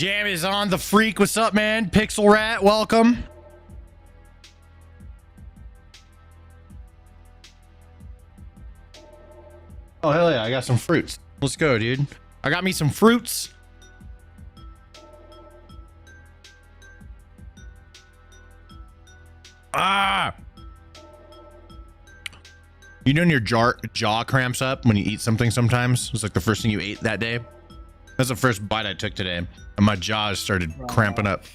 Jam is on. The Freak, what's up, man? Pixel Rat, welcome. Oh, hell yeah, I got some fruits. Let's go, dude. I got me some fruits. Ah! You know when your jaw cramps up when you eat something sometimes? It's like the first thing you ate that day. That's the first bite I took today. And my jaws started cramping up.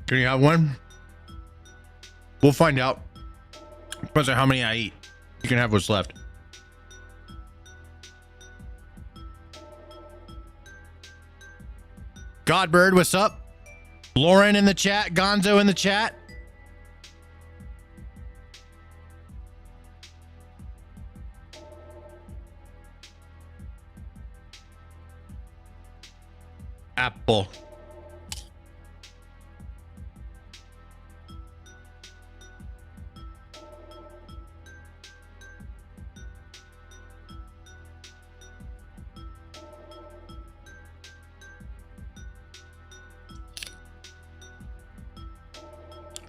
Can you have one? We'll find out. Depends on how many I eat. You can have what's left. Godbird, what's up? Lauren in the chat. Gonzo in the chat. Apple.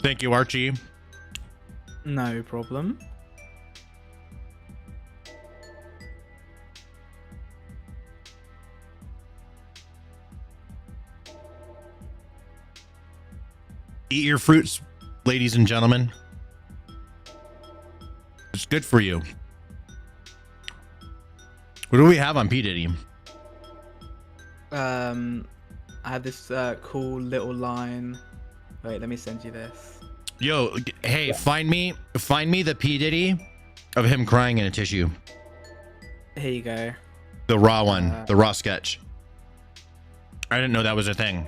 Thank you, Archie. No problem. Eat your fruits, ladies and gentlemen. It's good for you. What do we have on P. Diddy? I had this cool little line. Wait, let me send you this. Yo, hey, yeah. find me the P. Diddy of him crying in a tissue. Here you go. The raw one, the raw sketch. I didn't know that was a thing.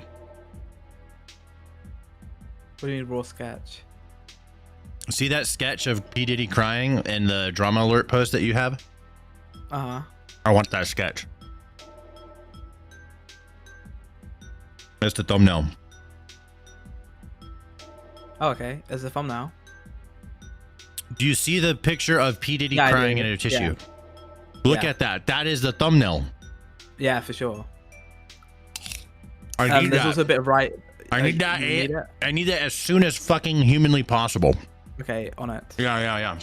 What do you mean raw sketch? See that sketch of P. Diddy crying in the drama alert post that you have? Uh-huh. I want that sketch. That's the thumbnail. Oh, okay. As a thumbnail. Do you see the picture of P. Diddy crying in a tissue? Yeah. Look at that. That is the thumbnail. Yeah, for sure. I need there's that. also a bit of right. I need that. I need that as soon as fucking humanly possible. Okay, on it. Yeah.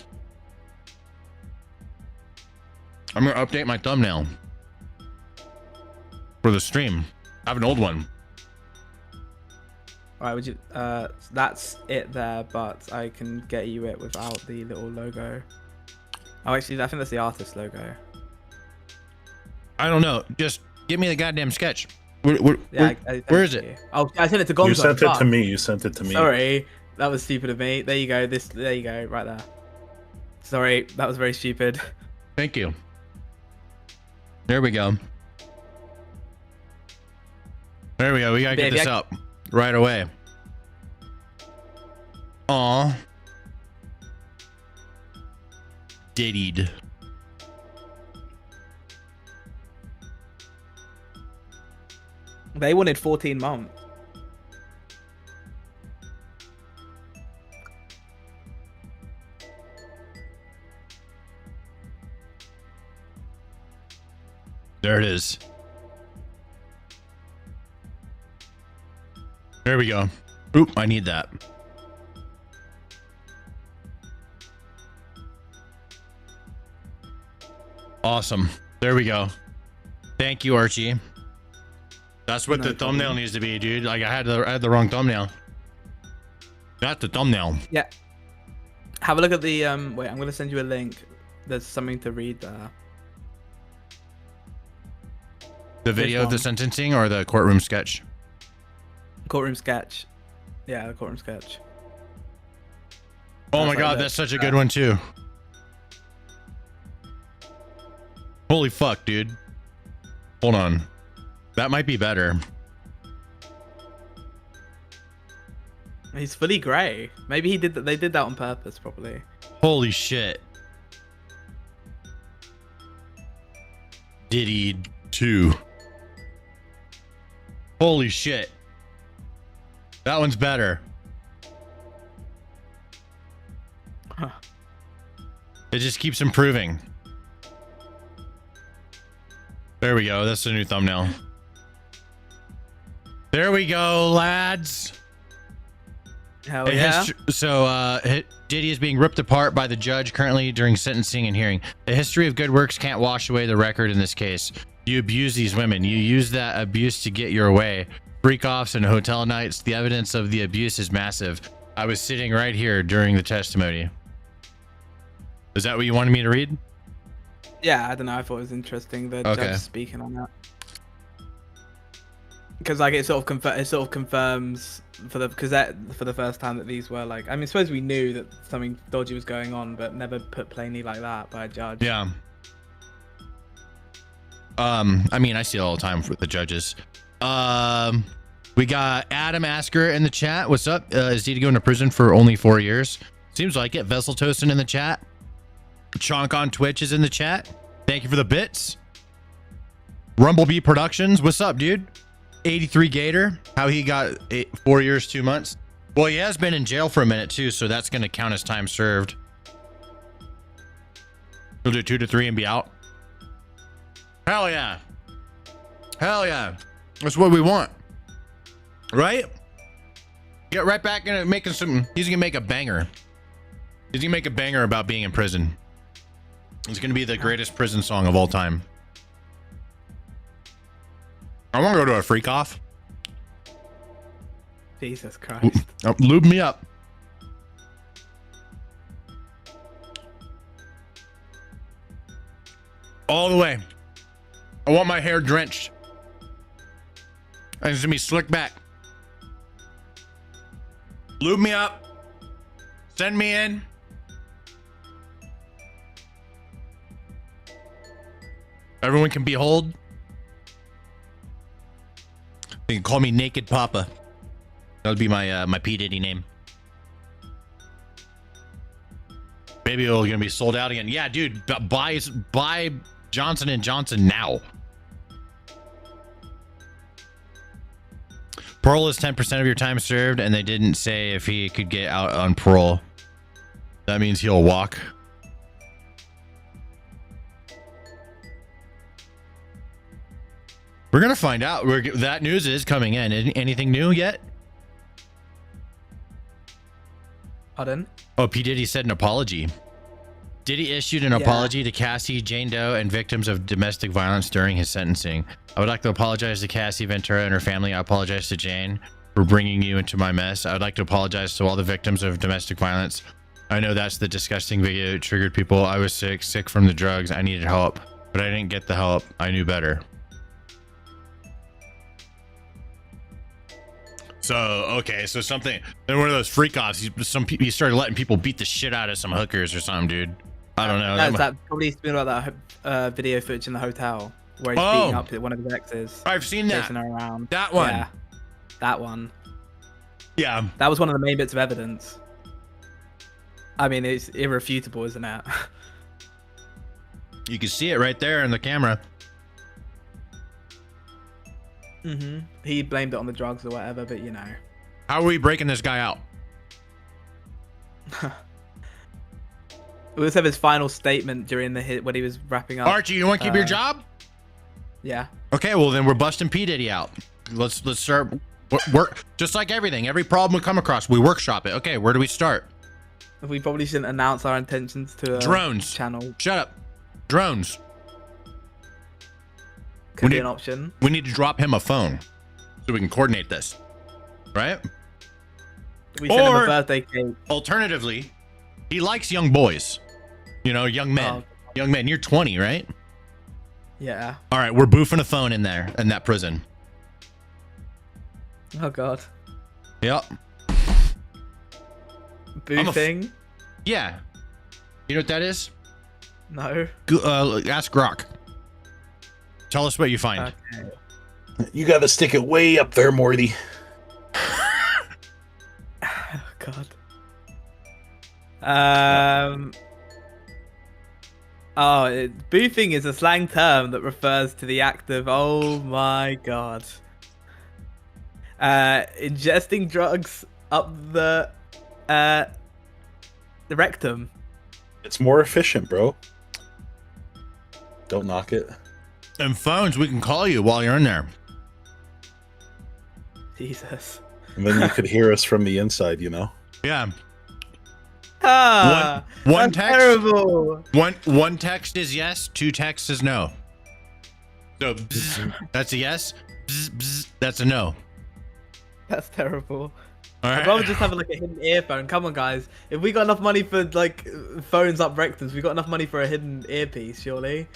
I'm gonna update my thumbnail for the stream. I have an old one. All right, would you? That's it there, but I can get you it without the little logo. Oh, actually, I think that's the artist logo. I don't know. Just give me the goddamn sketch. Where is it? Oh, I sent it to Gonzo. You sent it to me. You sent it to me. Sorry, that was stupid of me. There you go. There you go, right there. Sorry, that was very stupid. Thank you. There we go. There we go. We gotta get this up right away. Aw. Diddied. They wanted 14 months. There it is. There we go. Oop, I need that. Awesome. There we go. Thank you, Archie. That's what the thumbnail needs to be, dude. Like I had the wrong thumbnail. That's the thumbnail. Yeah. Have a look at the wait, I'm gonna send you a link. There's something to read there. The video of the sentencing or the courtroom sketch? Courtroom sketch. Yeah, the courtroom sketch. Oh my god, that's such a good one too. Holy fuck, dude. Hold on. That might be better. He's fully grey. Maybe he did that. They did that on purpose, probably. Holy shit. Diddy 2. Holy shit. That one's better. Huh. It just keeps improving. There we go. That's the new thumbnail. There we go, lads. Hell yeah. Diddy is being ripped apart by the judge currently during sentencing and hearing. The history of good works can't wash away the record in this case. You abuse these women. You use that abuse to get your way. Freak-offs and hotel nights. The evidence of the abuse is massive. I was sitting right here during the testimony. Is that what you wanted me to read? Yeah, I don't know. I thought it was interesting the Okay. judge speaking on that. Because like it sort of confirms for the first time that these were like, I mean, I suppose we knew that something dodgy was going on, but never put plainly like that by a judge. Yeah. I mean, I see it all the time with the judges. We got Adam Asker in the chat. What's up? Is Didi going to prison for only 4 years? Seems like it. Vessel Toastin in the chat. Chonk on Twitch is in the chat. Thank you for the bits. Rumblebee Productions. What's up, dude? 83 Gator. How he got 4 years, 2 months. Well, he has been in jail for a minute too, so that's going to count as time served. He'll do 2 to 3 and be out. Hell yeah. Hell yeah. That's what we want. Right? Get right back into making some. He's going to make a banger. He's going to make a banger about being in prison. It's going to be the greatest prison song of all time. I want to go to a freak off. Jesus Christ. Lube me up. All the way. I want my hair drenched. And it's gonna be slicked back. Lube me up. Send me in. Everyone can behold. They can call me Naked Papa. That would be my my P Diddy name. Maybe it's gonna be sold out again. Yeah, dude, buy Johnson & Johnson now. Parole is 10% of your time served, and they didn't say if he could get out on parole. That means he'll walk. We're gonna find out. That news is coming in. Anything new yet? Pardon? Oh, P. Diddy said an apology. Diddy issued an apology to Cassie, Jane Doe, and victims of domestic violence during his sentencing. I would like to apologize to Cassie Ventura and her family. I apologize to Jane for bringing you into my mess. I would like to apologize to all the victims of domestic violence. I know that's the disgusting video. It triggered people. I was sick from the drugs. I needed help, but I didn't get the help. I knew better. So, okay, so something, then one of those freak offs, he started letting people beat the shit out of some hookers or something, dude. I don't know. That probably been about that video footage in the hotel where he's beating up one of his exes. I've seen that. Chasing her around. That one. Yeah, that one. Yeah. That was one of the main bits of evidence. I mean, it's irrefutable, isn't it? You can see it right there in the camera. Mm-hmm. He blamed it on the drugs or whatever, but you know. How are we breaking this guy out? We also have his final statement during the hit when he was wrapping up. Archie, you want to keep your job? Yeah. Okay, well then we're busting P. Diddy out. Let's start work just like everything. Every problem we come across, we workshop it. Okay, where do we start? We probably shouldn't announce our intentions to drones channel. Shut up. Drones. Could be an option. We need to drop him a phone so we can coordinate this, right? We send him a birthday cake. Alternatively, he likes young boys. You know, young men. Oh. Young men. You're 20, right? Yeah. All right, we're boofing a phone in there in that prison. Oh God. Yep. Boofing? Yeah. You know what that is? No. Ask Grok. Tell us what you find. Okay. You got to stick it way up there, Morty. Oh God. Boofing is a slang term that refers to the act of, oh my God. Ingesting drugs up the rectum. It's more efficient, bro. Don't knock it. And phones, we can call you while you're in there. Jesus. And then you could hear us from the inside, you know? Yeah. One text. Terrible. One text is yes. 2 texts is no. So bzz, that's a yes. Bzz, bzz, that's a no. That's terrible. All right. I'd rather just have like a hidden earphone. Come on, guys. If we got enough money for like phones up rectums, we got enough money for a hidden earpiece, surely.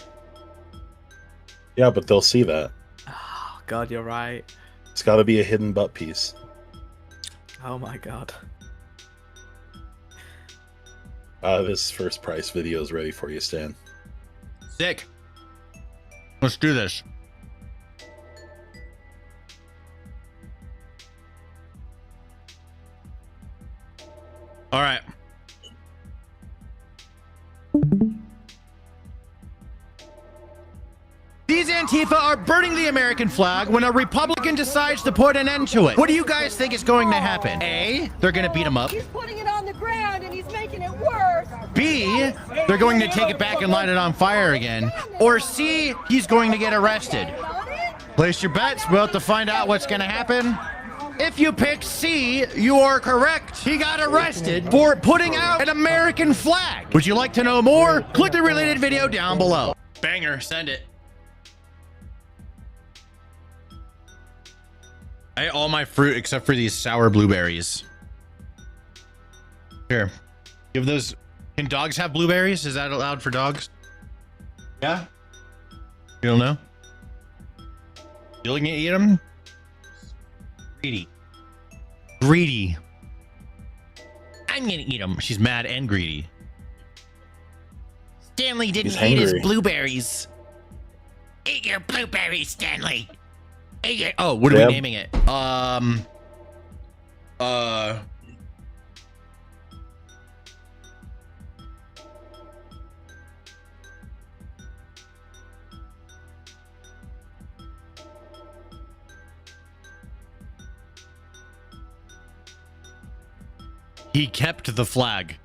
Yeah, but they'll see that. Oh God, you're right. It's got to be a hidden butt piece. Oh my God. This first price video is ready for you, Stan. Sick. Let's do this. All right. These Antifa are burning the American flag when a Republican decides to put an end to it. What do you guys think is going to happen? A, they're going to beat him up. He's putting it on the ground and he's making it worse. B, they're going to take it back and light it on fire again. Or C, he's going to get arrested. Place your bets. We'll have to find out what's going to happen. If you pick C, you are correct. He got arrested for putting out an American flag. Would you like to know more? Click the related video down below. Banger, send it. I ate all my fruit except for these sour blueberries. Here, give those. Can dogs have blueberries? Is that allowed for dogs? Yeah. You don't know? You looking to eat them? Greedy. Greedy. I'm gonna eat them. She's mad and greedy. Stanley didn't eat his blueberries. Eat your blueberries, Stanley. Eat your... Oh, what are we naming it? He kept the flag.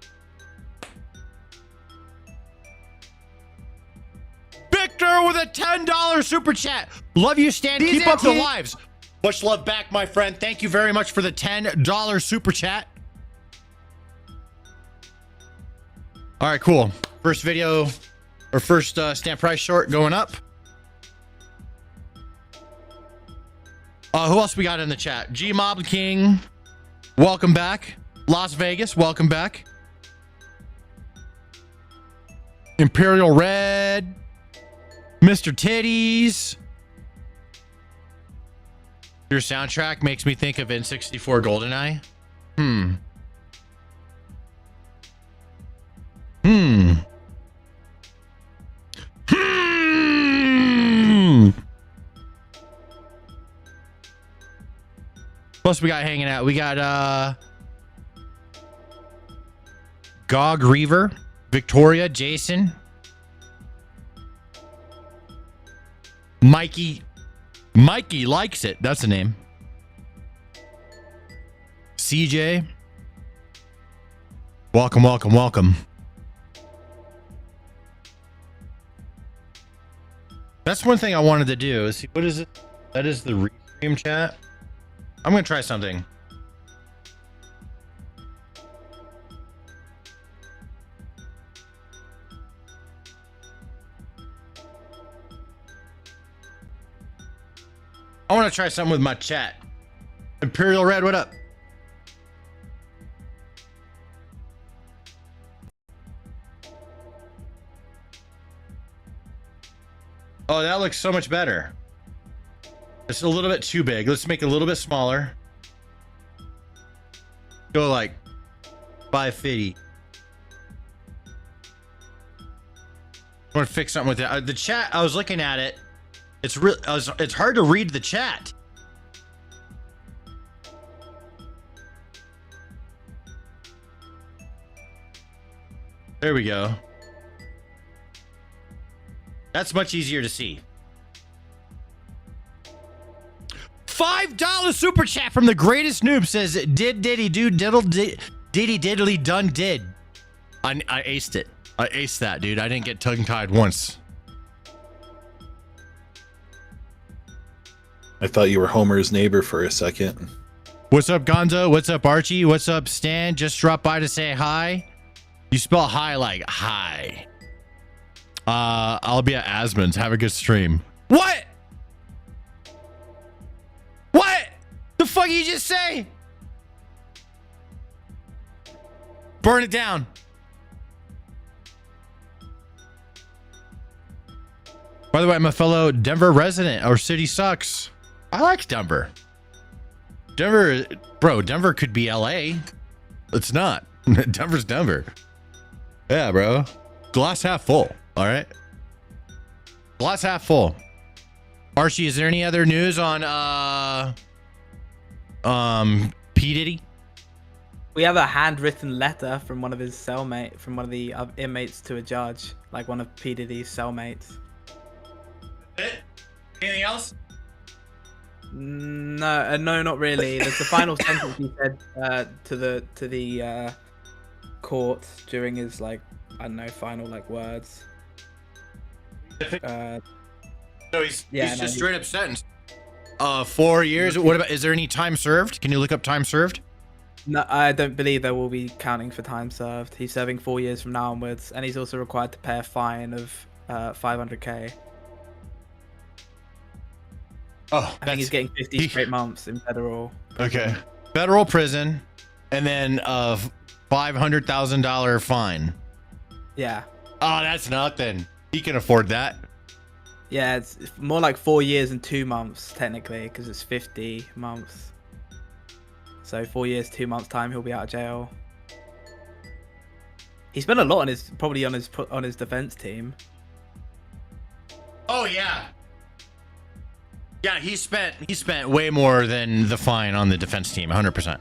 Victor with a $10 super chat. Love you, Stan. Keep up the lives. Much love back, my friend. Thank you very much for the $10 super chat. All right, cool. First video, or first Stan Price short going up. Who else we got in the chat? G Mob King, welcome back. Las Vegas, welcome back. Imperial Red, Mr. Titties. Your soundtrack makes me think of N64 GoldenEye. Plus we got hanging out. We got Gog Reaver, Victoria, Jason, Mikey likes it. That's the name. CJ. Welcome, welcome, welcome. That's one thing I wanted to do. Is see, what is it? That is the restream chat. I'm gonna try something. I want to try something with my chat. Imperial Red, what up? Oh, that looks so much better. It's a little bit too big. Let's make it a little bit smaller. Go like 550. I want to fix something with it. The chat, I was looking at it. It's hard to read the chat. There we go. That's much easier to see. $5 $5 super chat from the greatest noob says, did diddy do diddle diddy diddly done did. I aced it. I aced that, dude. I didn't get tongue-tied once. I thought you were Homer's neighbor for a second. What's up, Gonzo? What's up, Archie? What's up, Stan? Just dropped by to say hi. You spell hi like hi. I'll be at Asmon's. Have a good stream. What? What? The fuck you just say? Burn it down. By the way, I'm a fellow Denver resident. Our city sucks. I like Denver. Denver, bro, Denver could be LA. It's not. Denver's Denver. Yeah, bro. Glass half full. All right. Glass half full. Archie, is there any other news on P. Diddy? We have a handwritten letter from one of his cellmate, from one of the inmates to a judge, like one of P. Diddy's cellmates. Anything else? No, no, not really. There's the final sentence he said to the court during his, like, I don't know, final like words. No, he's just straight up sentenced. 4 years. What about? Is there any time served? Can you look up time served? No, I don't believe there will be counting for time served. He's serving 4 years from now onwards, and he's also required to pay a fine of 500k. Oh, I think he's getting 50 straight months in federal prison. Okay, federal prison, and then a $500,000 fine. Yeah. Oh, that's nothing. He can afford that. Yeah, it's more like 4 years and 2 months technically, because it's 50 months. So 4 years, 2 months time, he'll be out of jail. He spent a lot on his defense team. Oh yeah. Yeah, he spent way more than the fine on the defense team. 100%.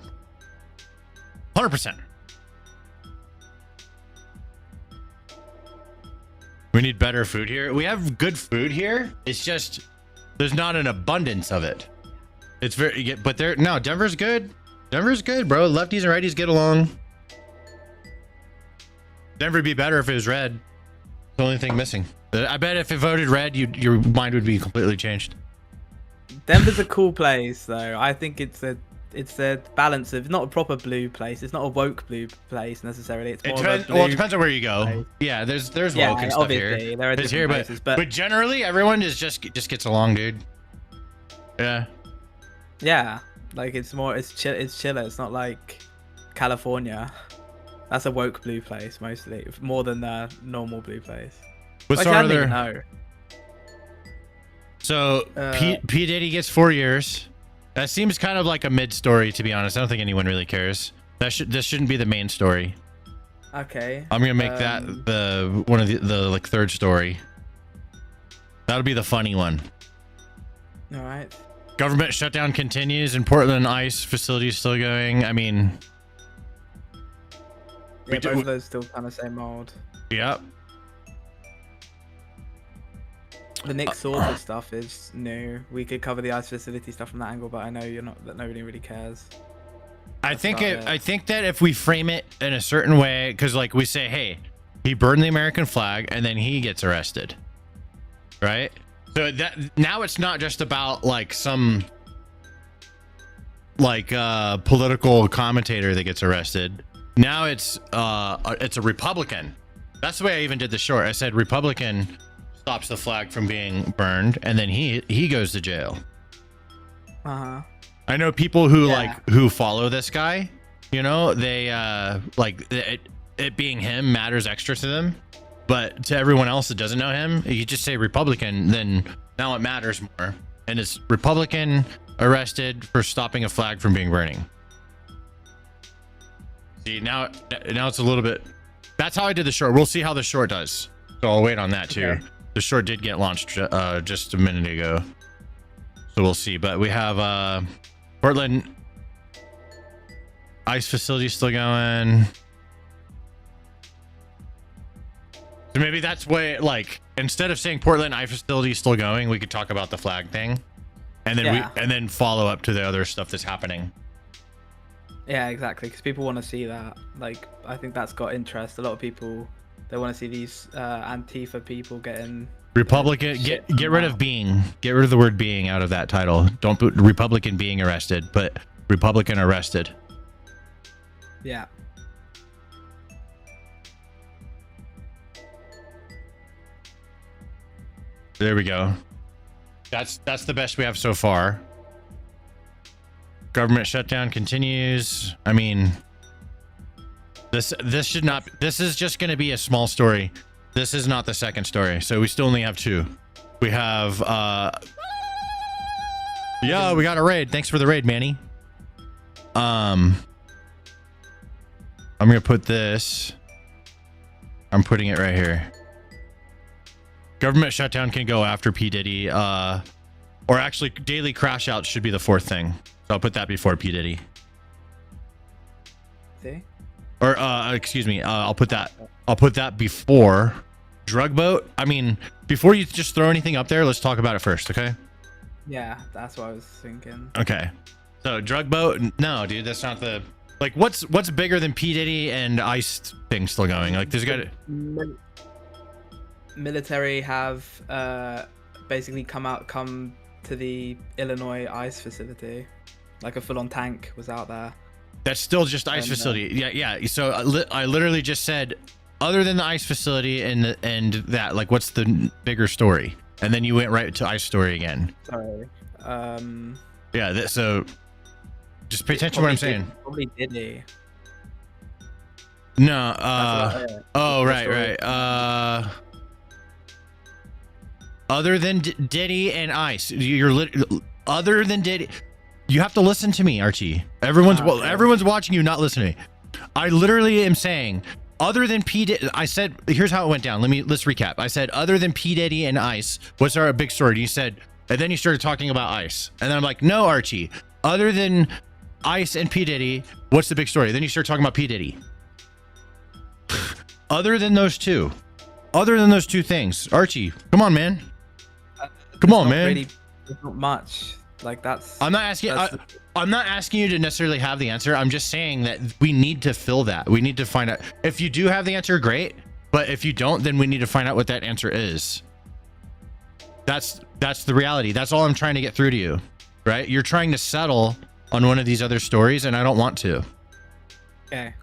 100%. We need better food here. We have good food here. It's just there's not an abundance of it. It's very, but no, Denver's good. Denver's good, bro. Lefties and righties get along. Denver'd be better if it was red. The only thing missing. I bet if it voted red, your mind would be completely changed. Denver's a cool place, though. I think it's a balance of not a proper blue place. It's not a woke blue place necessarily. It's more of a blue. Well, it depends on where you go. place. Yeah, there's woke and stuff here. There are There's different here, places, but generally everyone just gets along, dude. Yeah. yeah, like it's chiller. It's not like California. That's a woke blue place mostly, more than the normal blue place. What's Actually, our I don't other? even know. So P Diddy gets 4 years. That seems kind of like a mid story, to be honest. I don't think anyone really cares. This shouldn't be the main story. Okay. I'm gonna make that the one of the like third story. That'll be the funny one. All right. Government shutdown continues and Portland ICE facility is still going. I mean, Yeah, both of those still kind of same mold. yep. The Nick Sorter stuff is new. We could cover the ICE facility stuff from that angle, but I know that nobody really cares. I think that if we frame it in a certain way, because like we say, hey, he burned the American flag and then he gets arrested, right? So that now it's not just about like some like political commentator that gets arrested. Now it's a Republican. That's the way I even did the short. I said Republican stops the flag from being burned, and then he goes to jail. Uh-huh. I know people who who follow this guy, you know, they like it being him matters extra to them, but to everyone else that doesn't know him, you just say Republican, then now it matters more. And it's Republican arrested for stopping a flag from being burning. See, now it's a little bit, that's how I did the short. We'll see how the short does. So I'll wait on that too. Okay. The short did get launched just a minute ago. So we'll see. But we have Portland ICE facility still going. So maybe that's way, like, instead of saying Portland ICE facility still going, we could talk about the flag thing. and then Yeah. and then follow up to the other stuff that's happening. Yeah, exactly. Because people want to see that. Like, I think that's got interest. A lot of people, they want to see these Antifa people getting Republican, shit get rid of being. Get rid of the word being out of that title. Don't put Republican being arrested, but Republican arrested. Yeah. There we go. That's the best we have so far. Government shutdown continues. I mean, this should not. This is just going to be a small story. This is not the second story, so we still only have 2. We have yeah, we got a raid. Thanks for the raid, Manny. I'm gonna put this. I'm putting it right here. Government shutdown can go after P. Diddy, or actually daily crash outs should be the 4th thing. So I'll put that before P. Diddy. See? Or excuse me, I'll put that before drug boat. I mean, before you just throw anything up there, let's talk about it first, okay? Yeah, that's what I was thinking. Okay. So drug boat, no, dude, that's not the like. What's bigger than P. Diddy and ICE thing still going? Like, there's got military have basically come to the Illinois ICE facility, like a full-on tank was out there. That's still just ICE facility. Yeah. So I literally just said, other than the ICE facility and that, like, what's the bigger story? And then you went right to ICE story again. Sorry. Yeah. So just pay attention to what I'm saying. Probably Diddy. No. Oh, right. Other than Diddy and ICE, other than Diddy, you have to listen to me, Archie. Everyone's watching you, not listening. I literally am saying, other than P. Diddy, I said, here's how it went down. Let's recap. I said, other than P. Diddy and ICE, what's our big story? You said, and then you started talking about ICE, and then I'm like, no, Archie. Other than ICE and P. Diddy, what's the big story? Then you start talking about P. Diddy. Other than those two things, Archie, come on, man. Come on, man. Really, there's not much. Like that's. I'm not asking you to necessarily have the answer. I'm just saying that we need to fill that. We need to find out. If you do have the answer, great. But if you don't, then we need to find out what that answer is. That's the reality. That's all I'm trying to get through to you, right? You're trying to settle on one of these other stories, and I don't want to. Okay.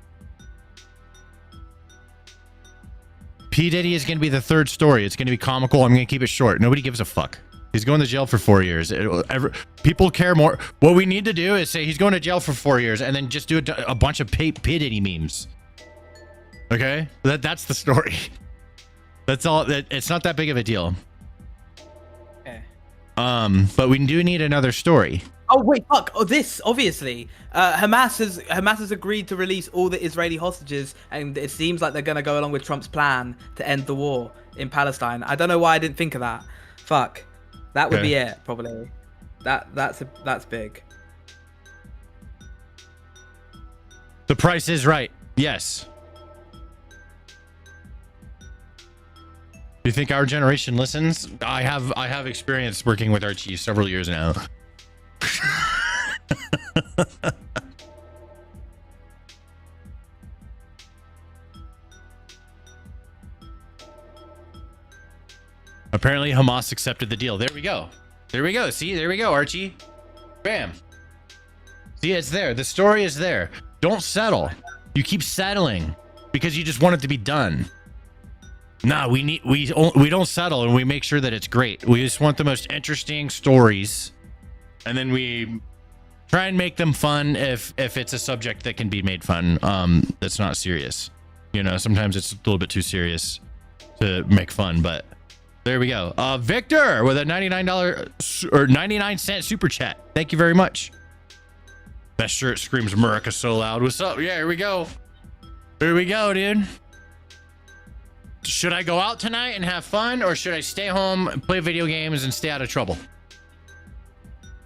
P. Diddy is going to be the 3rd story. It's going to be comical. I'm going to keep it short. Nobody gives a fuck. He's going to jail for 4 years. People care more. What we need to do is say he's going to jail for 4 years and then just do a bunch of P. Diddy memes. Okay? That's the story. That's all. It's not that big of a deal. Okay. But we do need another story. Oh wait, fuck! Oh, this obviously, Hamas has agreed to release all the Israeli hostages, and it seems like they're gonna go along with Trump's plan to end the war in Palestine. I don't know why I didn't think of that. Fuck, that would be it probably. That's big. The price is right. Yes. Do you think our generation listens? I have experience working with Archie several years now. Apparently Hamas accepted the deal. There we go. See, there we go, Archie. Bam. See, it's there. The story is there. Don't settle. You keep settling because you just want it to be done. Nah, we don't settle, and we make sure that it's great. We just want the most interesting stories, and then we try and make them fun if it's a subject that can be made fun. That's not serious. You know, sometimes it's a little bit too serious to make fun, but there we go. Victor with a $99 or 99-cent super chat. Thank you very much. Best shirt screams America so loud. What's up? Yeah, here we go. Here we go, dude. Should I go out tonight and have fun, or should I stay home and play video games and stay out of trouble?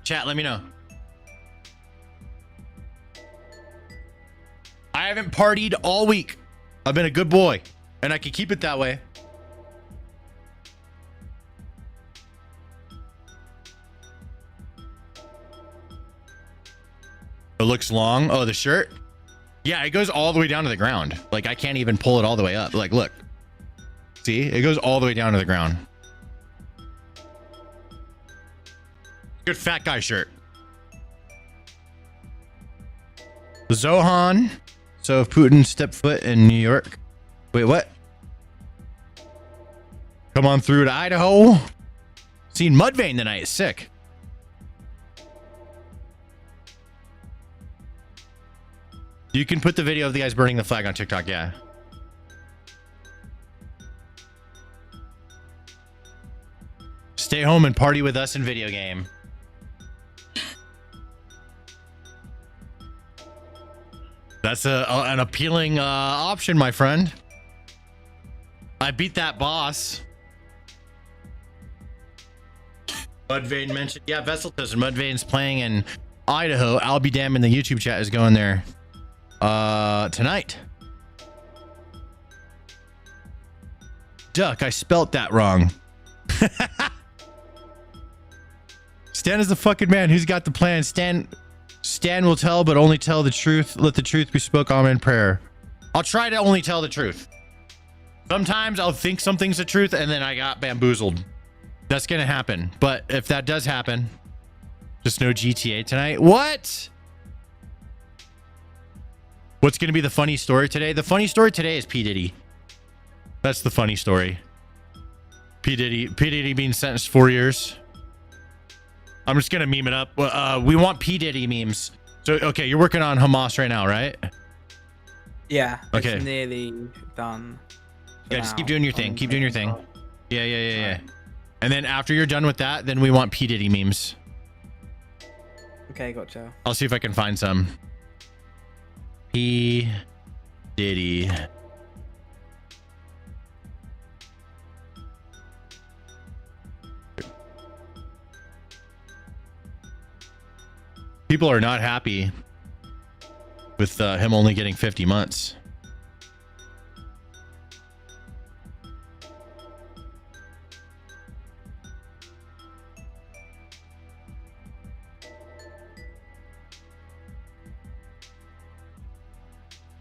Chat, let me know. I haven't partied all week. I've been a good boy, and I can keep it that way. looks long. Oh, the shirt. Yeah, it goes all the way down to the ground. Like I can't even pull it all the way up. Like, look. See, it goes all the way down to the ground. Good fat guy shirt. Zohan. So if Putin stepped foot in New York. Wait, what? Come on through to Idaho. Seen Mudvayne tonight. Sick. You can put the video of the guys burning the flag on TikTok. Yeah. Stay home and party with us in video game. That's an appealing option, my friend. I beat that boss. Mudvayne mentioned, yeah, Vesseltos and Mudvayne's playing in Idaho. I'll be damned in the YouTube chat is going there tonight. Duck, I spelt that wrong. Stan is the fucking man. Who's got the plan? Stan will tell, but only tell the truth. Let the truth be spoke. Amen in prayer. I'll try to only tell the truth. Sometimes I'll think something's the truth and then I got bamboozled. That's gonna happen. But if that does happen, just no GTA tonight. What? What's gonna be the funny story today? The funny story today is P. Diddy. That's the funny story. P. Diddy being sentenced 4 years. I'm just gonna meme it up. We want P. Diddy memes. So okay, you're working on Hamas right now, right? Yeah. Okay. It's nearly done. Yeah, just keep doing your thing. Keep doing your thing. Yeah. And then after you're done with that, then we want P. Diddy memes. Okay, gotcha. I'll see if I can find some. P. Diddy. People are not happy with him only getting 50 months.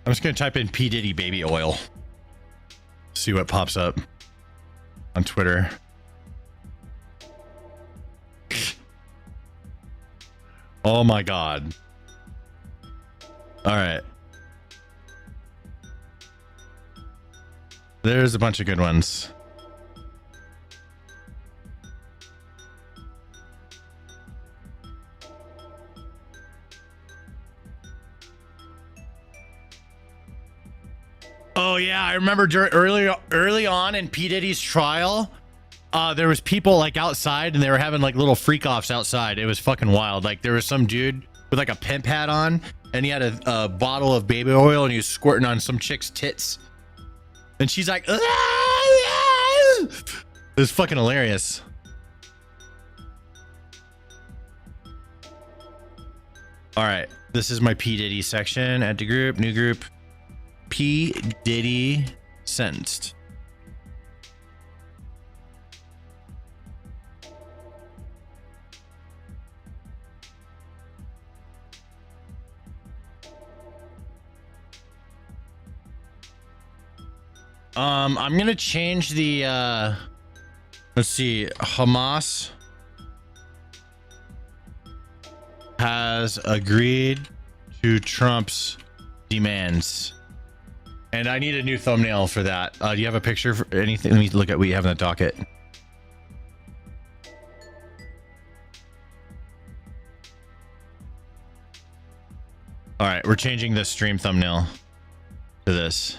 I'm just going to type in P. Diddy baby oil. See what pops up on Twitter. Oh my God. All right. There's a bunch of good ones. Oh yeah, I remember early on in P. Diddy's trial, there was people like outside and they were having like little freak offs outside. It was fucking wild. Like there was some dude with like a pimp hat on and he had a bottle of baby oil and he was squirting on some chick's tits. And she's like, "Ah, ah." It was fucking hilarious. All right, this is my P. Diddy section. Add to group, new group. P. Diddy sentenced. I'm gonna change the let's see. Hamas has agreed to Trump's demands. And I need a new thumbnail for that. Do you have a picture for anything? Let me look at what you have in the docket. All right, we're changing the stream thumbnail to this.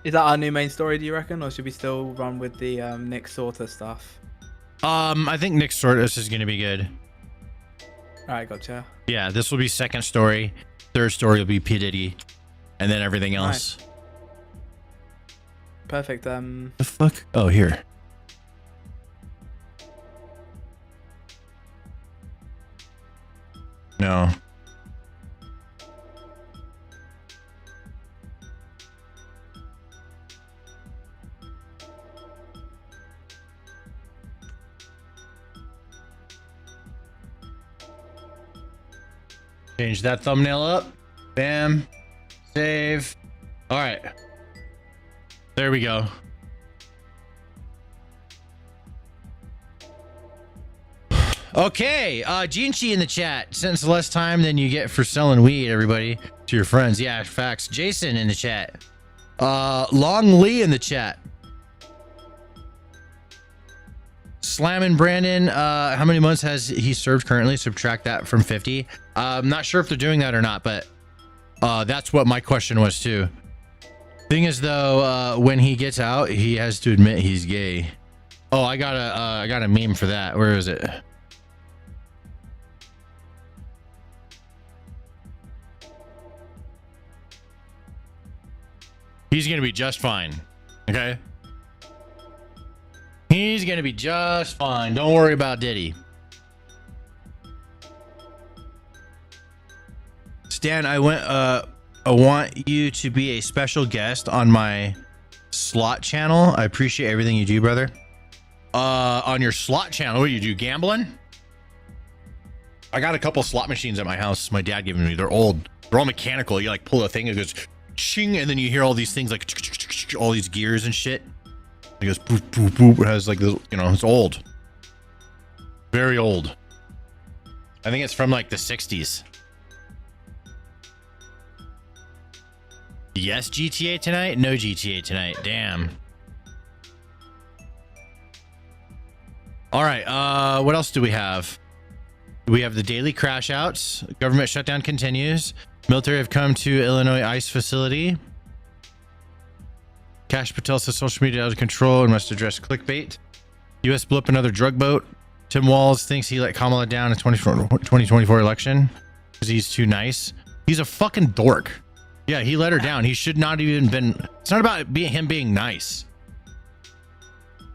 Is that our new main story, do you reckon? Or should we still run with the Nick Sorter stuff? I think Nick Sortus is going to be good. All right, gotcha. Yeah, this will be second story. Third story will be P. Diddy. And then everything else. Nice. Perfect. The fuck? Oh, here. No. Change that thumbnail up. Bam. Save. All right. There we go. Okay, Jinchi in the chat. Sentence less time than you get for selling weed, everybody, to your friends. Yeah, facts. Jason in the chat. Long Lee in the chat. Slammin' Brandon, how many months has he served currently? Subtract that from 50. I'm not sure if they're doing that or not, but that's what my question was too. Thing is though, when he gets out, he has to admit he's gay. Oh, I got a meme for that. Where is it? He's gonna be just fine. Okay. He's gonna be just fine. Don't worry about Diddy. Stan, I want you to be a special guest on my slot channel. I appreciate everything you do, brother. On your slot channel, what do you do? Gambling? I got a couple slot machines at my house. My dad gave me. They're old. They're all mechanical. You like pull a thing, it goes ching, and then you hear all these things like all these gears and shit. It goes boop boop boop. It has like this, you know, it's old. Very old. I think it's from like the 60s. Yes, GTA tonight? No GTA tonight. Damn. All right, what else do we have? We have the daily crash outs. Government shutdown continues. Military have come to Illinois ICE facility. Kash Patel says social media out of control and must address clickbait. US blip another drug boat. Tim Walz thinks he let Kamala down in 2024 election because he's too nice. He's a fucking dork. Yeah, he let her down. He should not even been. It's not about him being nice.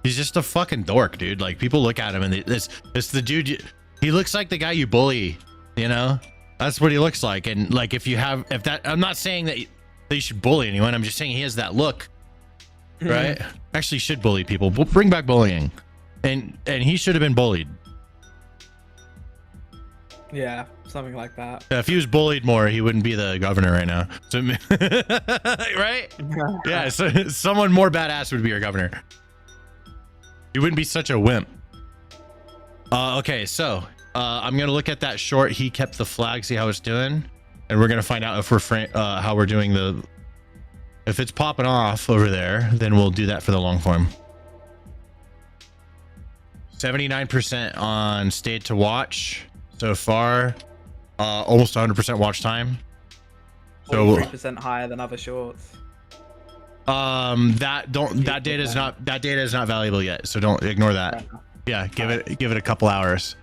He's just a fucking dork, dude. Like people look at him and it's the dude. He looks like the guy you bully. You know, that's what he looks like. And like if that, I'm not saying that you should bully anyone. I'm just saying he has that look. Right? Actually should bully people. Bring back bullying. And he should have been bullied. Yeah, something like that. If he was bullied more, he wouldn't be the governor right now. So, right? Yeah, so someone more badass would be your governor. He wouldn't be such a wimp. Okay, so I'm gonna look at that short. He kept the flag, see how it's doing, and we're gonna find out if we're how we're doing the. If it's popping off over there, then we'll do that for the long form. 79% on stayed to watch so far. Almost 100% watch time. So 3% higher than other shorts. That data is not valuable yet, so don't ignore that. Yeah, give it a couple hours.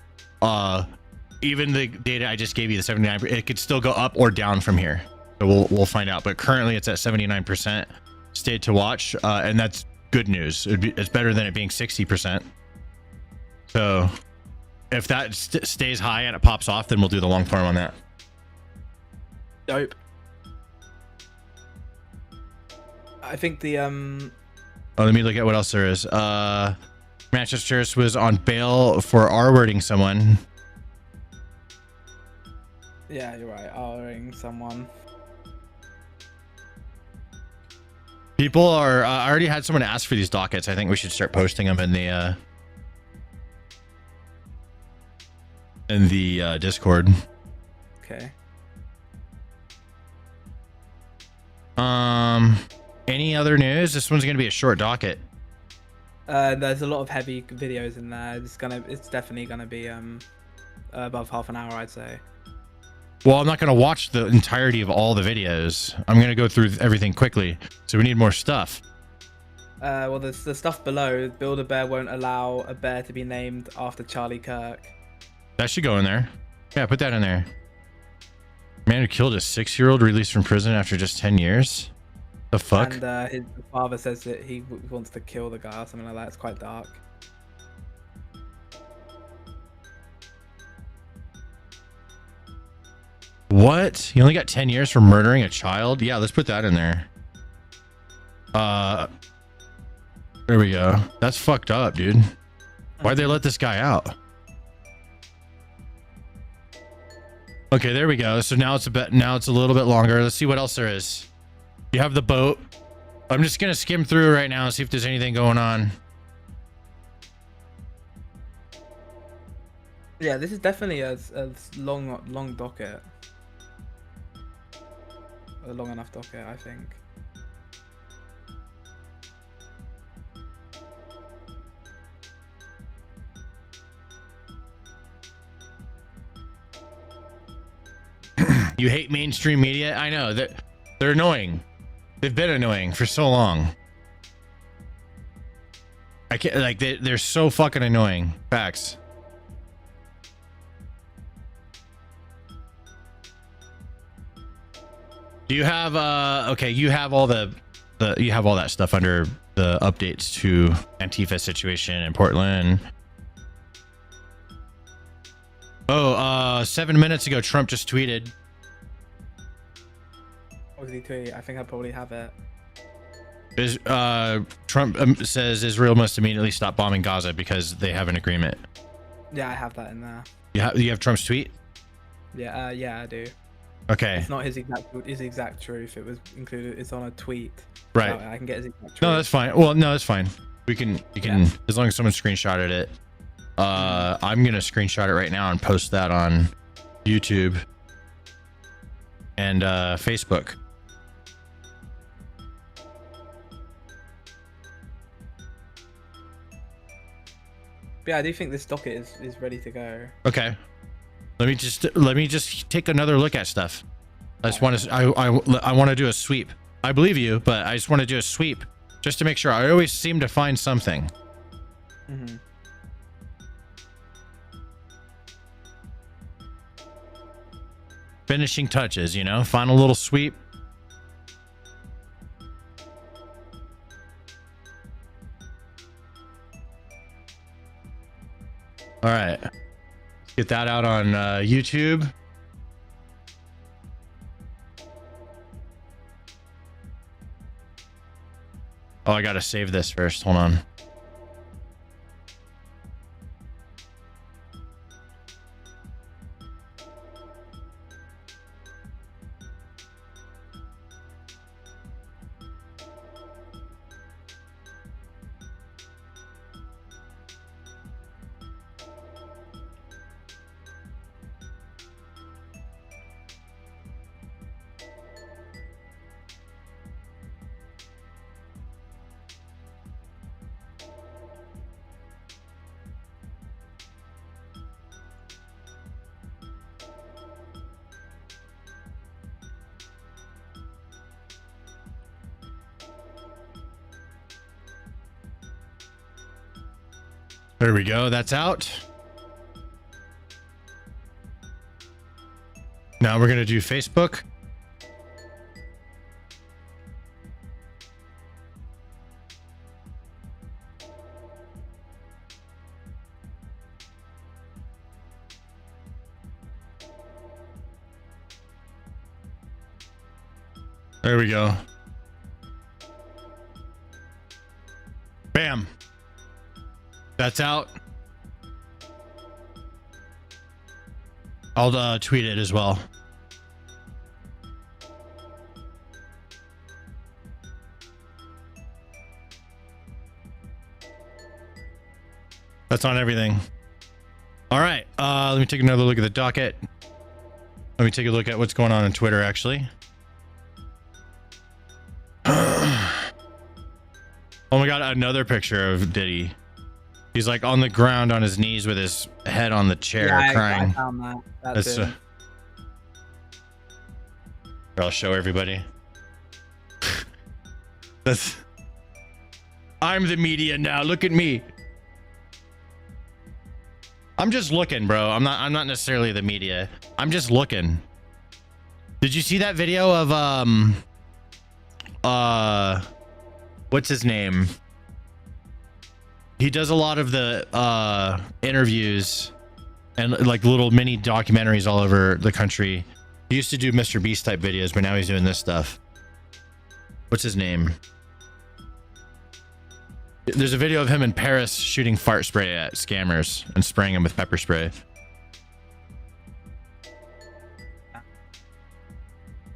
Even the data I just gave you, the 79%, it could still go up or down from here. So we'll find out, but currently it's at 79% stayed to watch, and that's good news. It's better than it being 60%. So if that stays high and it pops off, then we'll do the long form on that. Dope. I think the Oh, let me look at what else there is. Manchester was on bail for R-wording someone. Yeah, you're right. R-wording someone. People are. I already had someone ask for these dockets. I think we should start posting them in the Discord. Okay. Any other news? This one's gonna be a short docket. There's a lot of heavy videos in there. It's definitely gonna be above half an hour, I'd say. Well, I'm not gonna watch the entirety of all the videos. I'm gonna go through everything quickly. So we need more stuff. Well, there's the stuff below. Build-A-Bear won't allow a bear to be named after Charlie Kirk. That should go in there. Yeah, put that in there. Man who killed a 6-year-old released from prison after just 10 years. The fuck? And his father says that he wants to kill the guy or something like that. It's quite dark. What? He only got 10 years for murdering a child? Yeah, let's put that in there. There we go. That's fucked up, dude. Why'd they let this guy out? Okay, there we go. So now it's a little bit longer. Let's see what else there is. You have the boat. I'm just gonna skim through right now and see if there's anything going on. Yeah, this is definitely a long docket. A long enough docket, I think. You hate mainstream media? I know that they're annoying. They've been annoying for so long. I can't, like, they're so fucking annoying. Facts. Do you have okay, you have all you have all that stuff under the updates to Antifa situation in Portland. Oh, 7 minutes ago Trump just tweeted. What did he tweet? I think I probably have it. Trump says Israel must immediately stop bombing Gaza because they have an agreement. Yeah, I have that in there. You have Trump's tweet? Yeah, yeah, I do. Okay. It's not his exact truth. It was included. It's on a tweet. Right. So I can get his exact truth. No, that's fine. Well, no, that's fine. You can Yeah. as long as someone screenshotted it. I'm gonna screenshot it right now and post that on YouTube and Facebook. But yeah, I do think this docket is ready to go. Okay. Let me just take another look at stuff. I just want to I want to do a sweep. I believe you, but I just want to do a sweep just to make sure. I always seem to find something. Mm-hmm. Finishing touches, you know, final little sweep. All right, get that out on YouTube. Oh, I gotta save this first. Hold on. There we go. That's out. Now we're going to do Facebook. There we go. Bam. That's out. I'll tweet it as well. That's on everything. All right. Let me take another look at the docket. Let me take a look at what's going on Twitter, actually. Oh my God, another picture of Diddy. He's like on the ground on his knees with his head on the chair, crying. I found that. That's it. I'll show everybody. That's. I'm the media now. Look at me. I'm just looking, bro. I'm not necessarily the media. I'm just looking. Did you see that video of what's his name? He does a lot of the interviews and like little mini documentaries all over the country. He used to do Mr. Beast type videos, but now he's doing this stuff. What's his name? There's a video of him in Paris shooting fart spray at scammers and spraying them with pepper spray.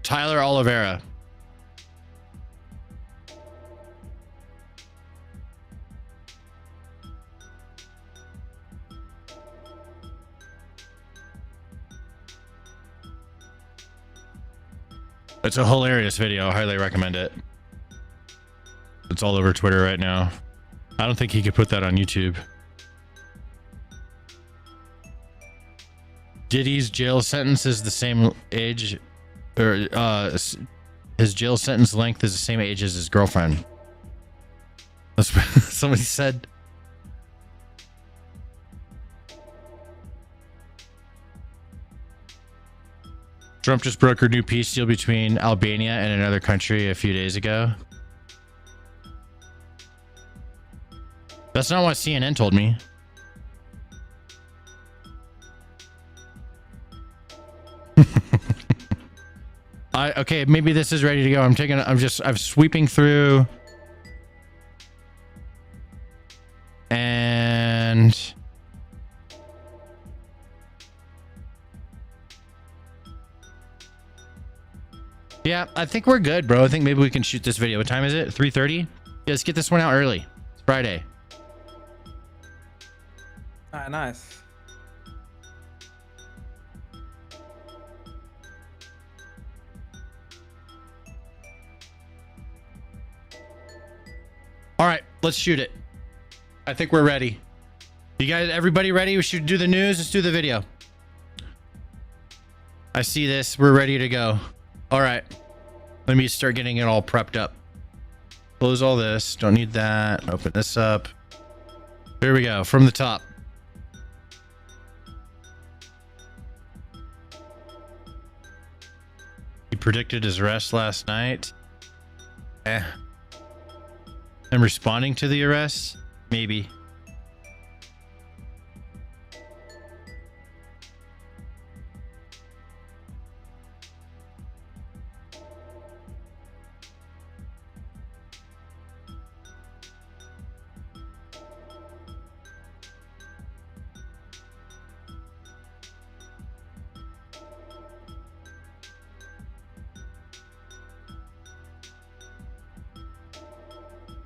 Tyler Oliveira. It's a hilarious video. I highly recommend it. It's all over Twitter right now. I don't think he could put that on YouTube. Diddy's jail sentence is the same age, or his jail sentence length is the same age as his girlfriend. That's what somebody said. Trump just brokered new peace deal between Albania and another country a few days ago. That's not what CNN told me. Okay, maybe this is ready to go. I'm sweeping through. And yeah, I think we're good, bro. I think maybe we can shoot this video. What time is it? 3:30? Yeah, let's get this one out early. It's Friday. Alright, nice. All right, let's shoot it. I think we're ready. You guys, everybody ready? We should do the news. Let's do the video. I see this. We're ready to go. All right. Let me start getting it all prepped up. Close all this. Don't need that. Open this up. Here we go. From the top. He predicted his arrest last night. I'm responding to the arrest? Maybe.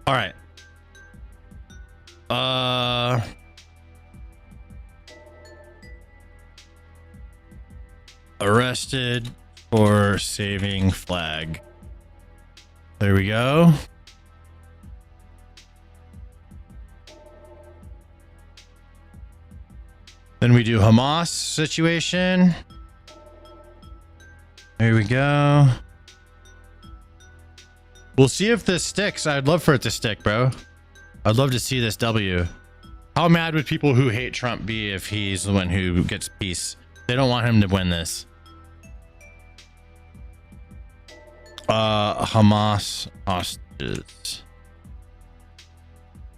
All right. Arrested for saving flag. There we go. Then we do Hamas situation. There we go. We'll see if this sticks. I'd love for it to stick, bro. I'd love to see this W. How mad would people who hate Trump be if he's the one who gets peace? They don't want him to win this. Hamas hostages.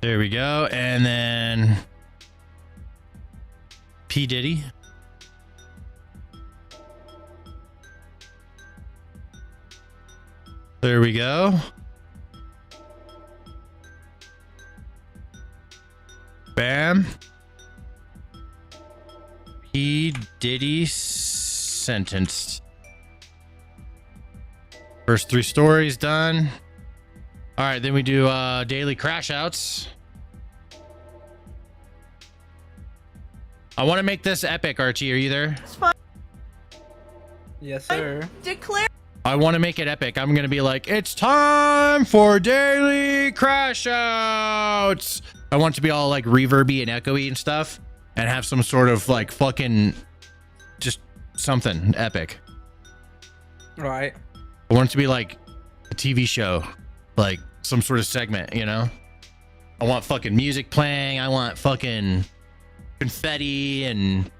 There we go. And then P. Diddy. There we go. Bam. P. Diddy sentenced. First 3 stories done. All right, then we do daily crash outs. I want to make this epic, Archie. Are you there? Yes, sir. Declare. I want to make it epic. I'm going to be like, it's time for daily crash outs. I want it to be all like reverby and echoey and stuff and have some sort of like fucking just something epic. Right. I want it to be like a TV show, like some sort of segment, you know? I want fucking music playing. I want fucking confetti and,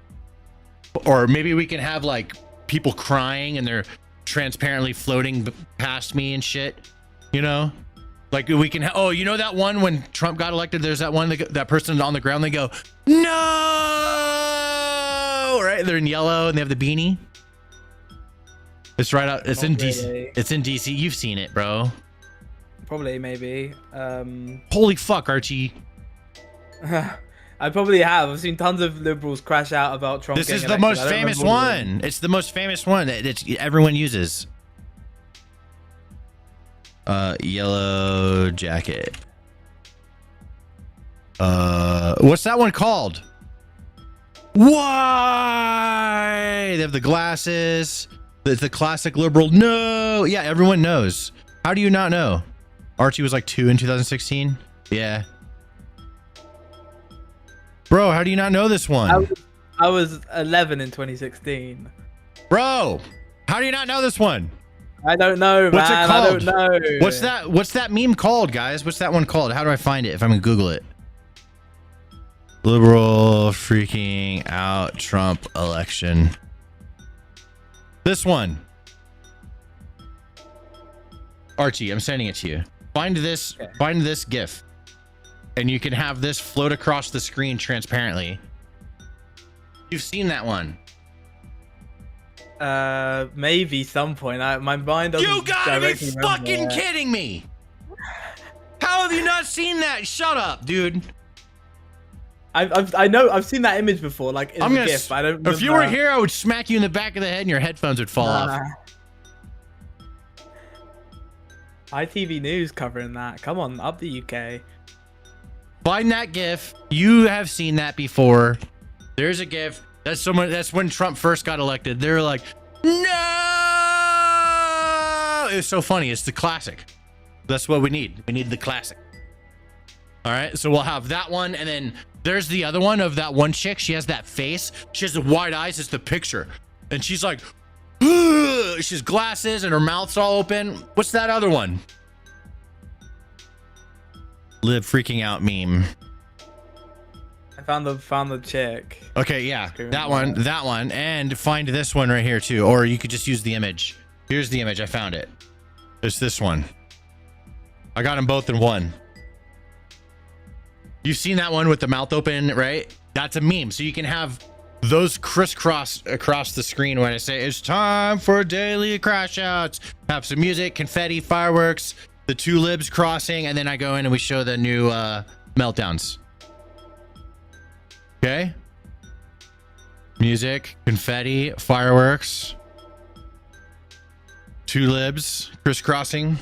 or maybe we can have like people crying and they're transparently floating past me and shit, you know? Like we can, oh, you know that one when Trump got elected, there's that one, that person on the ground, they go, no, right? They're in yellow and they have the beanie. It's right out. It's in DC. Really. It's in DC. You've seen it, bro. Probably, maybe. Holy fuck, Archie. I probably have. I've seen tons of liberals crash out about Trump. This is getting the elected. most famous one. It's the most famous one that everyone uses. Yellow jacket. What's that one called? Why? They have the glasses. It's the classic liberal. No. Yeah, everyone knows. How do you not know? Archie was like 2 in 2016. Yeah. Bro, how do you not know this one? I was 11 in 2016. Bro, how do you not know this one? I don't know, What's man. it called? I don't know. What's that meme called, guys? What's that one called? How do I find it if I'm gonna Google it? Liberal freaking out Trump election. This one. Archie, I'm sending it to you. Find this GIF. And you can have this float across the screen transparently. You've seen that one. Maybe some point. My mind doesn't. You gotta be directly fucking remember. kidding me! How have you not seen that? Shut up, dude. I know I've seen that image before. Like I'm gonna. GIF. I don't. If you were remember. here, I would smack you in the back of the head, and your headphones would fall off. ITV News covering that. Come on, up the UK. Find that GIF. You have seen that before. There's a GIF. That's when Trump first got elected. They're like, no. It was so funny. It's the classic. That's what we need. We need the classic. All right. So we'll have that one, and then there's the other one of that one chick. She has that face. She has the wide eyes. It's the picture, and she's like, ugh. She has glasses, and her mouth's all open. What's that other one? Live freaking out meme. I found the chick. Okay, yeah, that one, and find this one right here too, or you could just use the image. Here's the image. I found it. It's this one. I got them both in one. You've seen that one with the mouth open, right? That's a meme. So you can have those crisscross across the screen when I say it's time for daily crash outs. Have some music, confetti, fireworks, the two libs crossing, and then I go in and we show the new meltdowns. Okay. Music, confetti, fireworks, two libs crisscrossing.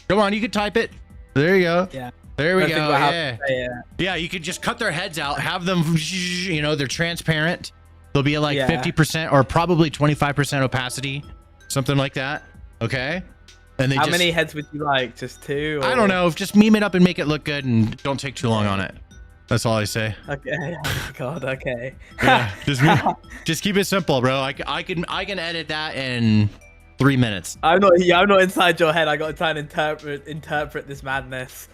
Come on, you can type it. There you go. Yeah. There we Think go. about how Yeah. to say it. Yeah, you could just cut their heads out, have them, you know, they're transparent. They'll be at like Yeah. 50% or probably 25% opacity, something like that. Okay. And they How just, many heads would you like? Just 2? I don't know. Just meme it up and make it look good and don't take too long on it. That's all I say. Okay. Oh God. Okay. Yeah, just keep it simple, bro. I can edit that in 3 minutes. I'm not inside your head. I got to try and interpret this madness.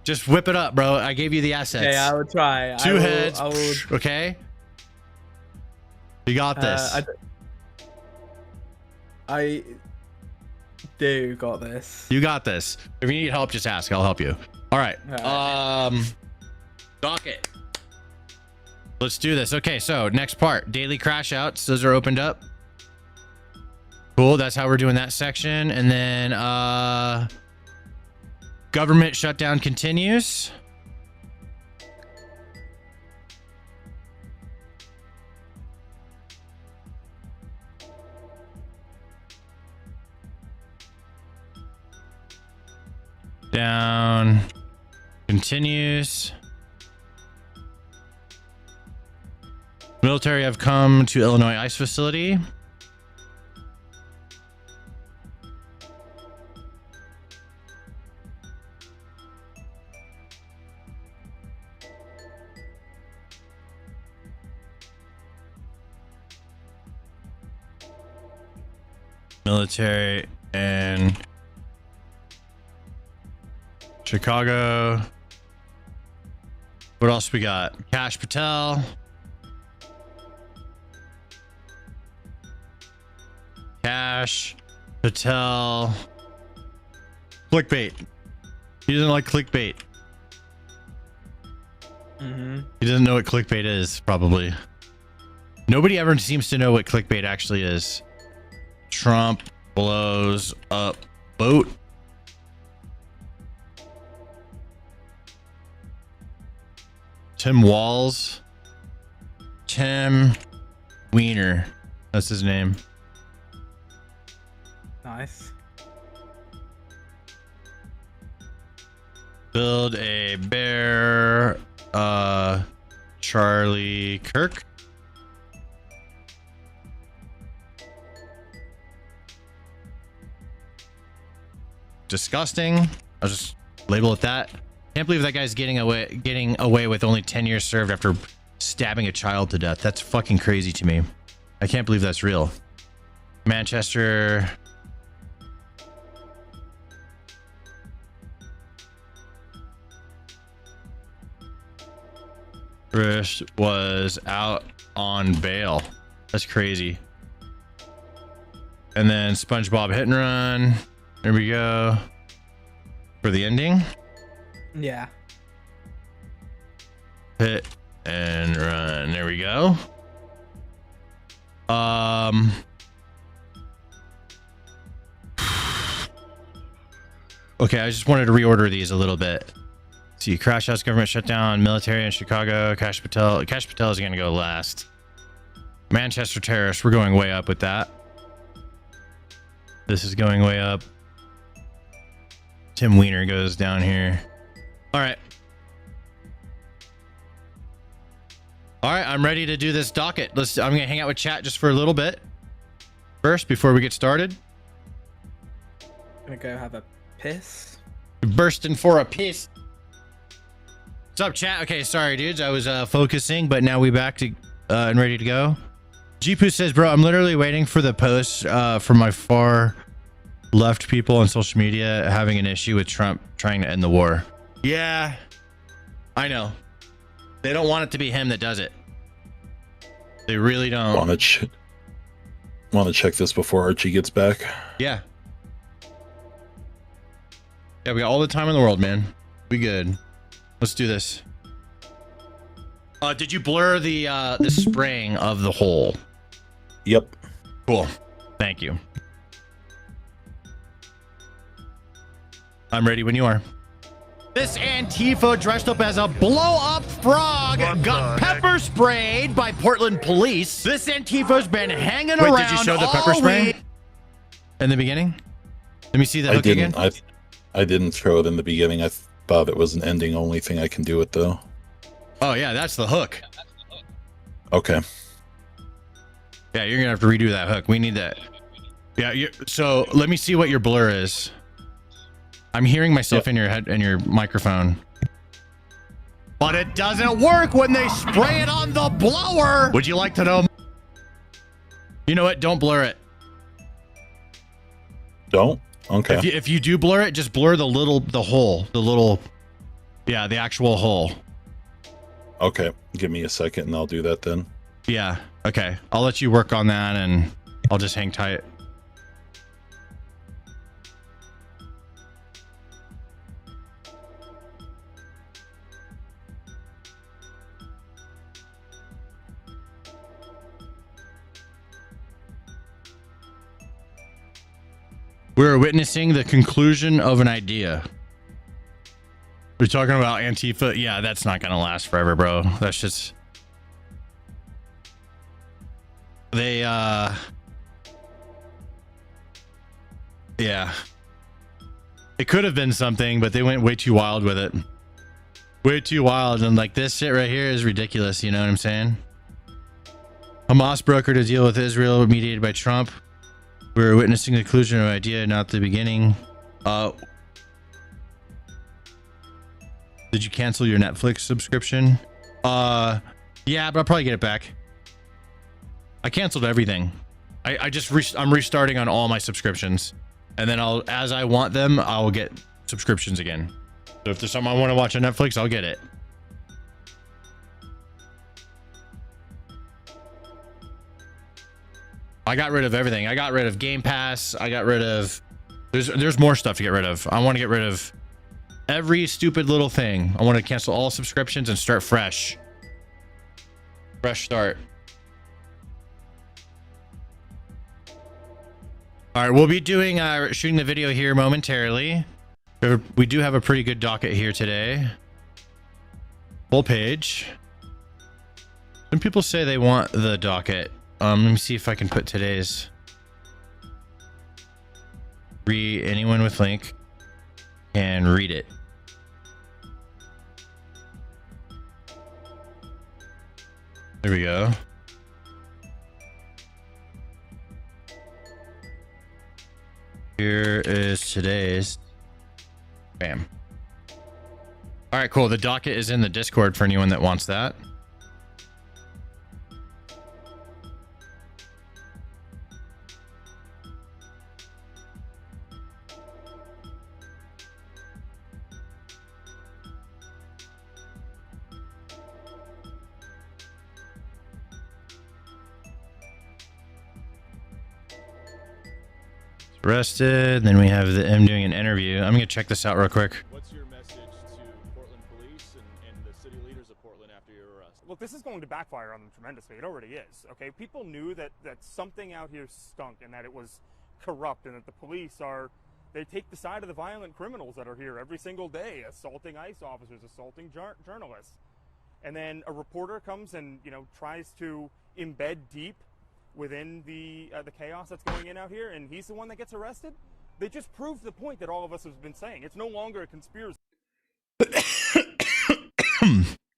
Just whip it up, bro. I gave you the assets. Okay, I will try. Two heads. I will. Okay. You got this. I do got this. You got this. If you need help, just ask. I'll help you. All right. Docket. Let's do this. Okay, so next part. Daily crash outs. Those are opened up. Cool. That's how we're doing that section. And then government shutdown continues. Down continues. Military have come to Illinois ICE facility. Military and Chicago. What else we got? Cash Patel. Cash Patel. Clickbait. He doesn't like clickbait. He doesn't know what clickbait is, probably. Nobody ever seems to know what clickbait actually is. Trump blows up boat. Tim Walls. Tim Wiener. That's his name. Nice. Build a bear. Charlie Kirk. Disgusting. I'll just label it that. Can't believe that guy's getting away with only 10 years served after stabbing a child to death. That's fucking crazy to me. I can't believe that's real. Manchester. Chris was out on bail. That's crazy. And then SpongeBob Hit and Run. There we go. For the ending. Yeah. Hit and Run. There we go. Okay, I just wanted to reorder these a little bit. See, Crash House government shutdown, military in Chicago, Kash Patel. Kash Patel is going to go last. Manchester terrorists, we're going way up with that. This is going way up. Tim Wiener goes down here. All right. All right, I'm ready to do this docket. I'm going to hang out with chat just for a little bit. First, before we get started. Gonna go have a piss. Bursting for a piss. What's up, chat? Okay, sorry, dudes. I was focusing, but now we back to and ready to go. Jeepu says, bro, I'm literally waiting for the post from my far left people on social media having an issue with Trump trying to end the war. Yeah, I know. They don't want it to be him that does it. They really don't. Want to check this before Archie gets back? Yeah. Yeah, we got all the time in the world, man. We good. Let's do this. Did you blur the spraying of the hole? Yep. Cool. Thank you. I'm ready when you are. This Antifa dressed up as a blow-up frog got pepper sprayed by Portland police. This Antifa's been hanging around. Did you show the pepper spray in the beginning? Let me see the hook again. I didn't throw it in the beginning. I thought it was an ending only thing I can do it though. Oh yeah, that's the hook. Okay. Yeah, you're gonna have to redo that hook. We need that. Yeah. So let me see what your blur is. I'm hearing myself in your head and your microphone. But it doesn't work when they spray it on the blower. Would you like to know? You know what? Don't blur it. Don't? Okay. If you do blur it, just blur the hole. Yeah, the actual hole. Okay. Give me a second and I'll do that then. Yeah. Okay. I'll let you work on that and I'll just hang tight. We're witnessing the conclusion of an idea. We're talking about Antifa. Yeah, that's not going to last forever, bro. That's just... They, yeah. It could have been something, but they went way too wild with it. Way too wild. And like this shit right here is ridiculous. You know what I'm saying? Hamas brokered a deal with Israel mediated by Trump. We're witnessing the conclusion of an idea, not the beginning. Did you cancel your Netflix subscription? Yeah, but I'll probably get it back. I canceled everything. I'm restarting on all my subscriptions. And then as I want them, I'll get subscriptions again. So if there's something I want to watch on Netflix, I'll get it. I got rid of everything. I got rid of Game Pass. I got rid of... There's more stuff to get rid of. I want to get rid of every stupid little thing. I want to cancel all subscriptions and start fresh. Fresh start. All right, we'll be doing shooting the video here momentarily. We do have a pretty good docket here today. Full page. Some people say they want the docket. Let me see if I can put today's. Anyone with link can read it. There we go. Here is today's. Bam. All right, cool. The docket is in the Discord for anyone that wants that. Arrested. Then we have the M doing an interview. I'm gonna check this out real quick. What's your message to Portland police and the city leaders of Portland after your arrest? Look, this is going to backfire on them tremendously. It already is. Okay, people knew that something out here stunk and that it was corrupt, and that the police they take the side of the violent criminals that are here every single day, assaulting ICE officers, assaulting journalists. And then a reporter comes and tries to embed deep within the chaos that's going in out here, and he's the one that gets arrested. They just proved the point that all of us have been saying. It's no longer a conspiracy.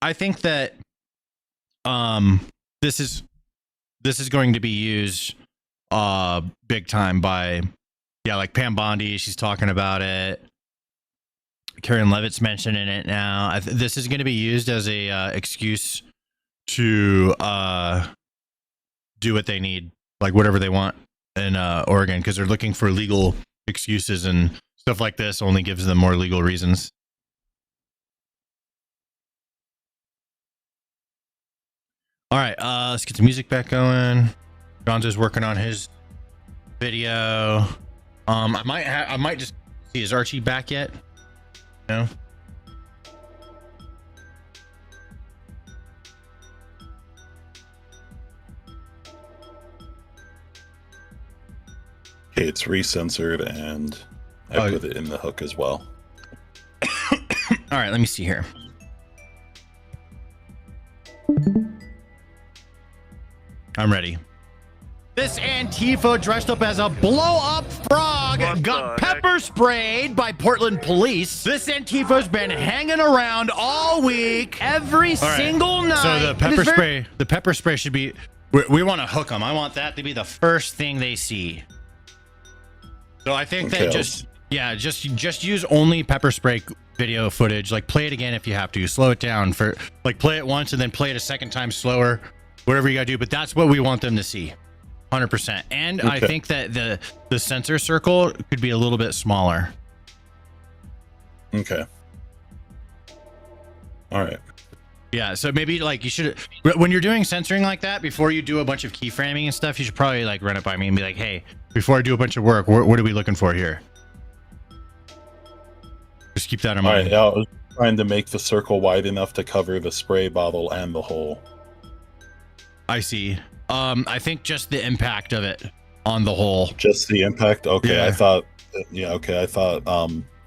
I think that this is going to be used big time by like Pam Bondi. She's talking about it. Karen Levitt's mentioning it now. This is going to be used as a excuse to do what they need, like whatever they want in Oregon, because they're looking for legal excuses, and stuff like this only gives them more legal reasons. All right, let's get the music back going. Gonzo's working on his video. I might just see, is Archie back yet? No. Okay, it's recensored, and I put it in the hook as well. All right, let me see here. I'm ready. This Antifa dressed up as a blow-up frog got pepper sprayed by Portland police. This Antifa's been hanging around all week, every single night. So the pepper spray should be. We want to hook them. I want that to be the first thing they see. So I think that just use only pepper spray video footage. Like, play it again if you have to. Slow it down for play it once and then play it a second time slower. Whatever you gotta do, but that's what we want them to see. 100%. And I think that the censor circle could be a little bit smaller. Okay. All right. Yeah, so maybe like you should, when you're doing censoring like that, before you do a bunch of keyframing and stuff, you should probably like run it by me and be like, hey, before I do a bunch of work, what are we looking for here? Just keep that in mind. All right, I was trying to make the circle wide enough to cover the spray bottle and the hole. I see. I think just the impact of it on the hole. Just the impact? Okay, Yeah. I thought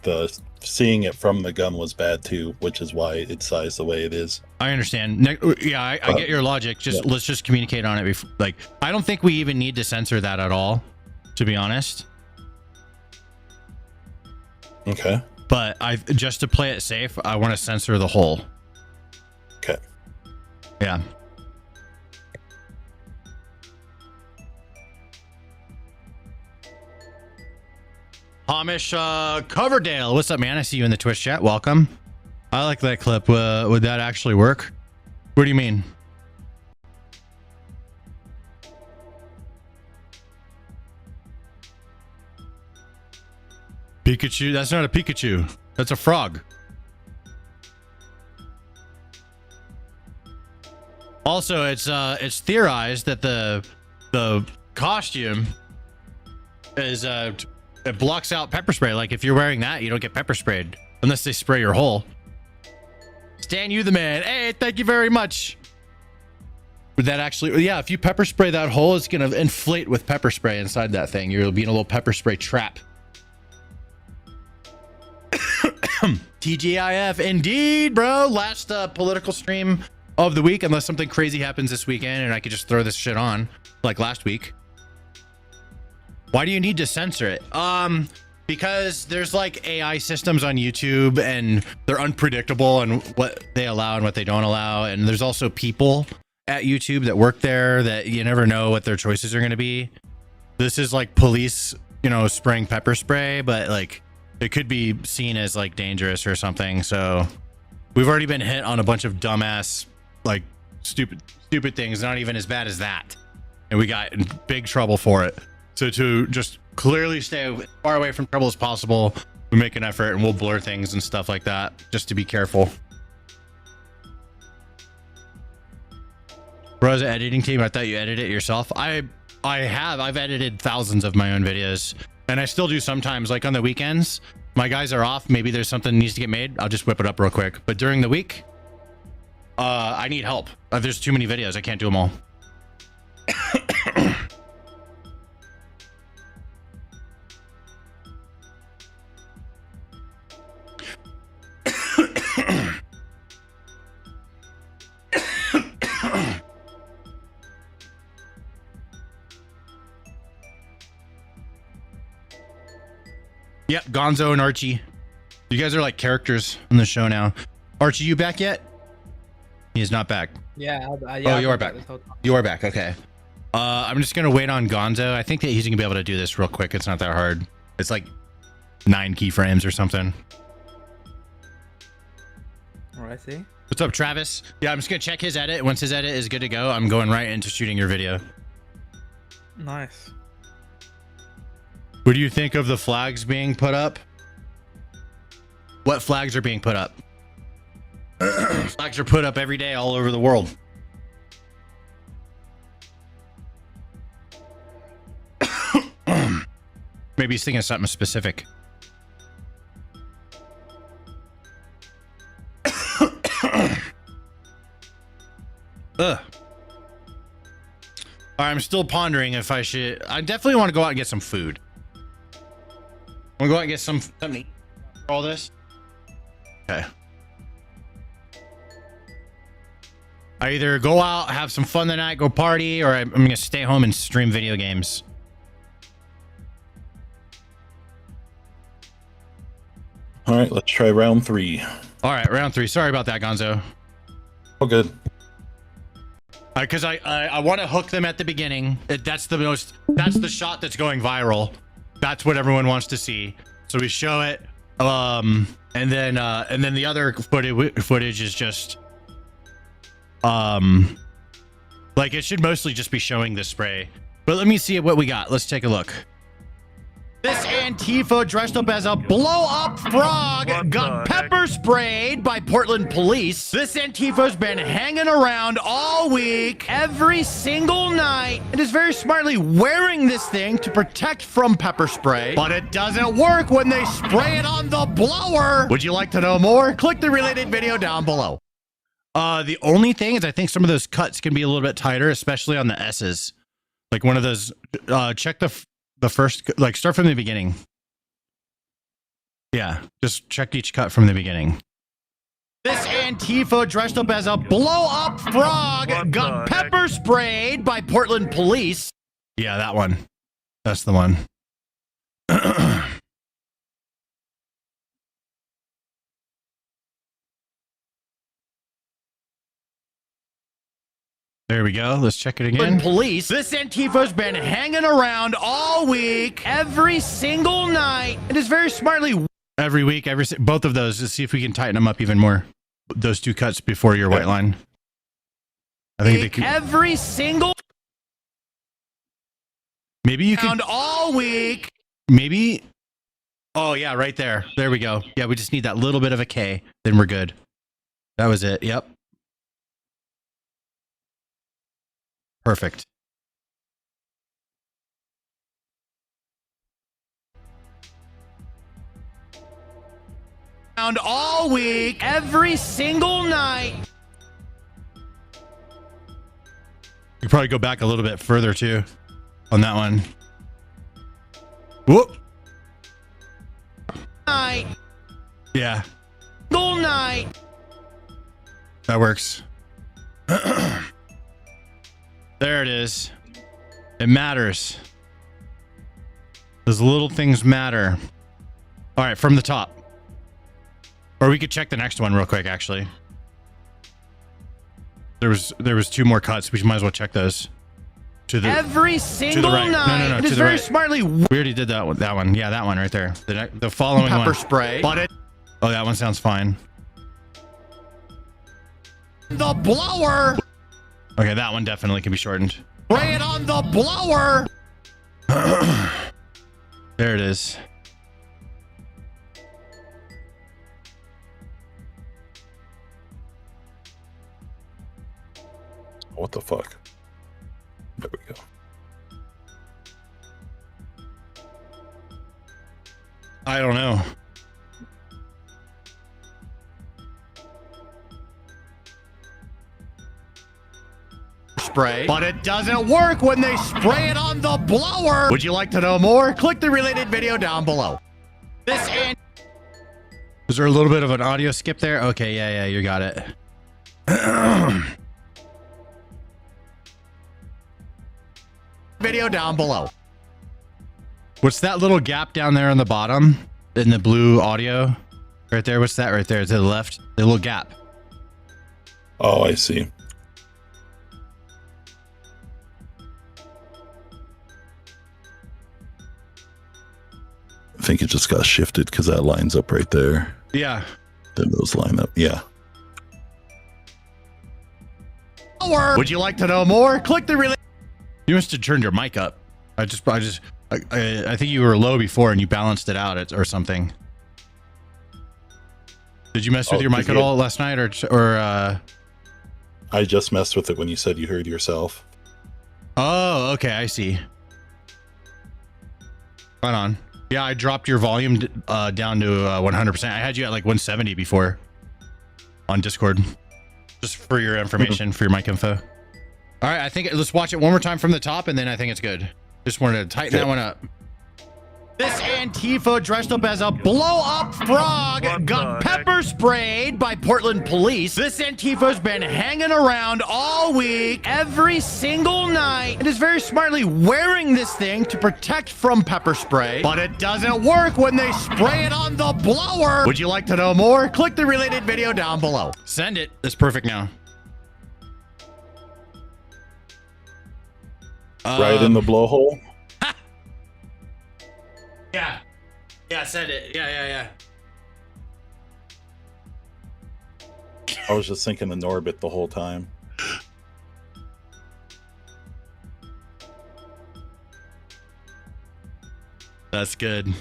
the seeing it from the gun was bad too, which is why it's sized the way it is. I understand. I get your logic. Let's just communicate on it before. Like, I don't think we even need to censor that at all, to be honest. Okay. But just to play it safe, I want to censor the hole. Okay. Yeah. Hamish Coverdale, what's up, man? I see you in the Twitch chat. Welcome. I like that clip. Would that actually work? What do you mean? Pikachu? That's not a Pikachu. That's a frog. Also, it's theorized that the costume is it blocks out pepper spray. Like, if you're wearing that, you don't get pepper sprayed unless they spray your hole. Stan, you the man. Hey, thank you very much. Would that actually? Yeah, if you pepper spray that hole, it's gonna inflate with pepper spray inside that thing. You'll be in a little pepper spray trap. TGIF, indeed, bro. Last political stream of the week, unless something crazy happens this weekend and I could just throw this shit on like last week. Why do you need to censor it? Because there's like AI systems on YouTube and they're unpredictable and what they allow and what they don't allow. And there's also people at YouTube that work there that you never know what their choices are going to be. This is like police, you know, spraying pepper spray, but like it could be seen as like dangerous or something. So we've already been hit on a bunch of dumbass, like stupid things, not even as bad as that. And we got in big trouble for it. So to just clearly stay as far away from trouble as possible, we make an effort and we'll blur things and stuff like that just to be careful. Bro's editing team, I thought you edited it yourself. I've edited thousands of my own videos and I still do sometimes, like on the weekends. My guys are off, maybe there's something that needs to get made, I'll just whip it up real quick. But during the week, I need help. There's too many videos, I can't do them all. Yep, Gonzo and Archie. You guys are like characters on the show now. Archie, you back yet? He is not back. Yeah. Oh, you are back. You are back. Okay. I'm just gonna wait on Gonzo. I think that he's gonna be able to do this real quick. It's not that hard. It's like 9 keyframes or something. All right, see. What's up, Travis? Yeah, I'm just gonna check his edit. Once his edit is good to go, I'm going right into shooting your video. Nice. What do you think of the flags being put up? What flags are being put up? Flags are put up every day all over the world. Maybe he's thinking of something specific. Ugh. I'm still pondering if I should. I definitely want to go out and get some food. I want to go out and get something to eat for all this. Okay. I either go out, have some fun tonight, go party, or I'm going to stay home and stream video games. All right, let's try round 3. All right, round 3. Sorry about that, Gonzo. All good. Because I want to hook them at the beginning. That's the shot that's going viral. That's what everyone wants to see. So we show it, and then the other footage is just, like it should mostly just be showing the spray. But let me see what we got. Let's take a look. This Antifa dressed up as a blow-up frog got pepper sprayed by Portland police. This Antifa's been hanging around all week, every single night, and is very smartly wearing this thing to protect from pepper spray. But it doesn't work when they spray it on the blower. Would you like to know more? Click the related video down below. The only thing is I think some of those cuts can be a little bit tighter, especially on the S's. Like one of those, check the first, like start from the beginning. Yeah, just check each cut from the beginning. This Antifa dressed up as a blow-up frog got pepper sprayed by Portland police. Yeah, that one. That's the one. There we go. Let's check it again. Police. This Antifa's been hanging around all week, every single night, and is very smartly every week, both of those. Let's see if we can tighten them up even more. Those 2 cuts before your white line. I think they can. Every single. Maybe you can all week. Maybe. Oh yeah, right there. There we go. Yeah, we just need that little bit of a K. Then we're good. That was it. Yep. Perfect. Around all week, every single night. You could probably go back a little bit further too on that one. Whoop. Night. Yeah. All night. That works. There it is. It matters. Those little things matter. All right, from the top. Or we could check the next one real quick, actually. There was 2 more cuts. We might as well check those. To the every single to the right. Night. No. It is very right. Smartly. We already did that one. That one. Yeah, that one right there. The following pepper one. Spray. But it. Oh, that one sounds fine. The blower. Okay, that one definitely can be shortened. Spray it on the blower. There it is. What the fuck? There we go. I don't know. Spray, but it doesn't work when they spray it on the blower. Would you like to know more? Click the related video down below. This and is there a little bit of an audio skip there? Okay, yeah, you got it. Video down below. What's that little gap down there on the bottom in the blue audio? Right there. What's that right there to the left? The little gap. Oh, I see. I think it just got shifted because that lines up right there. Yeah. Then those line up. Yeah. Would you like to know more? Click the relay. You must have turned your mic up. I think you were low before and you balanced it out or something. Did you mess with your mic at all last night or? I just messed with it when you said you heard yourself. Oh, okay. I see. Right on. Yeah, I dropped your volume down to 100%. I had you at like 170 before on Discord. Just for your information, for your mic info. All right, I think let's watch it one more time from the top, and then I think it's good. Just wanted to tighten that one up. This Antifa dressed up as a blow-up frog got pepper sprayed by Portland police. This Antifa's been hanging around all week, every single night, and is very smartly wearing this thing to protect from pepper spray. But it doesn't work when they spray it on the blower. Would you like to know more? Click the related video down below. Send it. It's perfect now. Right in the blowhole? Yeah, send it. Yeah. I was just thinking of Norbit the whole time. That's good.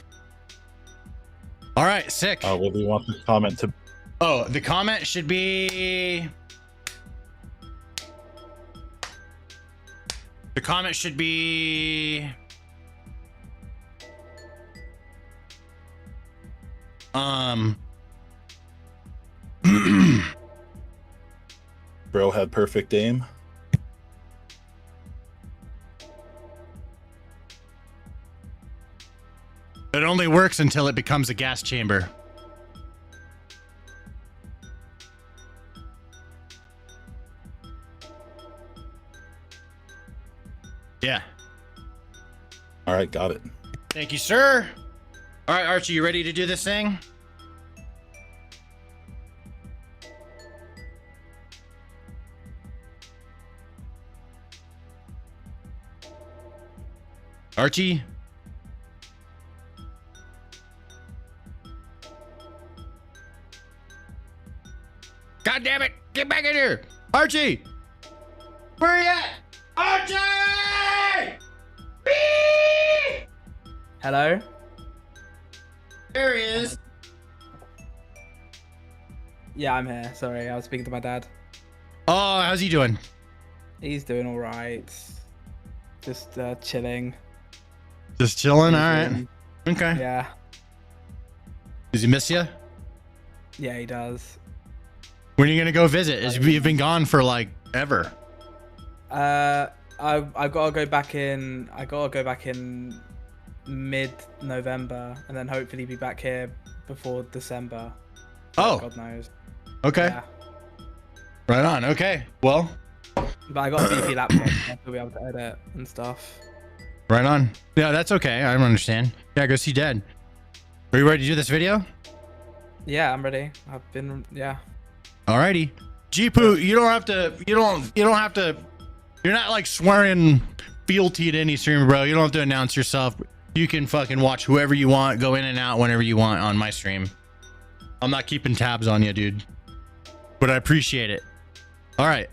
All right, sick. What do you want the comment to? Oh, the comment should be... The comment should be... Bro had perfect aim. It only works until it becomes a gas chamber. Yeah. All right, got it. Thank you, sir. All right, Archie, you ready to do this thing? Archie? God damn it! Get back in here! Archie! Where are you at? Archie! Beep! Hello? There he is. Yeah, I'm here. Sorry, I was speaking to my dad. Oh, how's he doing? He's doing all right. Just chilling. Just chilling? All right. Okay. Yeah. Does he miss you? Yeah, he does. When are you going to go visit? You've been gone for like ever. I gotta go back in. I gotta go back in mid-November, and then hopefully be back here before December. Oh, God knows. okay. Yeah. Right on. Okay. Well, But I got a BP laptop, so I'll be able to edit and stuff. right on. Yeah, that's okay. I don't understand. Yeah, go see Dad. Are you ready to do this video? Yeah, I'm ready. I've been, yeah. Alrighty. Jeepu, you don't have to, you don't have to, you're not like swearing fealty to any streamer, bro. You don't have to announce yourself. You can fucking watch whoever you want, go in and out whenever you want on my stream. I'm not keeping tabs on you, dude. But I appreciate it. All right.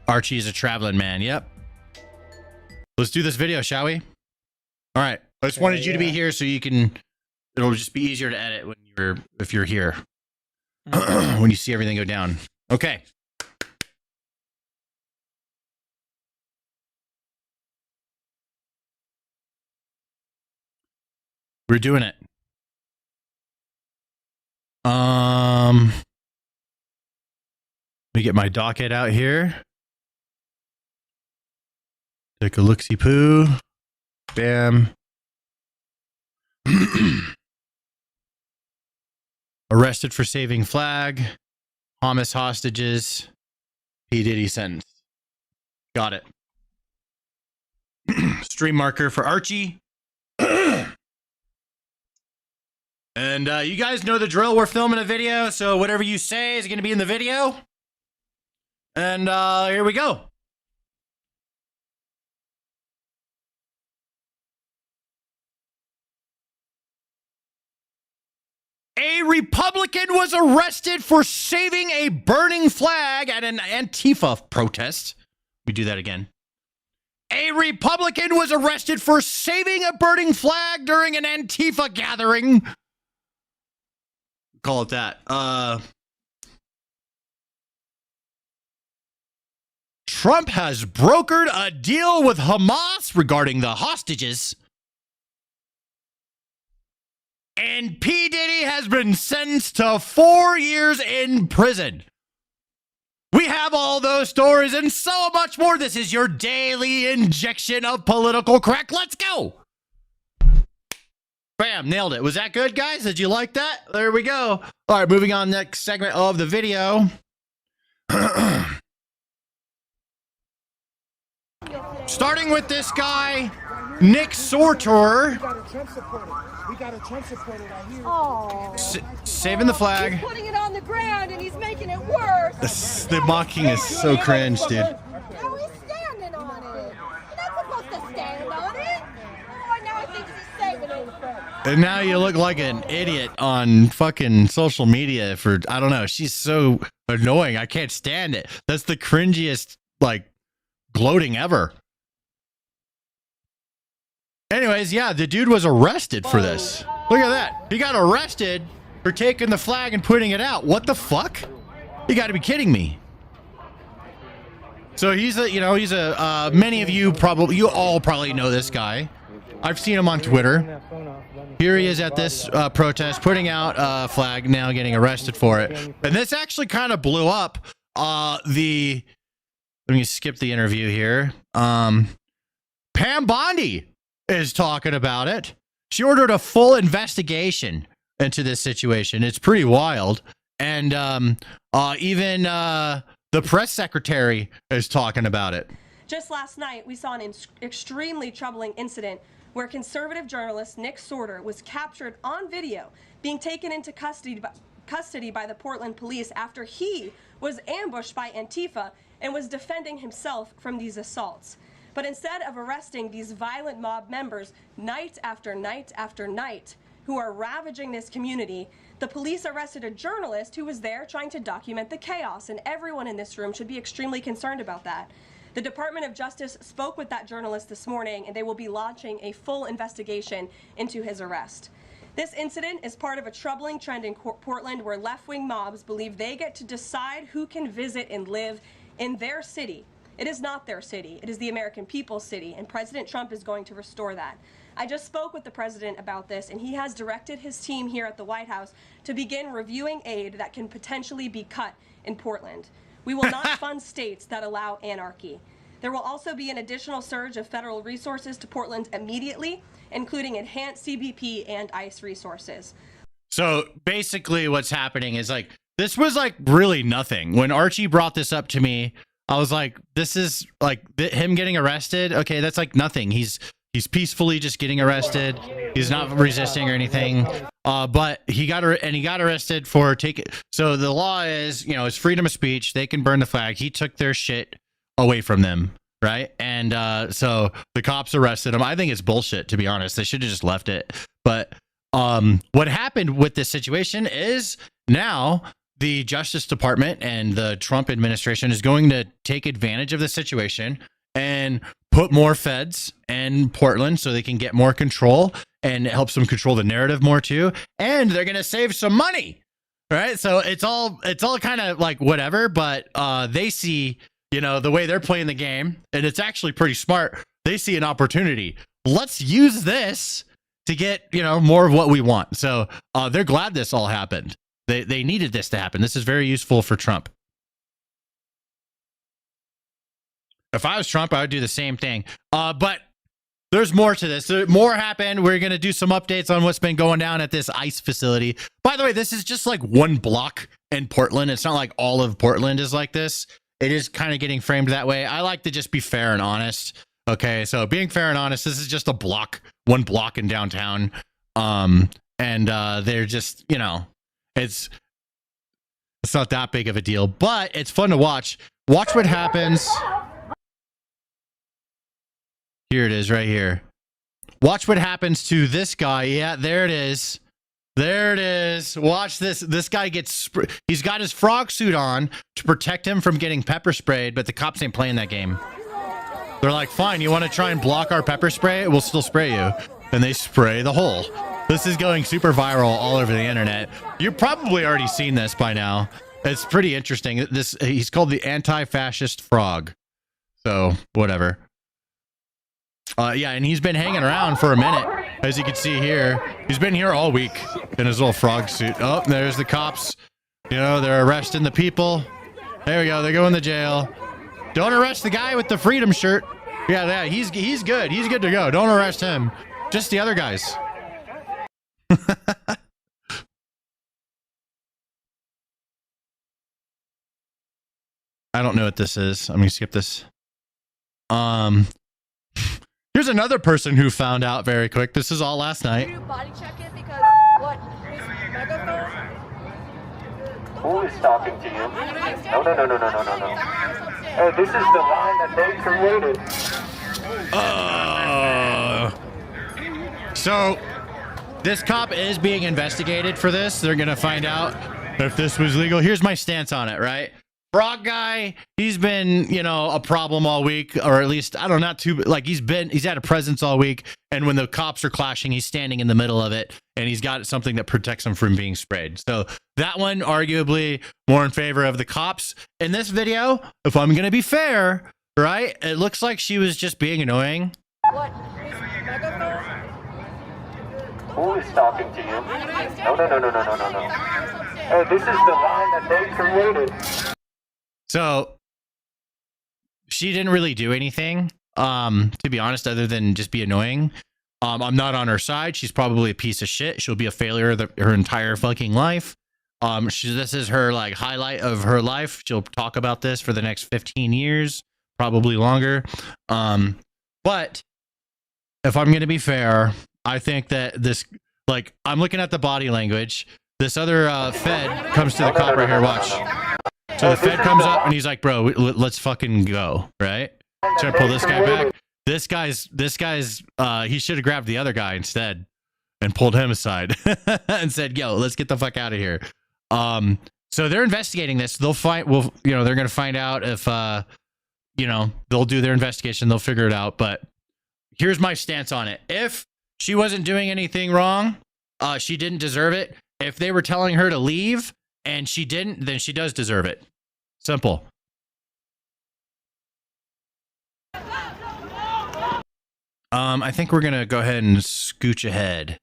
Archie is a traveling man. Yep. Let's do this video, shall we? All right. I just wanted you to be here so you can, it'll just be easier to edit when if you're here. When you see everything go down. Okay. We're doing it. Let me get my docket out here. Take a look-see poo. Bam. Arrested for saving flag. Hamas hostages. P. Diddy sentence. Got it. Stream marker for Archie. And you guys know the drill. We're filming a video, so whatever you say is going to be in the video. And here we go. A Republican was arrested for saving a burning flag at an Antifa protest. Let me do that again. A Republican was arrested for saving a burning flag during an Antifa gathering. Call it that. Trump has brokered a deal with Hamas regarding the hostages. And P. Diddy has been sentenced to 4 years in prison. We have all those stories and so much more. This is your daily injection of political crack. Let's go. Bam, nailed it. Was that good, guys? Did you like that? There we go. All right, moving on, next segment of the video. Starting with this guy, Nick Sortor. We got a Trump supporter right here. Oh. Saving the flag. He's putting it on the ground and he's making it worse. The mocking is so cringe, dude. Now he's standing on it. You're not supposed to stand on it. Oh, now I think he's saving it. And now you look like an idiot on fucking social media for, I don't know. She's so annoying. I can't stand it. That's the cringiest, like, gloating ever. Anyways, yeah, the dude was arrested for this. Look at that. He got arrested for taking the flag and putting it out. What the fuck? You got to be kidding me. So he's a, many of you all probably know this guy. I've seen him on Twitter. Here he is at this protest, putting out a flag, now getting arrested for it. And this actually kind of blew up let me skip the interview here. Pam Bondi is talking about it. She ordered a full investigation into this situation. It's pretty wild. And even the press secretary is talking about it. Just last night, we saw an extremely troubling incident where conservative journalist Nick Sortor was captured on video being taken into custody by the Portland police after he was ambushed by Antifa and was defending himself from these assaults. But instead of arresting these violent mob members night after night after night who are ravaging this community, the police arrested a journalist who was there trying to document the chaos, and everyone in this room should be extremely concerned about that. The Department of Justice spoke with that journalist this morning, and they will be launching a full investigation into his arrest. This incident is part of a troubling trend in Portland where left-wing mobs believe they get to decide who can visit and live in their city. It is not their city. It is the American people's city, and President Trump is going to restore that. I just spoke with the president about this, and he has directed his team here at the White House to begin reviewing aid that can potentially be cut in Portland. We will not fund states that allow anarchy. There will also be an additional surge of federal resources to Portland immediately, including enhanced CBP and ICE resources. So basically what's happening is like, this was like really nothing. When Archie brought this up to me, I was like, this is like him getting arrested. Okay, that's like nothing. He's peacefully just getting arrested. He's not resisting or anything. But he got arrested for taking. So the law is, you know, it's freedom of speech. They can burn the flag. He took their shit away from them, right? And so the cops arrested him. I think it's bullshit, to be honest. They should have just left it. But what happened with this situation is now the Justice Department and the Trump administration is going to take advantage of the situation and put more feds in Portland so they can get more control, and it helps them control the narrative more too. And they're going to save some money, right? So it's all kind of like whatever, but they see, you know, the way they're playing the game, and it's actually pretty smart. They see an opportunity. Let's use this to get, you know, more of what we want. So they're glad this all happened. They needed this to happen. This is very useful for Trump. If I was Trump, I would do the same thing. But there's more to this. More happened. We're going to do some updates on what's been going down at this ICE facility. By the way, this is just like one block in Portland. It's not like all of Portland is like this. It is kind of getting framed that way. I like to just be fair and honest. Okay, so being fair and honest, this is just a block, one block in downtown. They're just, you know, it's not that big of a deal, but it's fun to watch. Watch what happens. Here it is right here. Watch what happens to this guy. Yeah, there it is. There it is. Watch this. This guy gets, he's got his frog suit on to protect him from getting pepper sprayed, but the cops ain't playing that game. They're like, fine, you want to try and block our pepper spray? We'll still spray you. And they spray the hole. This is going super viral all over the internet. You've probably already seen this by now. It's pretty interesting. He's called the anti-fascist frog. So, whatever. Yeah, and he's been hanging around for a minute. As you can see here, he's been here all week in his little frog suit. Oh, there's the cops. You know, they're arresting the people. There we go. They're going to jail. Don't arrest the guy with the freedom shirt. Yeah, he's good. He's good to go. Don't arrest him. Just the other guys. I don't know what this is. I'm gonna skip this. Here's another person who found out very quick. This is all last night. You body check it because what? His megaphone? Who is talking to you? No. Hey, this is the line that they created. So this cop is being investigated for this. They're gonna find out if this was legal. Here's my stance on it, right? Frog guy, he's been, you know, a problem all week, or at least, I don't know, not too, like he's had a presence all week. And when the cops are clashing, he's standing in the middle of it, and he's got something that protects him from being sprayed. So that one, arguably more in favor of the cops. In this video, if I'm going to be fair, right, it looks like she was just being annoying. What? His megaphone? Who is talking to you? No. Hey, this is the line that they created. So she didn't really do anything, to be honest, other than just be annoying. I'm not on her side. She's probably a piece of shit. She'll be a failure her entire fucking life. This is her like highlight of her life. She'll talk about this for the next 15 years, probably longer. But if I'm going to be fair, I think that this, like, I'm looking at the body language. This other Fed comes to the cop right here. Watch. So the Fed comes up and he's like, bro, let's fucking go, right? Try to pull this guy back. This guy's he should have grabbed the other guy instead and pulled him aside and said, yo, let's get the fuck out of here. So they're investigating this. They're going to find out if, they'll do their investigation. They'll figure it out. But here's my stance on it. If she wasn't doing anything wrong, she didn't deserve it. If they were telling her to leave and she didn't, then she does deserve it. Simple. I think we're going to go ahead and scooch ahead.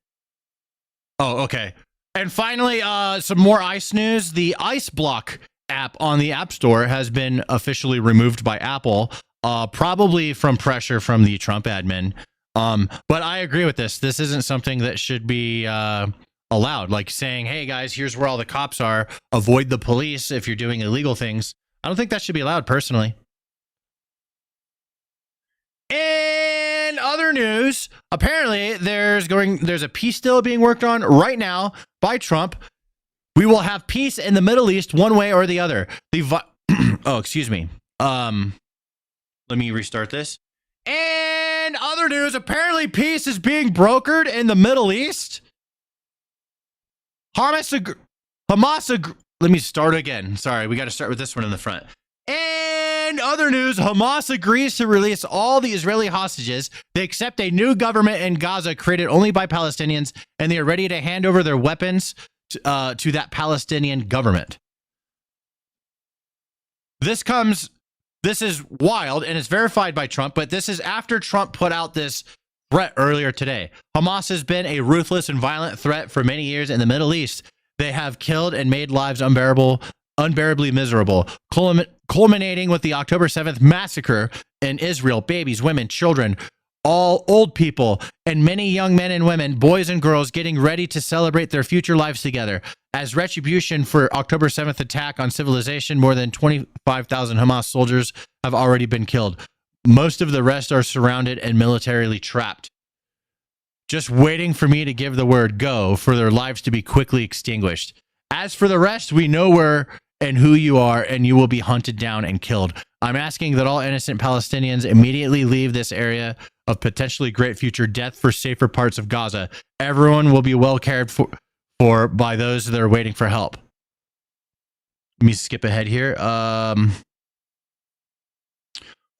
Oh, okay. And finally, some more ICE news. The ICE Block app on the App Store has been officially removed by Apple, probably from pressure from the Trump admin. But I agree with this. This isn't something that should be allowed, like saying, hey guys, here's where all the cops are, avoid the police if you're doing illegal things. I don't think that should be allowed personally. In other news, apparently there's a peace deal being worked on right now by Trump. We will have peace in the Middle East one way or the other. Oh, excuse me. Let me restart this. And other news, apparently peace is being brokered in the Middle East. Let me start again. Sorry, we got to start with this one in the front. And other news, Hamas agrees to release all the Israeli hostages. They accept a new government in Gaza created only by Palestinians, and they are ready to hand over their weapons to that Palestinian government. This is wild, and it's verified by Trump, but this is after Trump put out this threat earlier today. Hamas has been a ruthless and violent threat for many years in the Middle East. They have killed and made lives unbearably miserable, culminating with the October 7th massacre in Israel. Babies, women, children, all old people, and many young men and women, boys and girls, getting ready to celebrate their future lives together. As retribution for October 7th attack on civilization, more than 25,000 Hamas soldiers have already been killed. Most of the rest are surrounded and militarily trapped, just waiting for me to give the word go for their lives to be quickly extinguished. As for the rest, we know where and who you are, and you will be hunted down and killed. I'm asking that all innocent Palestinians immediately leave this area of potentially great future death for safer parts of Gaza. Everyone will be well cared for by those that are waiting for help. Let me skip ahead here.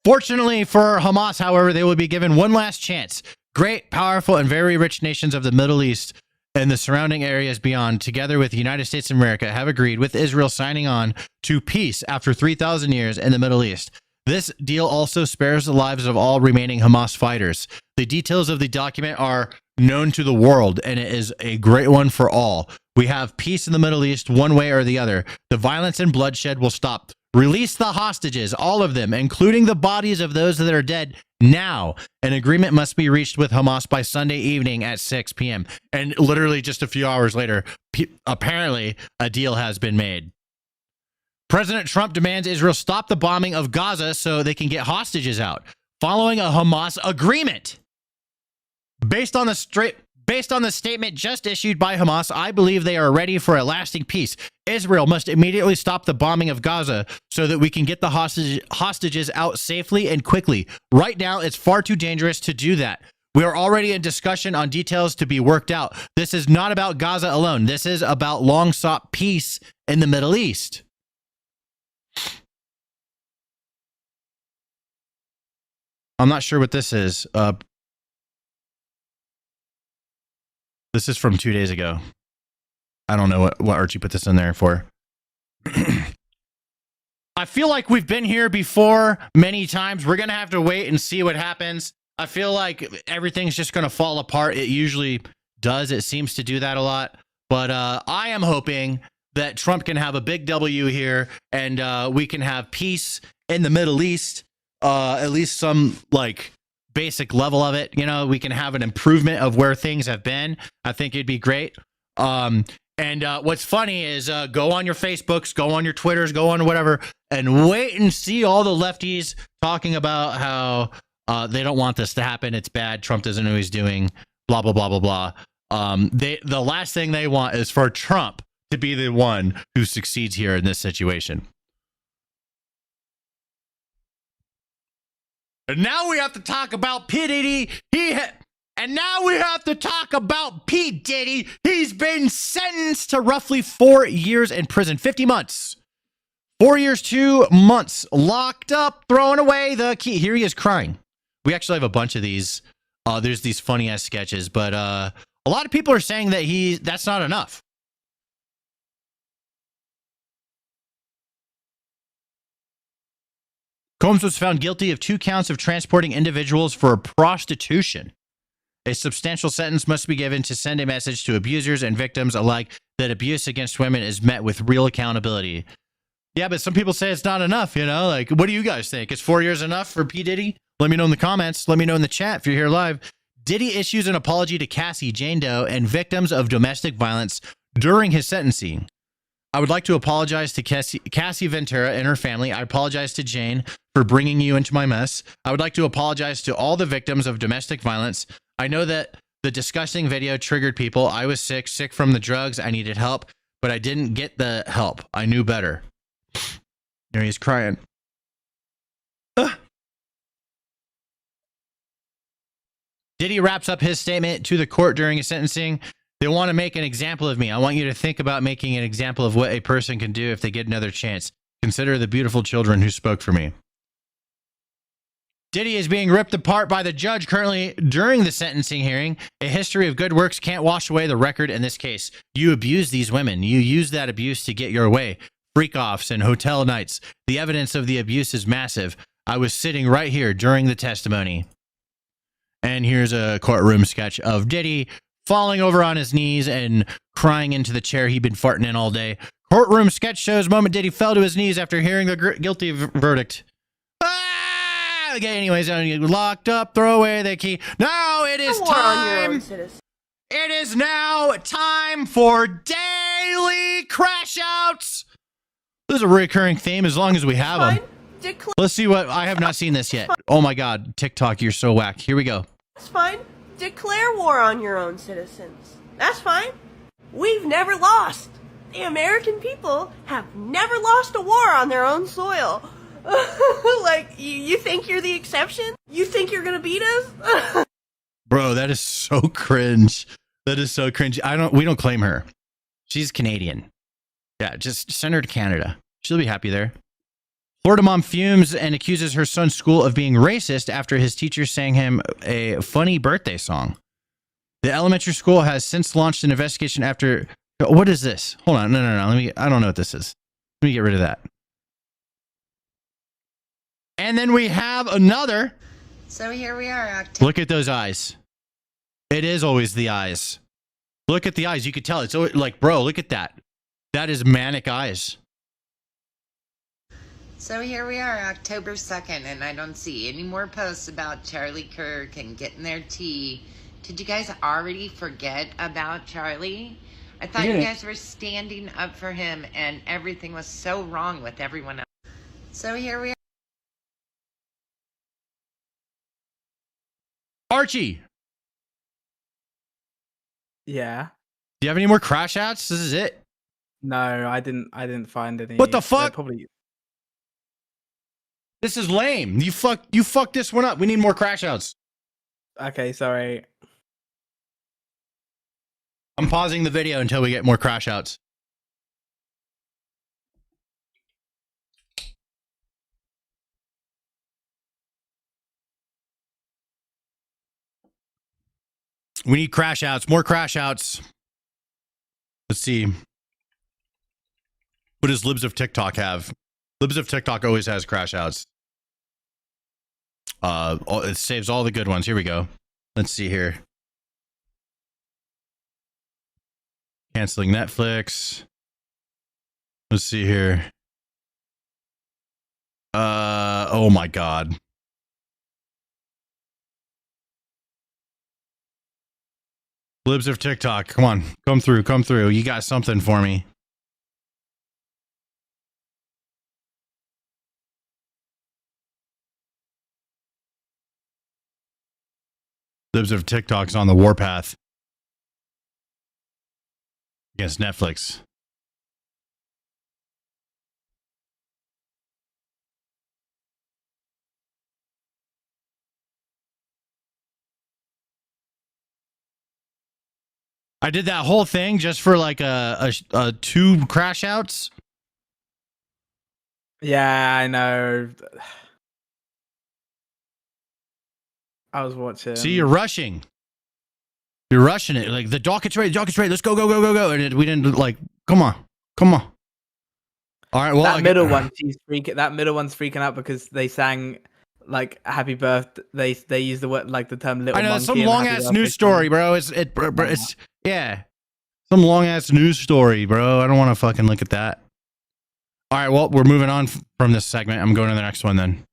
Fortunately for Hamas, however, they will be given one last chance. Great, powerful, and very rich nations of the Middle East and the surrounding areas beyond, together with the United States of America, have agreed with Israel signing on to peace after 3,000 years in the Middle East. This deal also spares the lives of all remaining Hamas fighters. The details of the document are known to the world, and it is a great one for all. We have peace in the Middle East one way or the other. The violence and bloodshed will stop. Release the hostages, all of them, including the bodies of those that are dead now. An agreement must be reached with Hamas by Sunday evening at 6 p.m. And literally just a few hours later, apparently a deal has been made. President Trump demands Israel stop the bombing of Gaza so they can get hostages out, following a Hamas agreement. Based on the statement just issued by Hamas, I believe they are ready for a lasting peace. Israel must immediately stop the bombing of Gaza so that we can get the hostages out safely and quickly. Right now, it's far too dangerous to do that. We are already in discussion on details to be worked out. This is not about Gaza alone. This is about long-sought peace in the Middle East. I'm not sure what this is. This is from 2 days ago. I don't know what Archie put this in there for. I feel like we've been here before many times. We're going to have to wait and see what happens. I feel like everything's just going to fall apart. It usually does. It seems to do that a lot. But I am hoping that Trump can have a big W here and we can have peace in the Middle East, at least some like basic level of it. You know, we can have an improvement of where things have been. I think it'd be great. And what's funny is go on your Facebooks, go on your Twitters, go on whatever, and wait and see all the lefties talking about how they don't want this to happen. It's bad. Trump doesn't know what he's doing. Blah, blah, blah, blah, blah. The last thing they want is for Trump to be the one who succeeds here in this situation. And now we have to talk about P. Diddy. And now we have to talk about P. Diddy. He's been sentenced to roughly 4 years in prison, 50 months. 4 years, 2 months, locked up, throwing away the key. Here he is crying. We actually have a bunch of these. There's these funny ass sketches, but a lot of people are saying that that's not enough. Combs was found guilty of 2 counts of transporting individuals for prostitution. A substantial sentence must be given to send a message to abusers and victims alike that abuse against women is met with real accountability. Yeah, but some people say it's not enough, you know? Like, what do you guys think? Is 4 years enough for P. Diddy? Let me know in the comments. Let me know in the chat if you're here live. Diddy issues an apology to Cassie, Jane Doe, and victims of domestic violence during his sentencing. I would like to apologize to Cassie Ventura and her family. I apologize to Jane for bringing you into my mess. I would like to apologize to all the victims of domestic violence. I know that the disgusting video triggered people. I was sick from the drugs. I needed help, but I didn't get the help. I knew better. There he's crying. Diddy wraps up his statement to the court during his sentencing. They want to make an example of me. I want you to think about making an example of what a person can do if they get another chance. Consider the beautiful children who spoke for me. Diddy is being ripped apart by the judge currently during the sentencing hearing. A history of good works can't wash away the record in this case. You abuse these women. You use that abuse to get your way. Freak-offs and hotel nights. The evidence of the abuse is massive. I was sitting right here during the testimony. And here's a courtroom sketch of Diddy falling over on his knees and crying into the chair he'd been farting in all day. Courtroom sketch shows moment Diddy fell to his knees after hearing the guilty verdict. Ah! Okay, anyways, locked up, throw away the key. Now it is time. It is now time for daily crash outs. This is a recurring theme as long as we have them. Let's see what, I have not seen this yet. Oh my God, TikTok, you're so whack. Here we go. That's fine. Declare war on your own citizens. That's fine. We've never lost. The American people have never lost a war on their own soil. Like, you think you're the exception? You think you're gonna beat us? Bro, that is so cringe. That is so cringe. We don't claim her. She's Canadian. Yeah, just send her to Canada. She'll be happy there. Florida mom fumes and accuses her son's school of being racist after his teacher sang him a funny birthday song. The elementary school has since launched an investigation after... What is this? Hold on. No. I don't know what this is. Let me get rid of that. And then we have another. So here we are. Look at those eyes. It is always the eyes. Look at the eyes. You could tell. It's like, bro, look at that. That is manic eyes. So here we are, October 2nd, and I don't see any more posts about Charlie Kirk and getting their tea. Did you guys already forget about Charlie? I thought you guys were standing up for him, and everything was so wrong with everyone else. So here we are. Archie! Yeah. Do you have any more crash outs? This is it. No, I didn't find any. What the fuck? Probably. This is lame. You fucked this one up. We need more crash outs. Okay, sorry. I'm pausing the video until we get more crash outs. We need crash outs. More crash outs. Let's see. What does Libs of TikTok have? Libs of TikTok always has crash outs. It saves all the good ones. Here we go. Let's see here. Canceling Netflix. Let's see here. Oh my God. Libs of TikTok. Come on. Come through. You got something for me. Libs of TikTok's on the warpath against Netflix. I did that whole thing just for like a 2 crash outs. Yeah, I know. I was watching. See, you're rushing. You're rushing it. Like, the docket's ready. Let's go. And we didn't, like, come on. All right, well. That middle one's freaking out because they sang, like, happy birthday. They use the word, like, the term little monkey. I know, some long long-ass news story, bro. It's yeah. Some long-ass news story, bro. I don't want to fucking look at that. All right, well, we're moving on from this segment. I'm going to the next one then.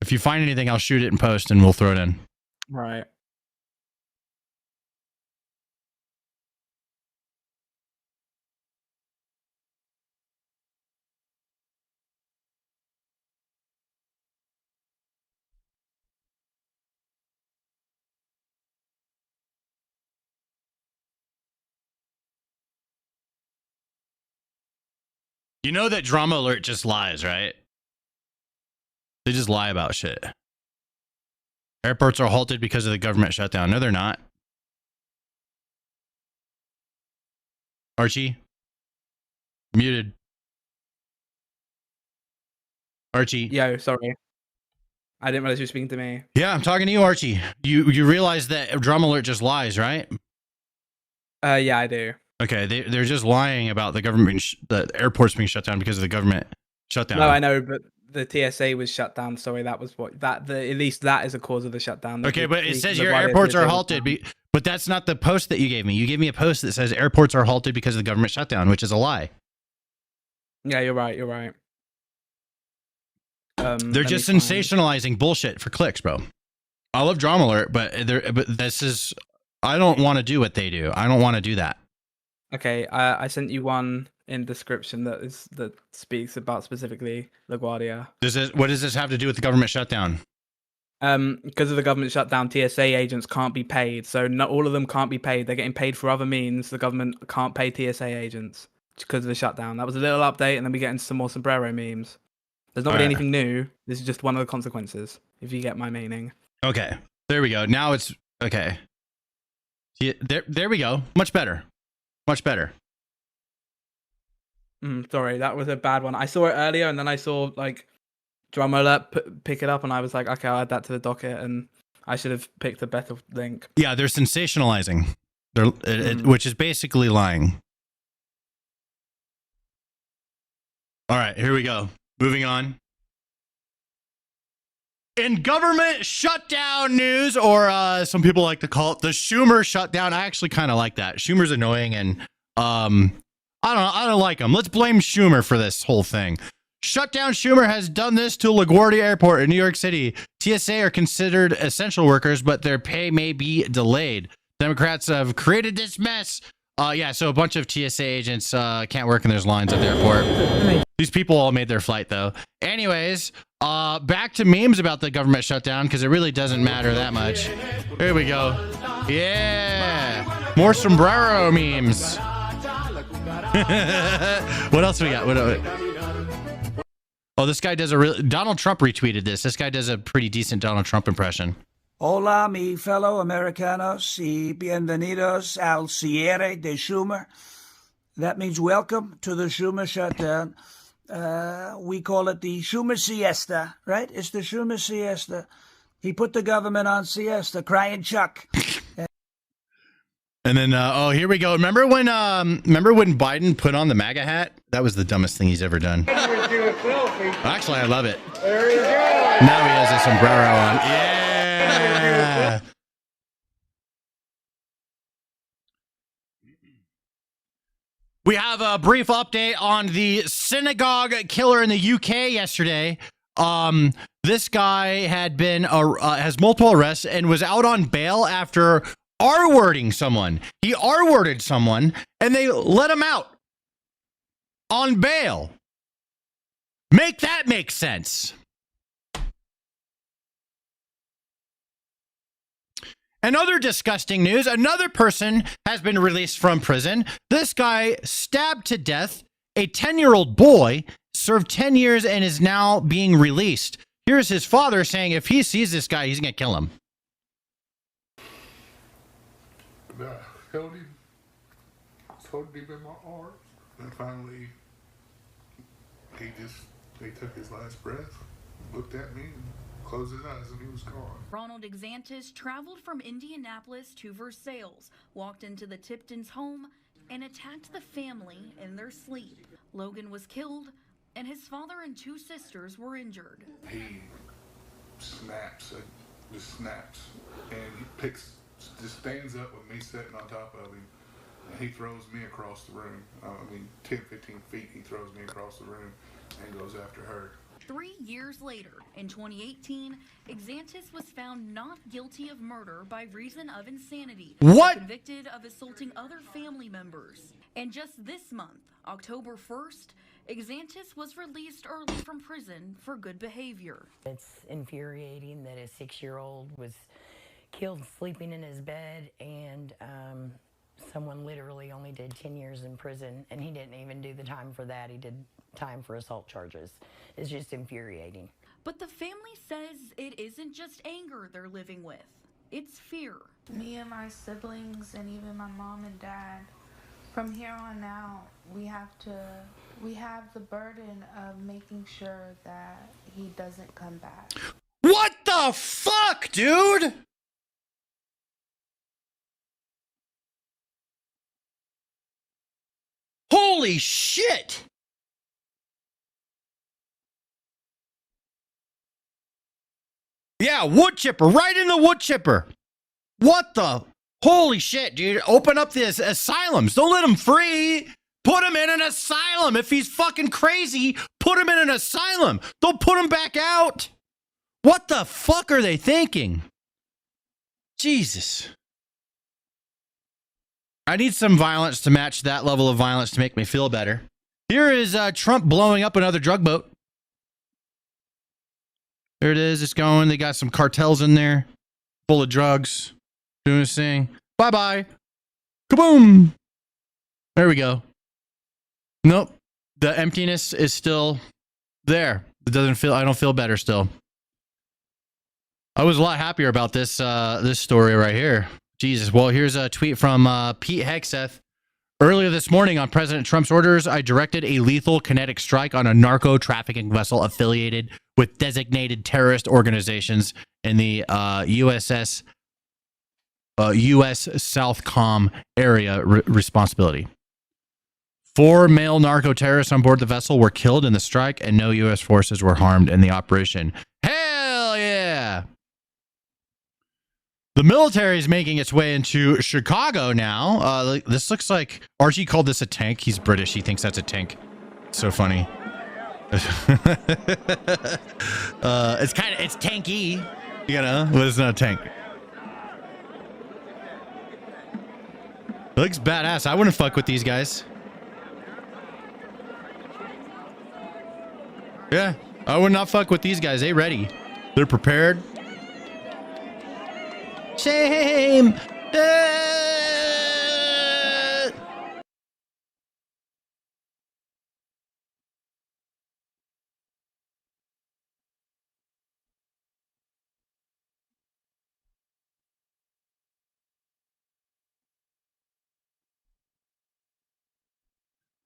If you find anything, I'll shoot it in post and we'll throw it in. Right. You know that Drama Alert just lies, right? They just lie about shit. Airports are halted because of the government shutdown. No, they're not. Archie? Muted. Archie? Yo, sorry. I didn't realize you were speaking to me. Yeah, I'm talking to you, Archie. You realize that Drama Alert just lies, right? Yeah, I do. Okay, they're just lying about the government, the airports being shut down because of the government shutdown. No, I know, but the TSA was shut down. Sorry, that was what at least that is a cause of the shutdown. Okay, but it says your airports are halted. But that's not the post that you gave me. You gave me a post that says airports are halted because of the government shutdown, which is a lie. Yeah, you're right. You're right. They're just sensationalizing bullshit for clicks, bro. I love Drama Alert, but this is, I don't want to do what they do. I don't want to do that. Okay, I sent you one in description that speaks about specifically LaGuardia. What does this have to do with the government shutdown? Because of the government shutdown, TSA agents can't be paid. So not all of them can't be paid. They're getting paid for other means. The government can't pay TSA agents because of the shutdown. That was a little update, and then we get into some more sombrero memes. There's not really anything new. This is just one of the consequences, if you get my meaning. Okay, there we go. Now it's okay. There we go. Much better. Much better. Sorry, that was a bad one. I saw it earlier, and then I saw like Drama Alert pick it up, and I was like, okay, I'll add that to the docket, and I should have picked a better link. Yeah, they're sensationalizing, which is basically lying. All right, here we go. Moving on. In government shutdown news, or some people like to call it the Schumer shutdown. I actually kind of like that. Schumer's annoying, and I don't like him. Let's blame Schumer for this whole thing. Shutdown Schumer has done this to LaGuardia Airport in New York City. TSA are considered essential workers, but their pay may be delayed. Democrats have created this mess. Yeah, so a bunch of TSA agents can't work, and there's lines at the airport. These people all made their flight, though. Anyways, back to memes about the government shutdown, because it really doesn't matter that much. Here we go. Yeah. More sombrero memes. What else we got? Oh, this guy does Donald Trump retweeted this. This guy does a pretty decent Donald Trump impression. Hola, mi fellow Americanos y bienvenidos al cierre de Schumer. That means welcome to the Schumer shutdown. We call it the Schumer siesta, right? It's the Schumer siesta. He put the government on siesta, crying Chuck. And then, oh, here we go. Remember when Biden put on the MAGA hat? That was the dumbest thing he's ever done. Actually, I love it. There you go. Now he has a sombrero on. Yeah. We have a brief update on the synagogue killer in the UK yesterday. This guy has multiple arrests and was out on bail after R-wording someone. He R-worded someone, and they let him out on bail. Make that make sense. And other disgusting news, another person has been released from prison. This guy stabbed to death a 10-year-old boy, served 10 years, and is now being released. Here's his father saying if he sees this guy, he's going to kill him. I held him in my arms, and finally, they took his last breath, looked at me, and closed his eyes, and he was gone. Ronald Exantis traveled from Indianapolis to Versailles, walked into the Tiptons' home, and attacked the family in their sleep. Logan was killed, and his father and two sisters were injured. He snaps, and he just stands up with me sitting on top of him, and he throws me across the room. 10, 15 feet, he throws me across the room and goes after her. 3 years later, in 2018, Exantis was found not guilty of murder by reason of insanity. What? Convicted of assaulting other family members. And just this month, October 1st, Exantis was released early from prison for good behavior. It's infuriating that a 6-year-old was killed sleeping in his bed, and someone literally only did 10 years in prison, and he didn't even do the time for that. He did time for assault charges. It's just infuriating. But the family says it isn't just anger they're living with, it's fear. Me and my siblings and even my mom and dad, from here on out, we have the burden of making sure that he doesn't come back. What the fuck, dude? Holy shit! Yeah, wood chipper, right in the wood chipper. What the? Holy shit, dude. Open up the asylums. Don't let him free. Put him in an asylum. If he's fucking crazy, put him in an asylum. Don't put him back out. What the fuck are they thinking? Jesus. I need some violence to match that level of violence to make me feel better. Here is Trump blowing up another drug boat. There it is. It's going. They got some cartels in there, full of drugs, doing this thing. Bye-bye. Kaboom. There we go. Nope. The emptiness is still there. It doesn't feel, I don't feel better still. I was a lot happier about this this story right here. Jesus. Well, here's a tweet from Pete Hegseth. Earlier this morning, on President Trump's orders, I directed a lethal kinetic strike on a narco trafficking vessel affiliated with designated terrorist organizations in the US Southcom area responsibility. 4 male narco terrorists on board the vessel were killed in the strike, and no U.S. forces were harmed in the operation. Hell yeah! The military is making its way into Chicago now. This looks like Archie called this a tank. He's British. He thinks that's a tank. So funny. It's tanky, you know, but it's not a tank. It looks badass. I wouldn't fuck with these guys. Yeah, I would not fuck with these guys. They ready. They're prepared. Shame.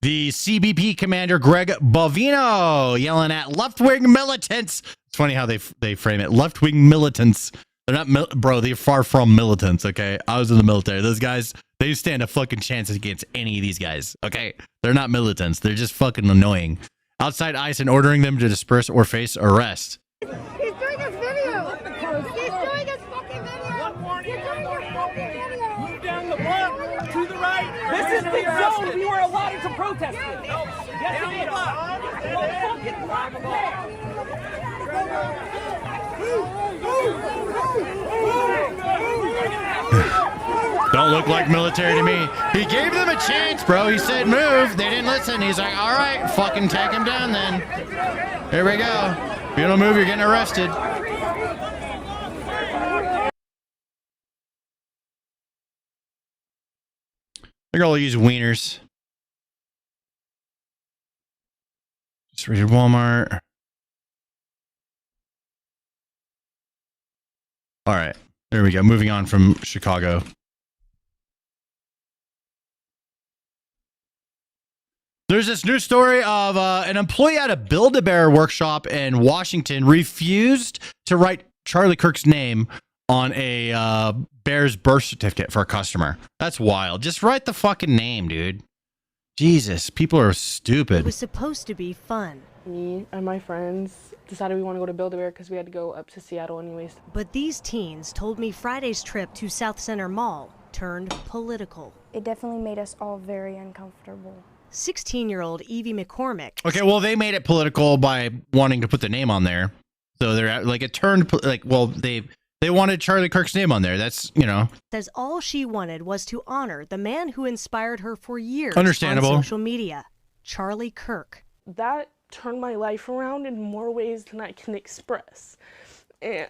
The CBP commander, Greg Bovino, yelling at left-wing militants. It's funny how they frame it. Left-wing militants. They're not, bro, they're far from militants, okay? I was in the military. Those guys, they stand a fucking chance against any of these guys, okay? They're not militants. They're just fucking annoying. Outside ICE and ordering them to disperse or face arrest. He's doing his video! He's doing his fucking video! One warning, he's doing his fucking video! Move down the block to the right. This is the zone we were allotted to protest in. Yes, it is. Well, fucking block there. Don't look like military to me. He gave them a chance, bro. He said move. They didn't listen. He's like, all right, fucking take him down then. Here we go. If you don't move, you're getting arrested. They're gonna use wieners. Just read Walmart. All right, there we go. Moving on from Chicago. There's this new story of an employee at a Build-A-Bear workshop in Washington refused to write Charlie Kirk's name on a bear's birth certificate for a customer. That's wild. Just write the fucking name, dude. Jesus, people are stupid. It was supposed to be fun. Me and my friends decided we want to go to Build-A-Bear because we had to go up to Seattle anyways. But these teens told me Friday's trip to South Center Mall turned political. It definitely made us all very uncomfortable. 16-year-old Evie McCormick. Okay, well, they made it political by wanting to put the name on there. So they're like, it turned like, well, they wanted Charlie Kirk's name on there. That's, you know. Says all she wanted was to honor the man who inspired her for years Understandable. on social media, Charlie Kirk. That turned my life around in more ways than I can express. And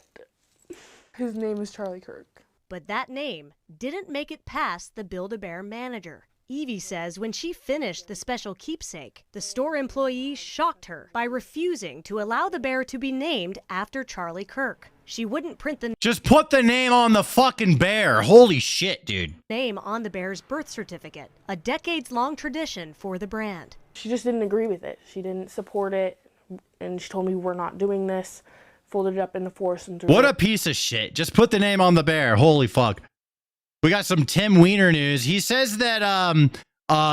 his name is Charlie Kirk. But that name didn't make it past the Build-A-Bear manager. Evie says when she finished the special keepsake, the store employee shocked her by refusing to allow the bear to be named after Charlie Kirk. She wouldn't print the Just put the name on the fucking bear. Holy shit, dude. name on the bear's birth certificate, a decades-long tradition for the brand. She just didn't agree with it. She didn't support it, and she told me we're not doing this. Folded it up in the forest and threw What it. a piece of shit. Just put the name on the bear. Holy fuck. We got some Tim Weiner news. He says that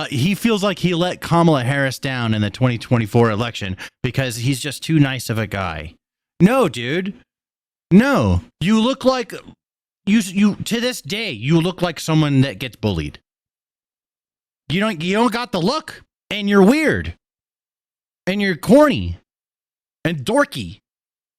he feels like he let Kamala Harris down in the 2024 election because he's just too nice of a guy. No, dude. No. You look like you to this day, you look like someone that gets bullied. You don't got the look, and you're weird. And you're corny and dorky.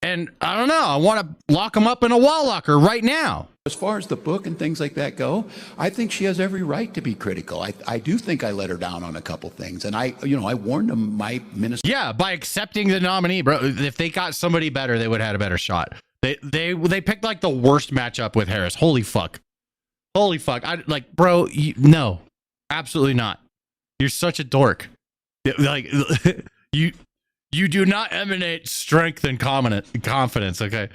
And I don't know, I want to lock him up in a wall locker right now. As far as the book and things like that go, I think she has every right to be critical. I do think I let her down on a couple things. And I warned them, my minister. Yeah, by accepting the nominee, bro. If they got somebody better, they would have had a better shot. They picked like the worst matchup with Harris. Holy fuck. Holy fuck. Bro, no. Absolutely not. You're such a dork. Like you do not emanate strength and confidence, okay?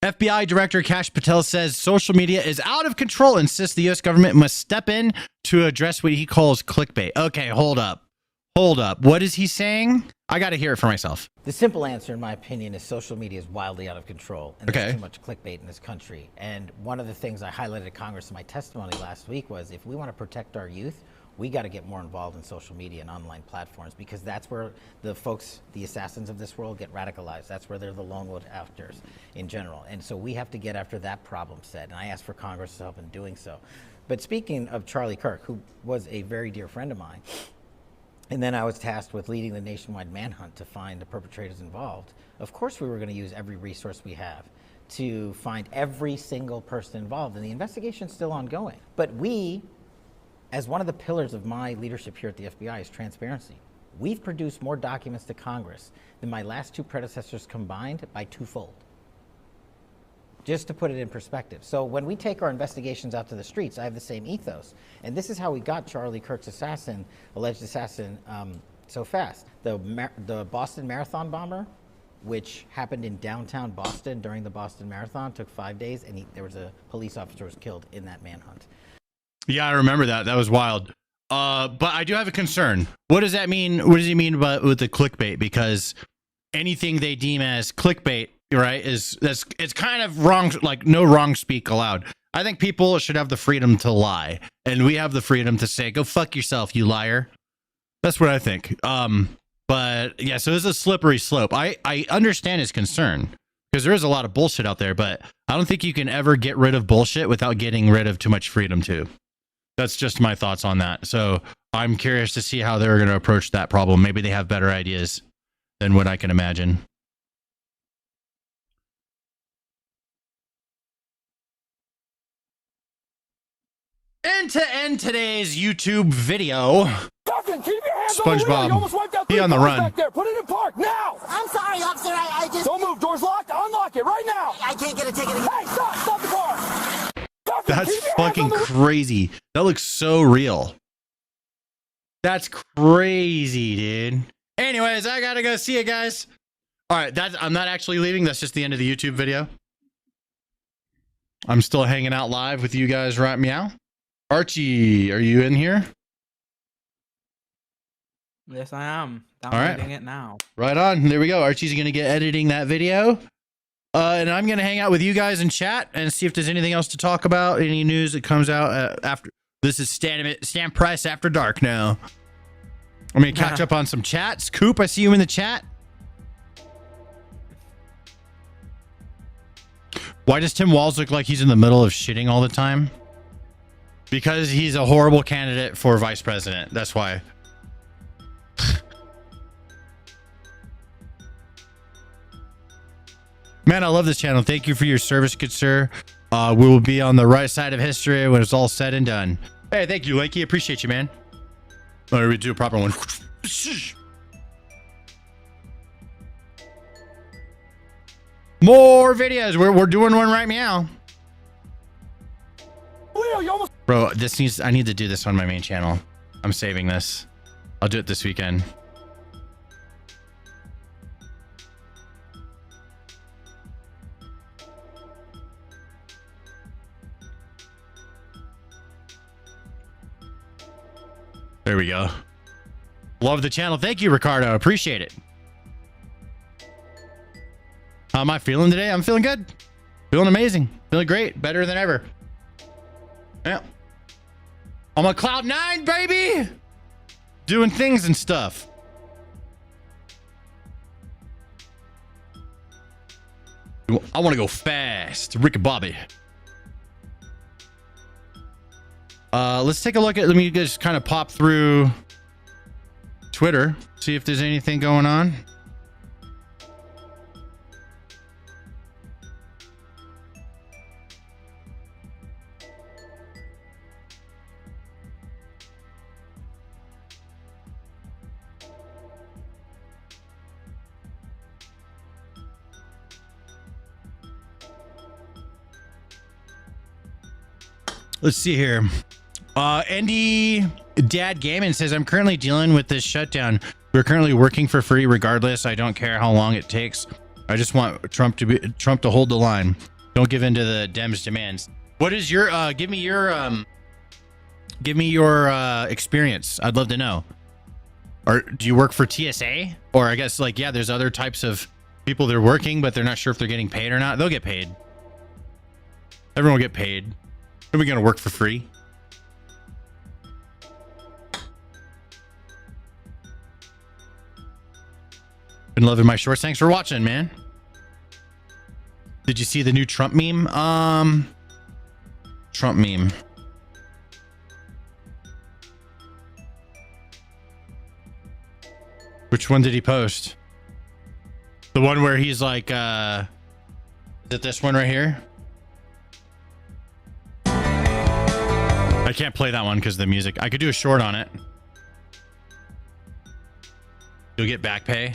FBI Director Kash Patel says social media is out of control, insists the U.S. government must step in to address what he calls clickbait. Okay, hold up. What is he saying? I got to hear it for myself. The simple answer, in my opinion, is social media is wildly out of control. And there's too much clickbait in this country. And one of the things I highlighted at Congress in my testimony last week was if we want to protect our youth, we got to get more involved in social media and online platforms, because that's where the folks, the assassins of this world, get radicalized. That's where they're the lone wolf actors in general. And so we have to get after that problem set. And I asked for Congress to help in doing so. But speaking of Charlie Kirk, who was a very dear friend of mine, and then I was tasked with leading the nationwide manhunt to find the perpetrators involved. Of course we were going to use every resource we have to find every single person involved. And the investigation's still ongoing. But we, as one of the pillars of my leadership here at the FBI, is transparency. We've produced more documents to Congress than my last two predecessors combined by twofold. Just to put it in perspective. So when we take our investigations out to the streets, I have the same ethos. And this is how we got Charlie Kirk's alleged assassin, so fast. The Boston Marathon bomber, which happened in downtown Boston during the Boston Marathon, took 5 days, and there was a police officer was killed in that manhunt. Yeah, I remember that. That was wild. But I do have a concern. What does that mean? What does he mean with the clickbait? Because anything they deem as clickbait, right, it's kind of wrong, like no wrong speak allowed. I think people should have the freedom to lie, and we have the freedom to say, go fuck yourself, you liar. That's what I think. But yeah, so it's a slippery slope. I understand his concern, because there is a lot of bullshit out there, but I don't think you can ever get rid of bullshit without getting rid of too much freedom too. That's just my thoughts on that. So I'm curious to see how they're going to approach that problem. Maybe they have better ideas than what I can imagine. And to end today's YouTube video, Captain, keep your hands on the wheel. You SpongeBob, almost wiped out he 3 on the cars run. back there. Put it in park now. I'm sorry, officer. I just... Don't move. Door's locked. Unlock it right now. I can't get a ticket. Hey, stop the car. Captain, That's keep your hands fucking on the wheel. crazy. That looks so real. That's crazy, dude. Anyways, I gotta go. See you guys. All right, I'm not actually leaving. That's just the end of the YouTube video. I'm still hanging out live with you guys right meow. Archie, are you in here? Yes, I am. All right. Downloading it now. Right on. There we go. Archie's going to get editing that video. And I'm going to hang out with you guys in chat and see if there's anything else to talk about. Any news that comes out after. This is Stan Price After Dark now. I'm going to catch up on some chats. Coop, I see you in the chat. Why does Tim Walz look like he's in the middle of shitting all the time? Because he's a horrible candidate for vice president. That's why. Man, I love this channel. Thank you for your service, good sir. We will be on the right side of history when it's all said and done. Hey, thank you, Lanky. Appreciate you, man. Let me do a proper one. More videos. We're doing one right meow. Bro, I need to do this on my main channel. I'm saving this. I'll do it this weekend. There we go. Love the channel. Thank you, Ricardo. Appreciate it. How am I feeling today? I'm feeling good. Feeling amazing. Feeling great. Better than ever. Yeah. I'm on cloud 9, baby. Doing things and stuff. I want to go fast. Rick and Bobby. Let's take a look at, let me just kind of pop through Twitter, see if there's anything going on. Let's see here. Andy Dad Gaiman says, I'm currently dealing with this shutdown. We're currently working for free regardless. I don't care how long it takes. I just want Trump to hold the line. Don't give in to the Dems' demands. What is your give me your experience. I'd love to know. Or do you work for TSA? Or I guess like, yeah, there's other types of people that are working, but they're not sure if they're getting paid or not. They'll get paid. Everyone will get paid. Are we going to work for free? Been loving my shorts. Thanks for watching, man. Did you see the new Trump meme? Trump meme. Which one did he post? The one where he's like, is it this one right here? I can't play that one because of the music. I could do a short on it. You'll get back pay.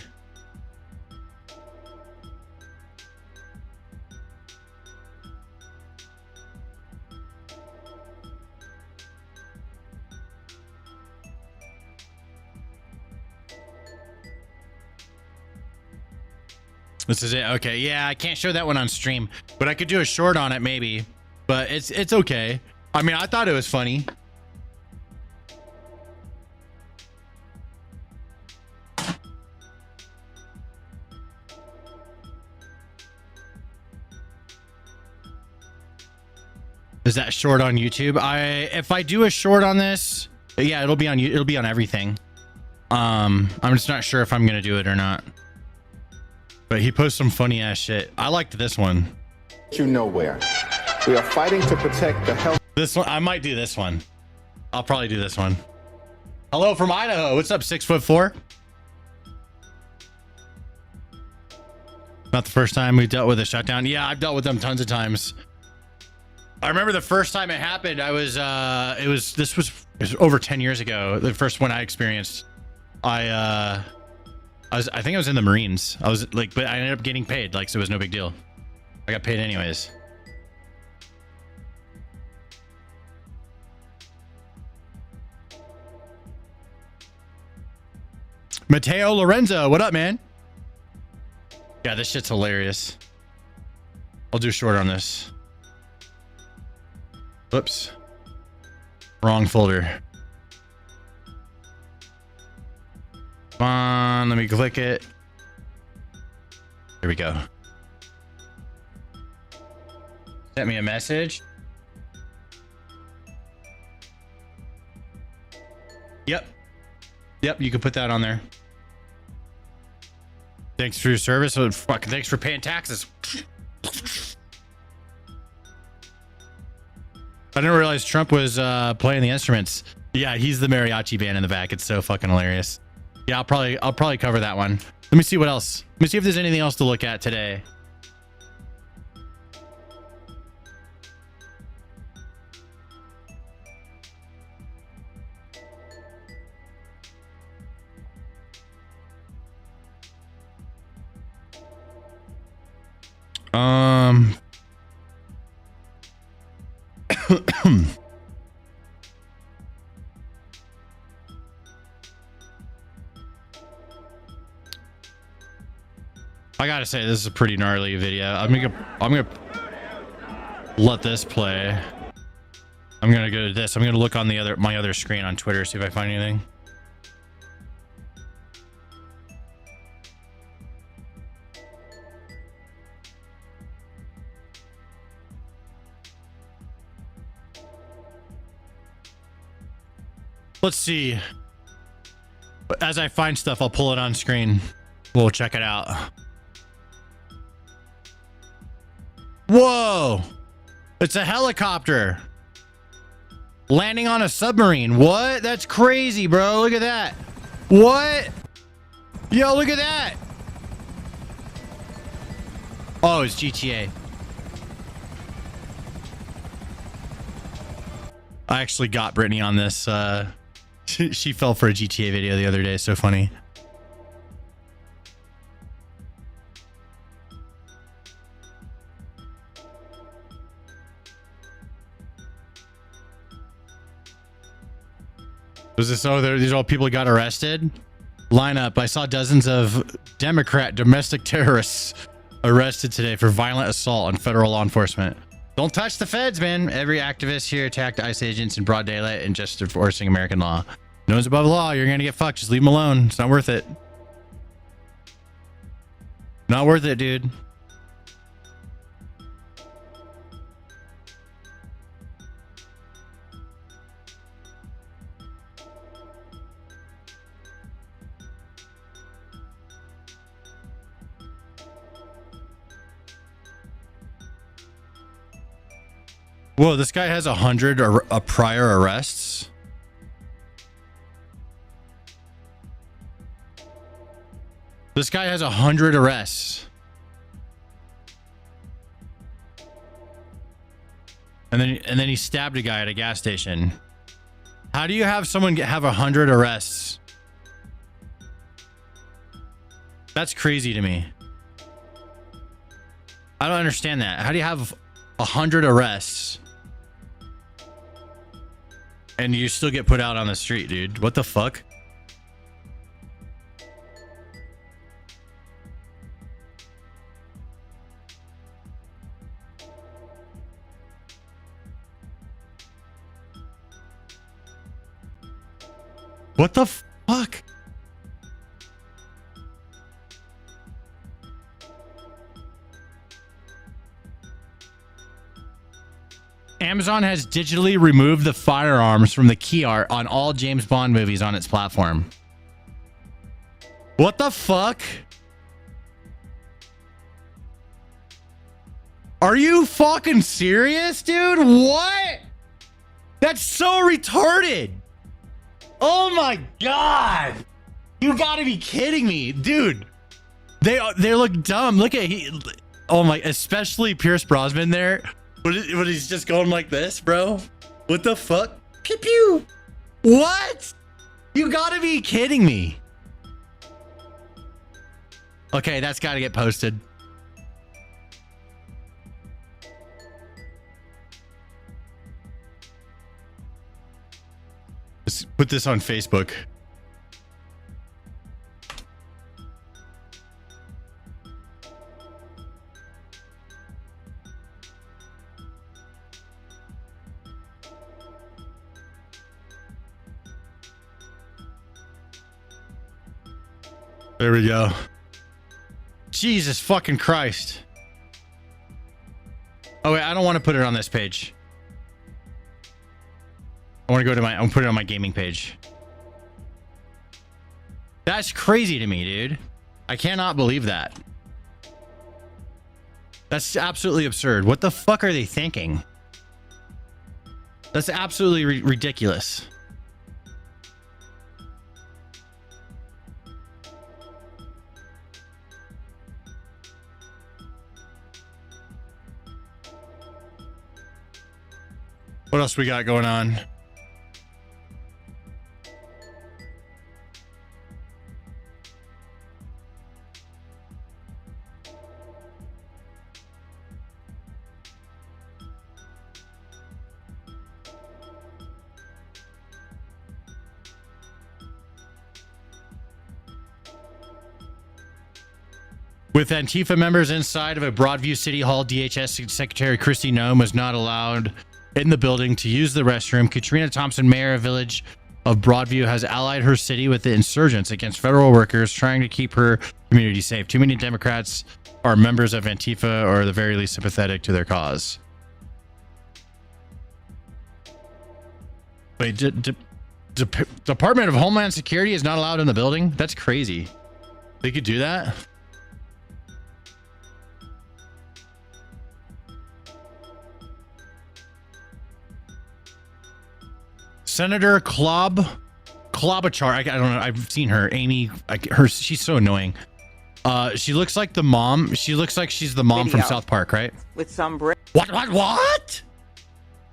This is it. Okay. Yeah, I can't show that one on stream, but I could do a short on it maybe. But it's okay. I mean, I thought it was funny. Is that short on YouTube? If I do a short on this, yeah, it'll be on everything. I'm just not sure if I'm gonna do it or not. But he posts some funny ass shit. I liked this one. You nowhere. We are fighting to protect the health. This one, I might do this one. I'll probably do this one. Hello from Idaho. What's up, 6'4"? Not the first time we've dealt with a shutdown. Yeah, I've dealt with them tons of times. I remember the first time it happened. This was over 10 years ago. The first one I experienced. I think I was in the Marines. I was like, but I ended up getting paid. Like, so it was no big deal. I got paid anyways. Mateo Lorenzo, what up, man? Yeah, this shit's hilarious. I'll do short on this. Whoops. Wrong folder. Come on, let me click it. Here we go. Sent me a message. Yep. Yep, you can put that on there. Thanks for your service. Oh, fucking thanks for paying taxes. I didn't realize Trump was playing the instruments. Yeah, he's the mariachi band in the back. It's so fucking hilarious. Yeah, I'll probably cover that one. Let me see what else. Let me see if there's anything else to look at today. I gotta say, this is a pretty gnarly video. I'm gonna let this play. I'm gonna go to this. I'm gonna look on my other screen on Twitter, see if I find anything. Let's see. As I find stuff, I'll pull it on screen. We'll check it out. Whoa! It's a helicopter landing on a submarine. What? That's crazy, bro. Look at that. What? Yo, look at that. Oh, it's GTA. I actually got Brittany on this. She fell for a GTA video the other day. So funny. Was this? Oh, these are all people who got arrested. Lineup. I saw dozens of Democrat domestic terrorists arrested today for violent assault on federal law enforcement. Don't touch the feds, man. Every activist here attacked ICE agents in broad daylight and just enforcing American law. No one's above the law. You're gonna get fucked. Just leave them alone. It's not worth it. Not worth it, dude. Whoa, this guy has 100 prior arrests. This guy has 100 arrests. And then he stabbed a guy at a gas station. How do you have someone have 100 arrests? That's crazy to me. I don't understand that. How do you have 100 arrests and you still get put out on the street, dude? What the fuck? What the fuck? Amazon has digitally removed the firearms from the key art on all James Bond movies on its platform. What the fuck? Are you fucking serious, dude? What? That's so retarded. Oh my god. You gotta be kidding me, dude. They look dumb. Look at oh my, especially Pierce Brosnan there. When he's just going like this, bro. What the fuck? Pew pew. What? You gotta be kidding me. Okay, that's gotta get posted. Let's put this on Facebook. There we go. Jesus fucking Christ. Oh wait, I don't want to put it on this page. I want to go to I'm put it on my gaming page. That's crazy to me, dude. I cannot believe that. That's absolutely absurd. What the fuck are they thinking? That's absolutely ridiculous. What else we got going on? With Antifa members inside of a Broadview City Hall, DHS Secretary Kristi Noem was not allowed in the building to use the restroom. Katrina Thompson, mayor of Village of Broadview, has allied her city with the insurgents against federal workers trying to keep her community safe. Too many Democrats are members of Antifa or at the very least sympathetic to their cause. Wait, Department of Homeland Security is not allowed in the building? That's crazy. They could do that? Senator Klobuchar. I don't know. I've seen her. Amy. She's so annoying. She looks like the mom. She looks like she's the mom from South Park, right? With some What?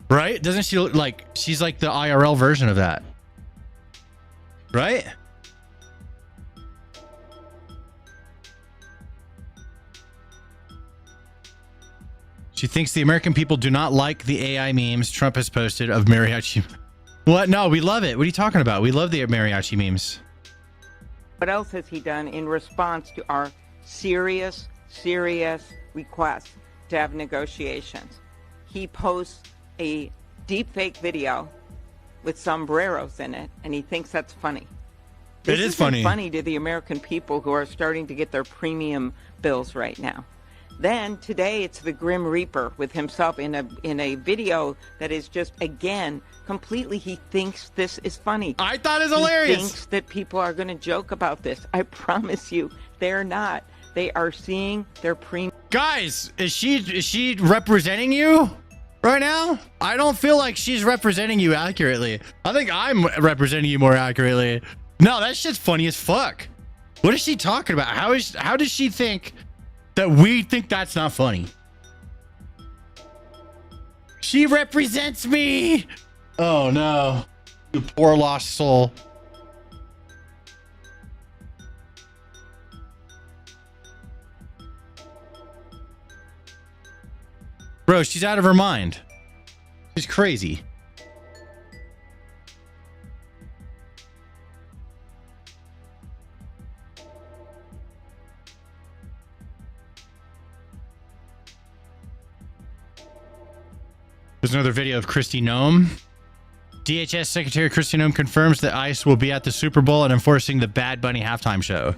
Right? Doesn't she look like she's like the IRL version of that? Right? She thinks the American people do not like the AI memes Trump has posted of mariachi. What? No, we love it. What are you talking about? We love the mariachi memes. What else has he done in response to our serious request to have negotiations? He posts a deepfake video with sombreros in it, and he thinks that's funny. This is isn't funny to the American people who are starting to get their premium bills right now. Then today it's the Grim Reaper with himself in a video that is just, again, completely, he thinks this is funny. I thought it was hilarious. He thinks that people are going to joke about this. I promise you, they're not. They are seeing their premium. Guys, is she representing you right now? I don't feel like she's representing you accurately. I think I'm representing you more accurately. No, that shit's funny as fuck. What is she talking about? How does she think that we think that's not funny? She represents me. Oh no, you poor lost soul. Bro, she's out of her mind. She's crazy. There's another video of Kristi Noem. DHS Secretary Kristi Noem confirms that ICE will be at the Super Bowl and enforcing the Bad Bunny halftime show.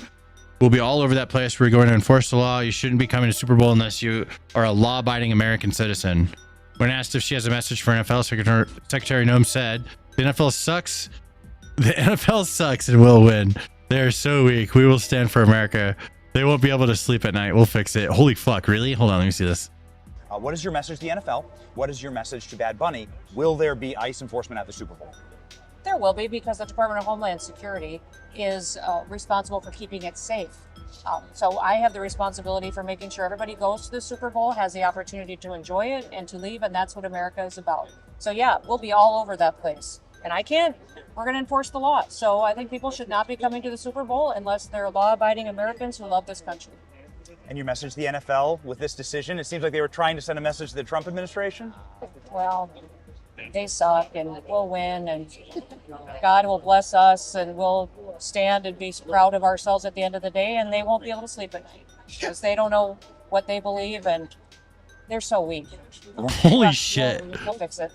We'll be all over that place. We're going to enforce the law. You shouldn't be coming to Super Bowl unless you are a law-abiding American citizen. When asked if she has a message for NFL, Secretary Noem said, "The NFL sucks. The NFL sucks and will win. They are so weak. We will stand for America. They won't be able to sleep at night. We'll fix it." Holy fuck, really? Hold on, let me see this. What is your message to the NFL? What is your message to Bad Bunny? Will there be ICE enforcement at the Super Bowl? There will be, because the Department of Homeland Security is responsible for keeping it safe. So I have the responsibility for making sure everybody goes to the Super Bowl, has the opportunity to enjoy it and to leave, and that's what America is about. So yeah, we'll be all over that place. And we're going to enforce the law. So I think people should not be coming to the Super Bowl unless they're law-abiding Americans who love this country. And your message to the NFL with this decision? It seems like they were trying to send a message to the Trump administration. Well, they suck, and we'll win, and God will bless us, and we'll stand and be proud of ourselves at the end of the day, and they won't be able to sleep at night because they don't know what they believe, and they're so weak. Holy shit. We'll fix it.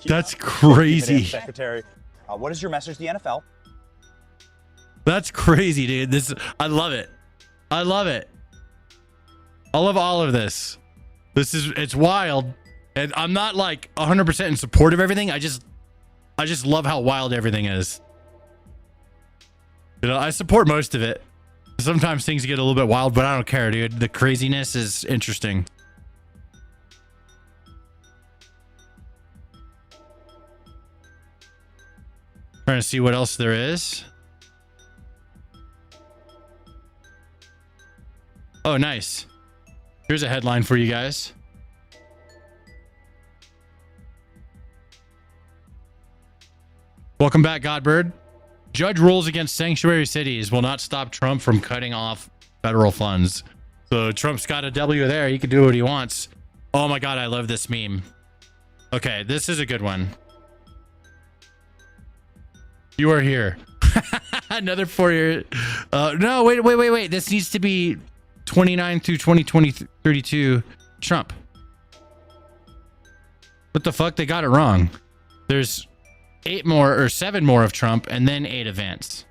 That's crazy. Secretary, what is your message to the NFL? That's crazy, dude. I love it. I love it. I love all of this. It's wild. And I'm not like 100% in support of everything. I just love how wild everything is. You know, I support most of it. Sometimes things get a little bit wild, but I don't care, dude. The craziness is interesting. Trying to see what else there is. Oh, nice. Here's a headline for you guys. Welcome back, Godbird. Judge rules against sanctuary cities will not stop Trump from cutting off federal funds. So Trump's got a W there. He can do what he wants. Oh my God, I love this meme. Okay, this is a good one. You are here. Another 4 year. No, wait. This needs to be 29 through 2032 Trump. What the fuck? They got it wrong. There's 8 more or 7 more of Trump and then 8 of Vance.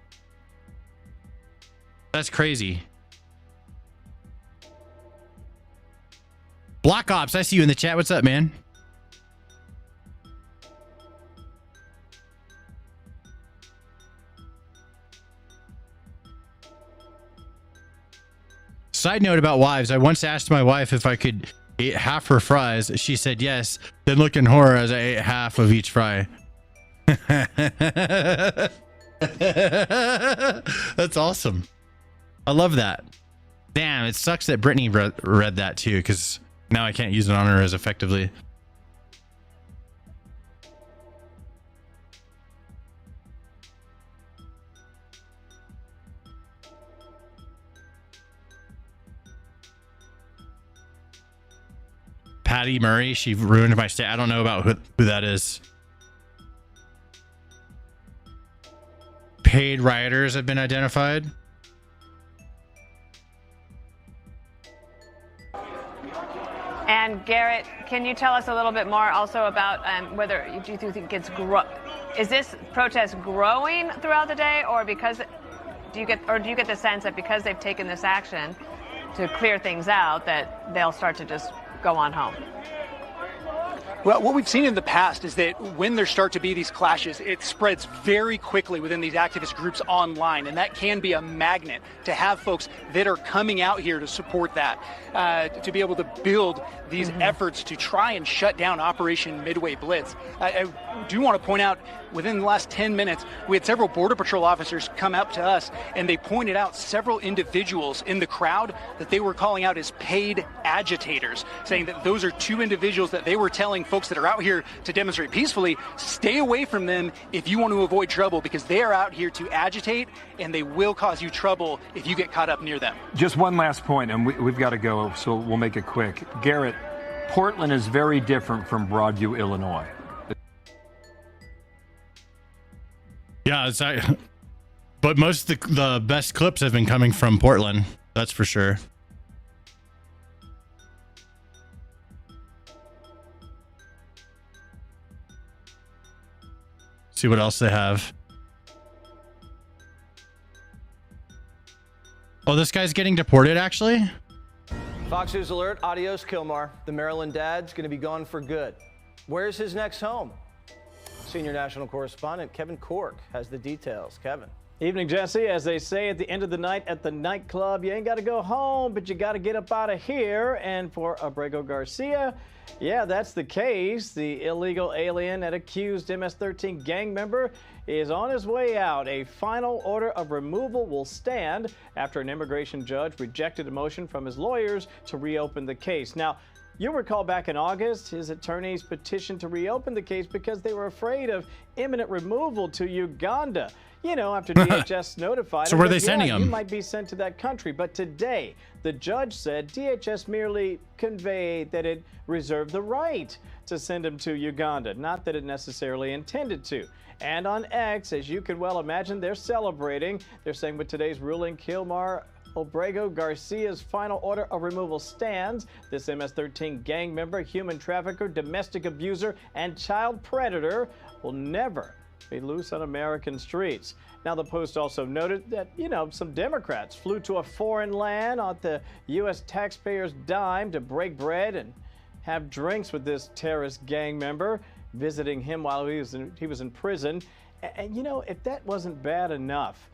That's crazy. Black Ops, I see you in the chat. What's up, man? Side note about wives. I once asked my wife if I could eat half her fries. She said yes. Then looked in horror as I ate half of each fry. That's awesome. I love that. Damn, it sucks that Brittany read that too, because now I can't use it on her as effectively. Patty Murray, she ruined my stay. I don't know about who that is. Paid rioters have been identified. And Garrett, can you tell us a little bit more also about whether do you think it's is this protest growing throughout the day, or do you get the sense that because they've taken this action to clear things out that they'll start to just go on home? Well, what we've seen in the past is that when there start to be these clashes, it spreads very quickly within these activist groups online, and that can be a magnet to have folks that are coming out here to support that, to be able to build these efforts to try and shut down Operation Midway Blitz. I do want to point out, within the last 10 minutes, we had several Border Patrol officers come up to us, and they pointed out several individuals in the crowd that they were calling out as paid agitators, saying that those are 2 individuals that they were telling folks that are out here to demonstrate peacefully, stay away from them if you want to avoid trouble, because they are out here to agitate, and they will cause you trouble if you get caught up near them. Just one last point, and we've got to go, so we'll make it quick. Garrett, Portland is very different from Broadview, Illinois. Yeah, but most of the best clips have been coming from Portland. That's for sure. See what else they have. Oh, this guy's getting deported, actually? Fox News alert, adios Kilmar. The Maryland dad's going to be gone for good. Where's his next home? Senior national correspondent Kevin Cork has the details. Kevin. Evening, Jesse. As they say at the end of the night at the nightclub, you ain't got to go home, but you got to get up out of here. And for Abrego Garcia, yeah, that's the case. The illegal alien and accused MS-13 gang member is on his way out. A final order of removal will stand after an immigration judge rejected a motion from his lawyers to reopen the case. Now, you'll recall back in August, his attorneys petitioned to reopen the case because they were afraid of imminent removal to Uganda. You know, after DHS notified so him where are they that, sending him? You might be sent to that country. But today, the judge said DHS merely conveyed that it reserved the right to send him to Uganda, not that it necessarily intended to. And on X, as you can well imagine, they're celebrating. They're saying with today's ruling, Kilmar Abrego Garcia's final order of removal stands. This MS-13 gang member, human trafficker, domestic abuser, and child predator will never be loose on American streets. Now, the Post also noted that, you know, some Democrats flew to a foreign land on the U.S. taxpayers' dime to break bread and have drinks with this terrorist gang member, visiting him while he was in prison. And, you know, if that wasn't bad enough,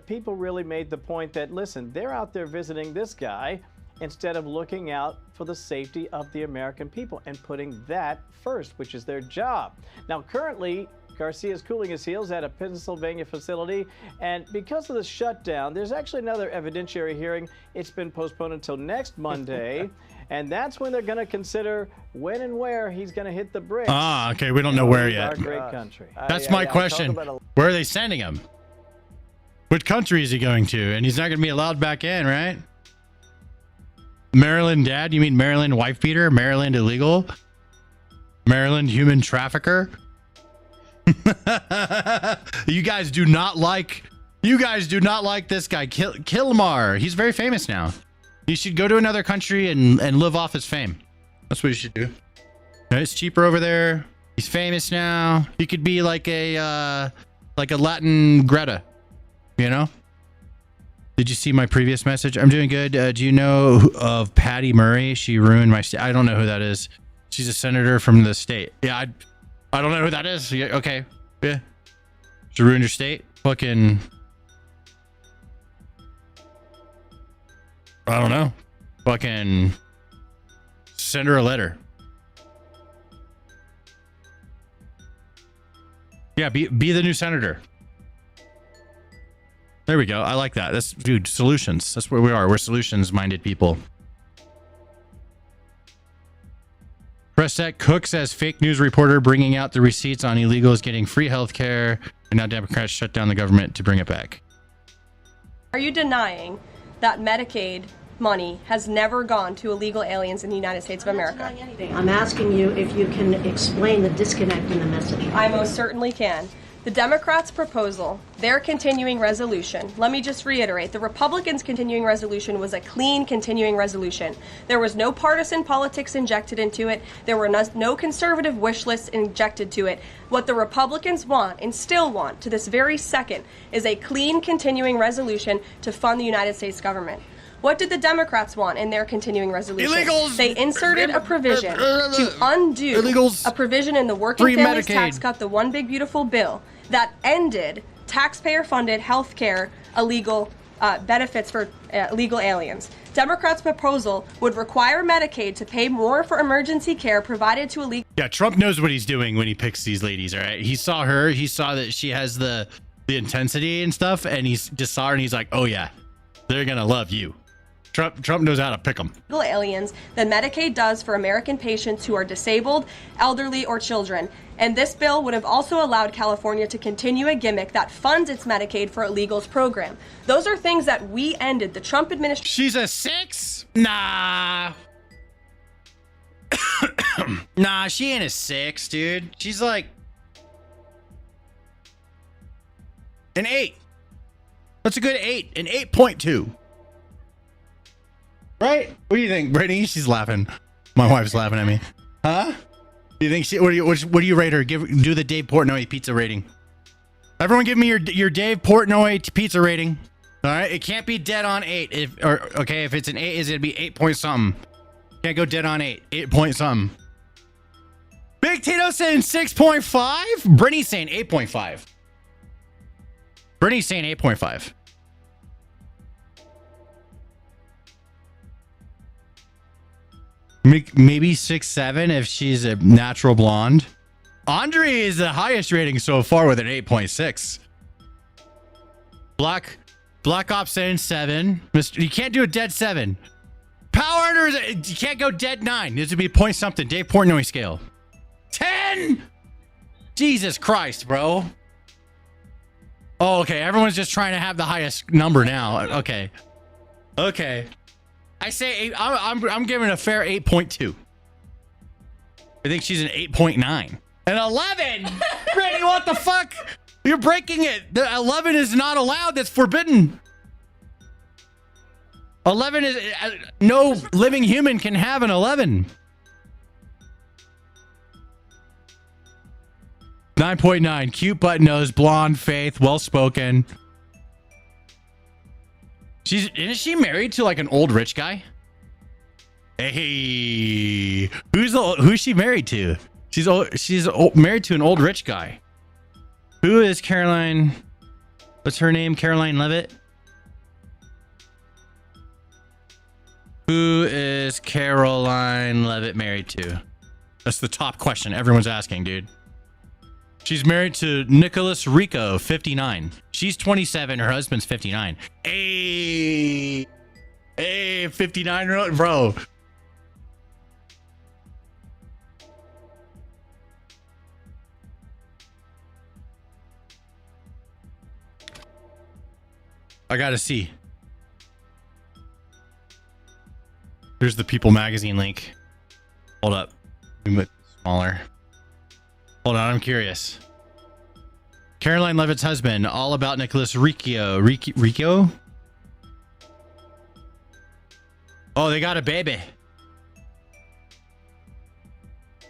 people really made the point that, listen, they're out there visiting this guy instead of looking out for the safety of the American people and putting that first, which is their job. Now, currently, Garcia is cooling his heels at a Pennsylvania facility, and because of the shutdown, there's actually another evidentiary hearing. It's been postponed until next Monday, and that's when they're going to consider when and where he's going to hit the bricks. Ah, okay, we don't know where yet. Our great country. That's my question. Where are they sending him? Which country is he going to? And he's not going to be allowed back in, right? Maryland dad? You mean Maryland wife beater? Maryland illegal? Maryland human trafficker? You guys do not like this guy, Kilmar. He's very famous now. He should go to another country and live off his fame. That's what he should do. It's cheaper over there. He's famous now. He could be like a Latin Greta, you know? Did you see my previous message? I'm doing good. Do you know of Patty Murray? She ruined my state. I don't know who that is. She's a senator from the state. Yeah, I don't know who that is. Yeah, okay. Yeah. She ruined your state? Fucking... I don't know. Fucking... Send her a letter. Yeah, be the new senator. There we go. I like that. That's, dude, solutions. That's where we are. We're solutions-minded people. Pressette Cook says fake news reporter bringing out the receipts on illegals getting free health care, and now Democrats shut down the government to bring it back. Are you denying that Medicaid money has never gone to illegal aliens in the United States of America? I'm asking you if you can explain the disconnect in the message. I most certainly can. The Democrats' proposal, their continuing resolution, let me just reiterate, the Republicans' continuing resolution was a clean continuing resolution. There was no partisan politics injected into it. There were no conservative wish lists injected to it. What the Republicans want, and still want to this very second, is a clean continuing resolution to fund the United States government. What did the Democrats want in their continuing resolution? Illegals! They inserted a provision to undo Illegals! a provision in the Working Free Families Medicaid. Tax Cut, the One Big Beautiful Bill, that ended taxpayer-funded health care illegal benefits for illegal aliens. Democrats' proposal would require Medicaid to pay more for emergency care provided to illegal... Yeah, Trump knows what he's doing when he picks these ladies, all right? He saw her. He saw that she has the intensity and stuff, and he's just saw her, and he's like, oh, yeah, they're going to love you. Trump knows how to pick them. Aliens than Medicaid does for American patients who are disabled, elderly, or children. And this bill would have also allowed California to continue a gimmick that funds its Medicaid for illegals program. Those are things that we ended. The Trump administration... She's a 6? Nah. Nah, she ain't a 6, dude. She's like... an 8. That's a good 8. An 8.2. Right? What do you think, Brittany? She's laughing. My wife's laughing at me. Huh? Do you think she? What do you rate her? Do the Dave Portnoy pizza rating. Everyone, give me your Dave Portnoy pizza rating. All right, it can't be dead on 8. If it's an 8, is it be 8 point something? Can't go dead on 8. 8 point something. Big Tito saying 6.5. Brittany's saying 8.5. Brittany's saying 8.5. Maybe 6.7 if she's a natural blonde. Andre is the highest rating so far with an 8.6. Black Ops saying 7. You can't do a dead 7. Power Under, you can't go dead 9. This would be point something. Dave Portnoy scale. 10. Jesus Christ, bro. Oh, okay. Everyone's just trying to have the highest number now. Okay. I say 8. I'm giving a fair 8.2. I think she's an 8.9. An 11? Brittany, what the fuck? You're breaking it. The 11 is not allowed. That's forbidden. 11 is... no living human can have an 11. 9.9. Cute button nose, blonde, faith, well-spoken. Isn't she married to like an old rich guy? Hey, who's she married to? She's married to an old rich guy. Who is Caroline? What's her name? Caroline Levitt. Who is Caroline Levitt married to? That's the top question everyone's asking, dude. She's married to Nicholas Rico, 59. She's 27. Her husband's 59. Hey, 59-year-old, bro. I gotta see. Here's the People magazine link. Hold up. Make it smaller. Hold on, I'm curious. Caroline Levitt's husband, all about Nicholas Riccio. Riccio? Oh, they got a baby.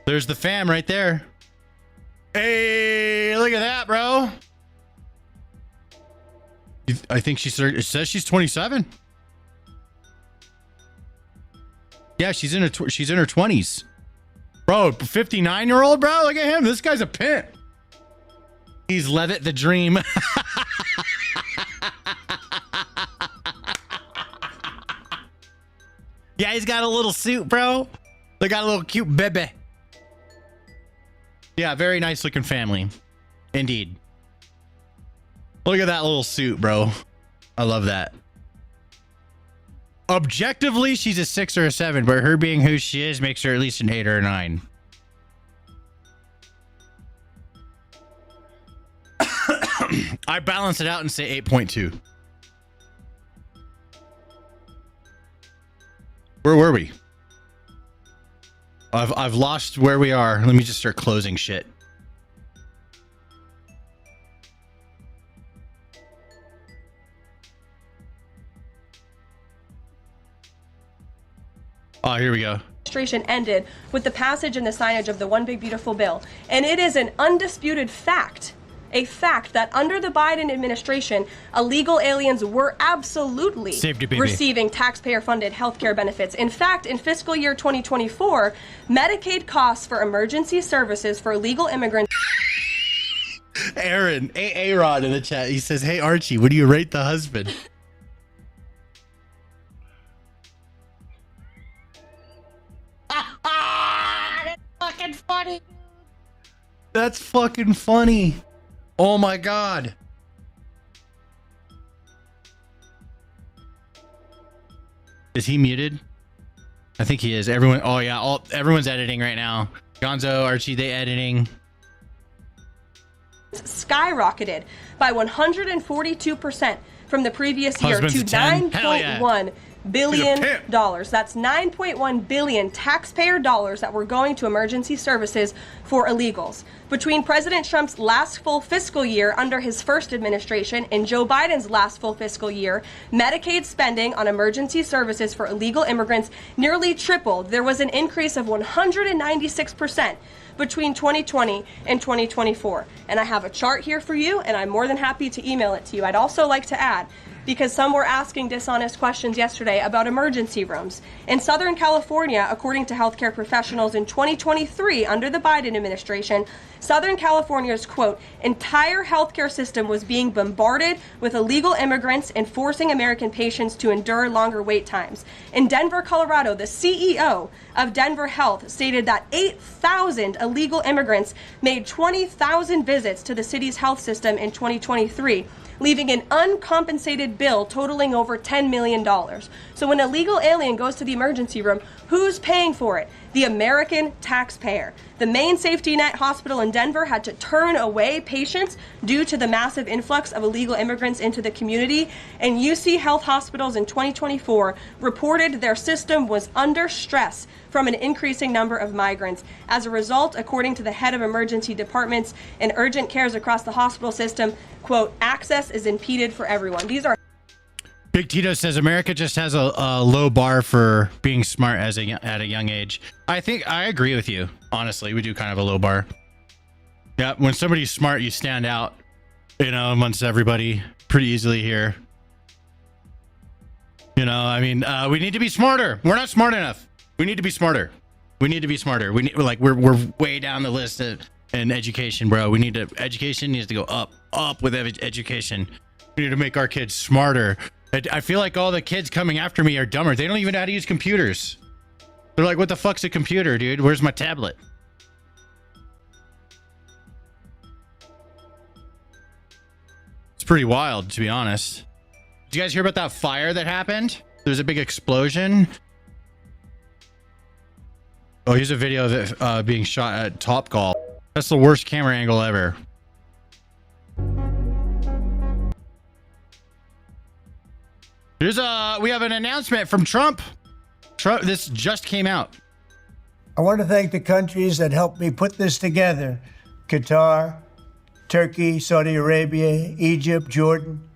There's the fam right there. Hey, look at that, bro. I think it says she's 27. Yeah, she's in her 20s. Bro, 59-year-old, bro. Look at him. This guy's a pimp. He's Levitt the Dream. Yeah, he's got a little suit, bro. They got a little cute baby. Yeah, very nice looking family. Indeed. Look at that little suit, bro. I love that. Objectively, she's a 6 or a 7, but her being who she is makes her at least an 8 or a 9. I balance it out and say 8.2. Where were we? I've lost where we are. Let me just start closing shit. Oh, here we go. Administration ended with the passage and the signage of the One Big Beautiful Bill. And it is an undisputed fact, a fact that under the Biden administration, illegal aliens were absolutely receiving taxpayer-funded health care benefits. In fact, in fiscal year 2024, Medicaid costs for emergency services for illegal immigrants. Aaron, A-Rod in the chat. He says, hey, Archie, what do you rate the husband? That's fucking funny. That's fucking funny. Oh my God. Is he muted? I think he is. Everyone. Oh yeah. Everyone's editing right now. Gonzo, Archie, they editing. Skyrocketed by 142% from the previous year to $9.1 billion. That's $9.1 billion taxpayer dollars that were going to emergency services for illegals. Between President Trump's last full fiscal year under his first administration and Joe Biden's last full fiscal year, Medicaid spending on emergency services for illegal immigrants nearly tripled. There was an increase of 196% between 2020 and 2024. And I have a chart here for you, and I'm more than happy to email it to you. I'd also like to add, because some were asking dishonest questions yesterday about emergency rooms. In Southern California, according to healthcare professionals in 2023 under the Biden administration, Southern California's, quote, entire healthcare system was being bombarded with illegal immigrants and forcing American patients to endure longer wait times. In Denver, Colorado, the CEO of Denver Health stated that 8,000 illegal immigrants made 20,000 visits to the city's health system in 2023, leaving an uncompensated bill totaling over $10 million. So when an illegal alien goes to the emergency room, who's paying for it? The American taxpayer. The main safety net hospital in Denver had to turn away patients due to the massive influx of illegal immigrants into the community, and UC Health Hospitals in 2024 reported their system was under stress from an increasing number of migrants. As a result, according to the head of emergency departments and urgent cares across the hospital system, quote, access is impeded for everyone. These are Big Tito says America just has a low bar for being smart at a young age. I think I agree with you. Honestly, we do kind of a low bar. Yeah, when somebody's smart, you stand out, you know, amongst everybody pretty easily here. You know, I mean, we need to be smarter. We're not smart enough. We need to be smarter. We need to be smarter. We need, like, we're way down the list in education, bro. We need to, education needs to go up with education. We need to make our kids smarter. I feel like all the kids coming after me are dumber. They don't even know how to use computers. They're like, what the fuck's a computer, dude? Where's my tablet? It's pretty wild, to be honest. Did you guys hear about that fire that happened? There's a big explosion. Oh, here's a video of it being shot at Topgolf. That's the worst camera angle ever. We have an announcement from Trump. This just came out. I want to thank the countries that helped me put this together. Qatar, Turkey, Saudi Arabia, Egypt, Jordan,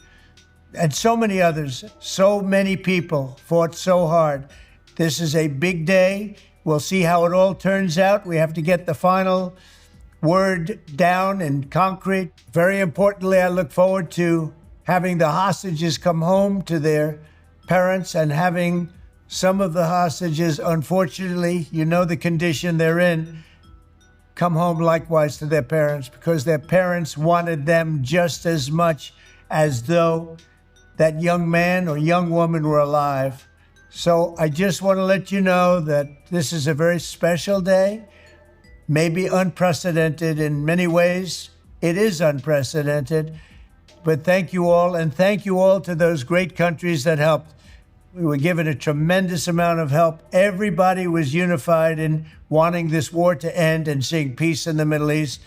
and so many others. So many people fought so hard. This is a big day. We'll see how it all turns out. We have to get the final word down and concrete. Very importantly, I look forward to having the hostages come home to their parents and having some of the hostages, unfortunately, you know the condition they're in, come home likewise to their parents, because their parents wanted them just as much as though that young man or young woman were alive. So I just want to let you know that this is a very special day, maybe unprecedented in many ways. It is unprecedented, but thank you all, and thank you all to those great countries that helped. We were given a tremendous amount of help. Everybody was unified in wanting this war to end and seeing peace in the Middle East,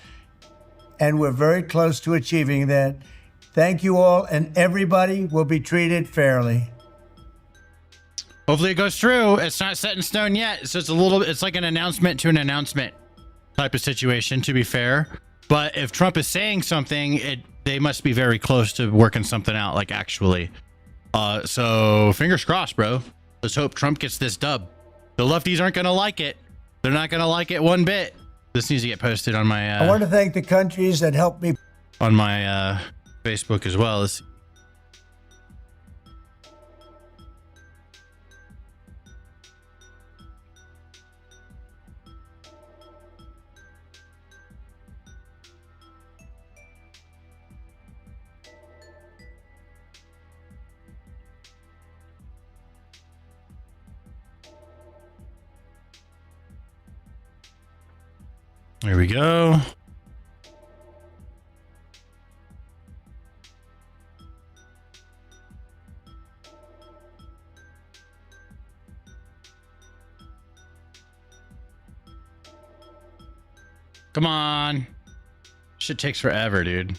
and we're very close to achieving that. Thank you all, and everybody will be treated fairly. Hopefully it goes through. It's not set in stone yet, so it's like an announcement to an announcement type of situation, to be fair. But if Trump is saying something, they must be very close to working something out, like actually. So fingers crossed, bro. Let's hope Trump gets this dub. The lefties aren't going to like it. They're not going to like it one bit. This needs to get posted on my... I want to thank the countries that helped me. On my Facebook as well. There we go. Come on. Shit takes forever, dude.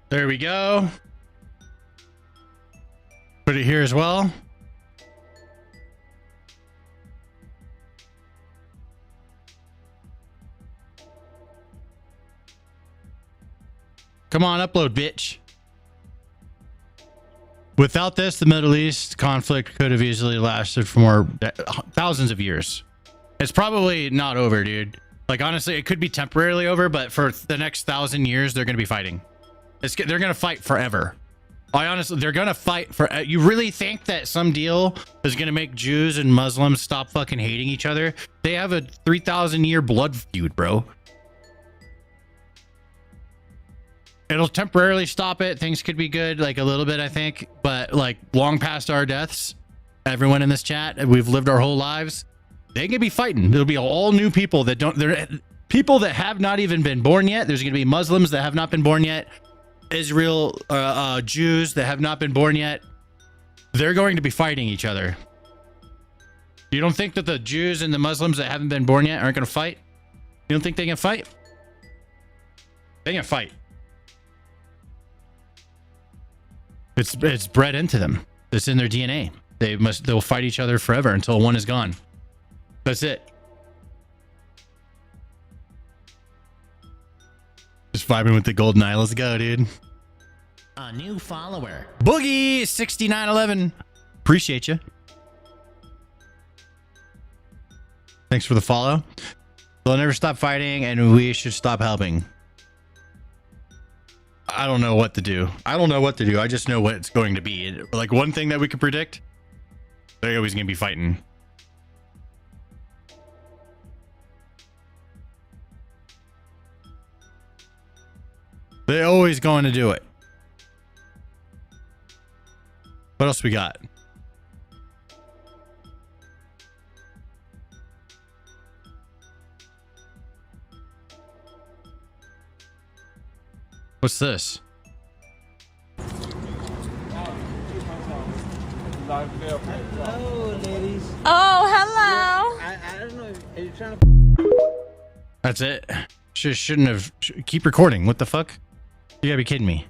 There we go. Put it here as well. Come on, upload, bitch. Without this, the Middle East conflict could have easily lasted for more thousands of years. It's probably not over, dude. Like, honestly, it could be temporarily over, but for the next 1,000 years, they're going to be fighting. They're going to fight forever. They're going to fight for... You really think that some deal is going to make Jews and Muslims stop fucking hating each other? They have a 3,000-year blood feud, bro. It'll temporarily stop it. Things could be good, like a little bit, I think. But like long past our deaths, everyone in this chat, we've lived our whole lives. They can be fighting. There'll be all new people that don't... They're people that have not even been born yet. There's going to be Muslims that have not been born yet. Israel, Jews that have not been born yet. They're going to be fighting each other. You don't think that the Jews and the Muslims that haven't been born yet aren't going to fight? You don't think they can fight? They can fight. It's bred into them. It's in their DNA. They'll fight each other forever until one is gone. That's it. Just vibing with the golden eye. Let's go, dude. A new follower. Boogie 6911. Appreciate you. Thanks for the follow. They'll never stop fighting, and we should stop helping. I don't know what to do. I just know what it's going to be. Like, one thing that we can predict, they're always going to be fighting. They're always going to do it. What else we got? What's this? Sorry, Hello, ladies. Oh, hello. I don't know. Are you trying to? That's it. Shouldn't have. Keep recording. What the fuck? You gotta be kidding me.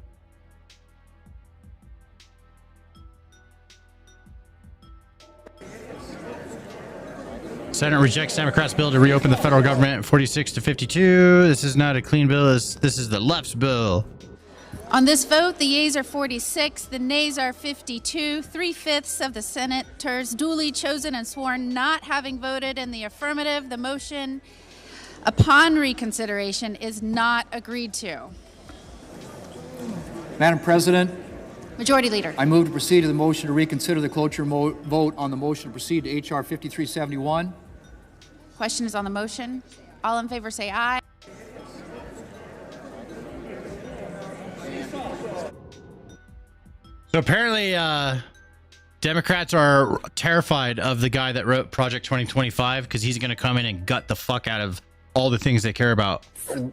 Senate rejects Democrats' bill to reopen the federal government 46-52. This is not a clean bill. This is the left's bill. On this vote, the yeas are 46, the nays are 52. 3/5 of the senators duly chosen and sworn not having voted in the affirmative. The motion upon reconsideration is not agreed to. Madam President, Majority Leader. I move to proceed to the motion to reconsider the cloture vote on the motion to proceed to H.R. 5371. Question is on the motion. All in favor say aye. So apparently, Democrats are terrified of the guy that wrote Project 2025 because he's going to come in and gut the fuck out of all the things they care about.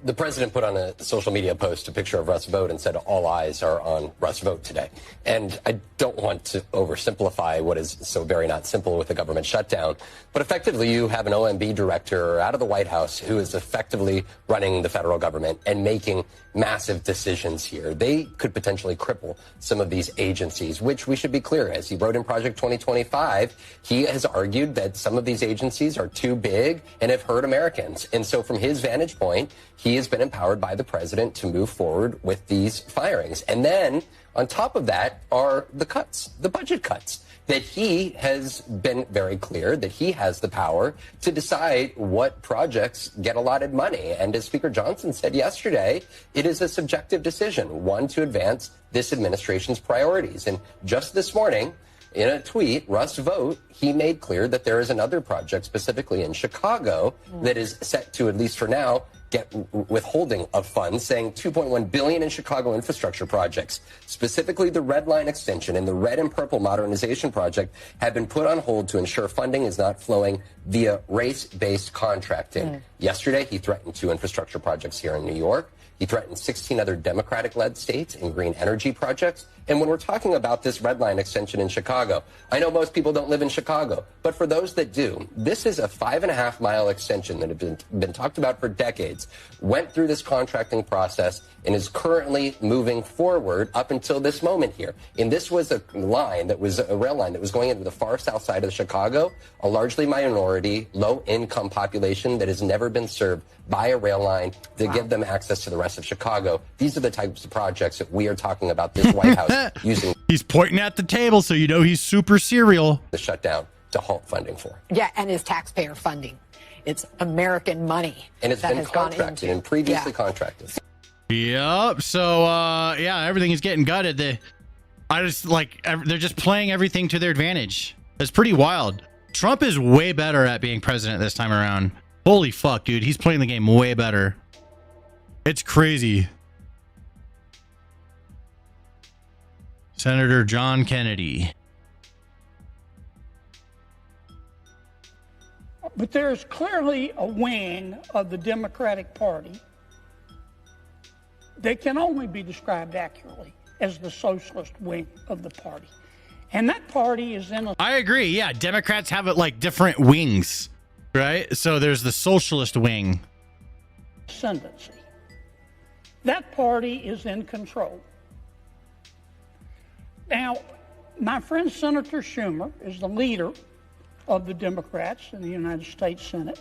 The president put on a social media post a picture of Russ Vought and said all eyes are on Russ Vought today. And I don't want to oversimplify what is so very not simple with the government shutdown, but effectively you have an OMB director out of the White House who is effectively running the federal government and making massive decisions here. They could potentially cripple some of these agencies, which we should be clear, as he wrote in Project 2025, he has argued that some of these agencies are too big and have hurt Americans. And so from his vantage point, he has been empowered by the president to move forward with these firings. And then on top of that are the cuts, the budget cuts, that he has been very clear that he has the power to decide what projects get allotted money. And as Speaker Johnson said yesterday, it is a subjective decision, one to advance this administration's priorities. And just this morning, in a tweet, Russ Vought, he made clear that there is another project specifically in Chicago that is set to, at least for now, get withholding of funds, saying $2.1 billion in Chicago infrastructure projects, specifically the Red Line extension and the Red and Purple modernization project, have been put on hold to ensure funding is not flowing via race-based contracting. Yesterday, he threatened 2 infrastructure projects here in New York. He threatened 16 other Democratic-led states in green energy projects. And when we're talking about this Red Line extension in Chicago, I know most people don't live in Chicago, but for those that do, this is a 5.5-mile extension that has been talked about for decades, went through this contracting process, and is currently moving forward up until this moment here. And this was a line that was a rail line that was going into the far south side of Chicago, a largely minority, low-income population that has never been served by a rail line to give them access to the rest of Chicago. These are the types of projects that we are talking about this White House using. He's pointing at the table, so you know he's super serial. The shutdown to halt funding for. Yeah, and it's taxpayer funding. It's American money. And it's been contracted and previously contracted. Yep. So, yeah, everything is getting gutted. They're just playing everything to their advantage. It's pretty wild. Trump is way better at being president this time around. Holy fuck, dude. He's playing the game way better. It's crazy. Senator John Kennedy. But there's clearly a wing of the Democratic Party that can only be described accurately as the socialist wing of the party. And that party is in a... I agree. Yeah, Democrats have it like different wings, right? So there's the socialist wing. Ascendancy. That party is in control. Now, my friend Senator Schumer is the leader of the Democrats in the United States Senate.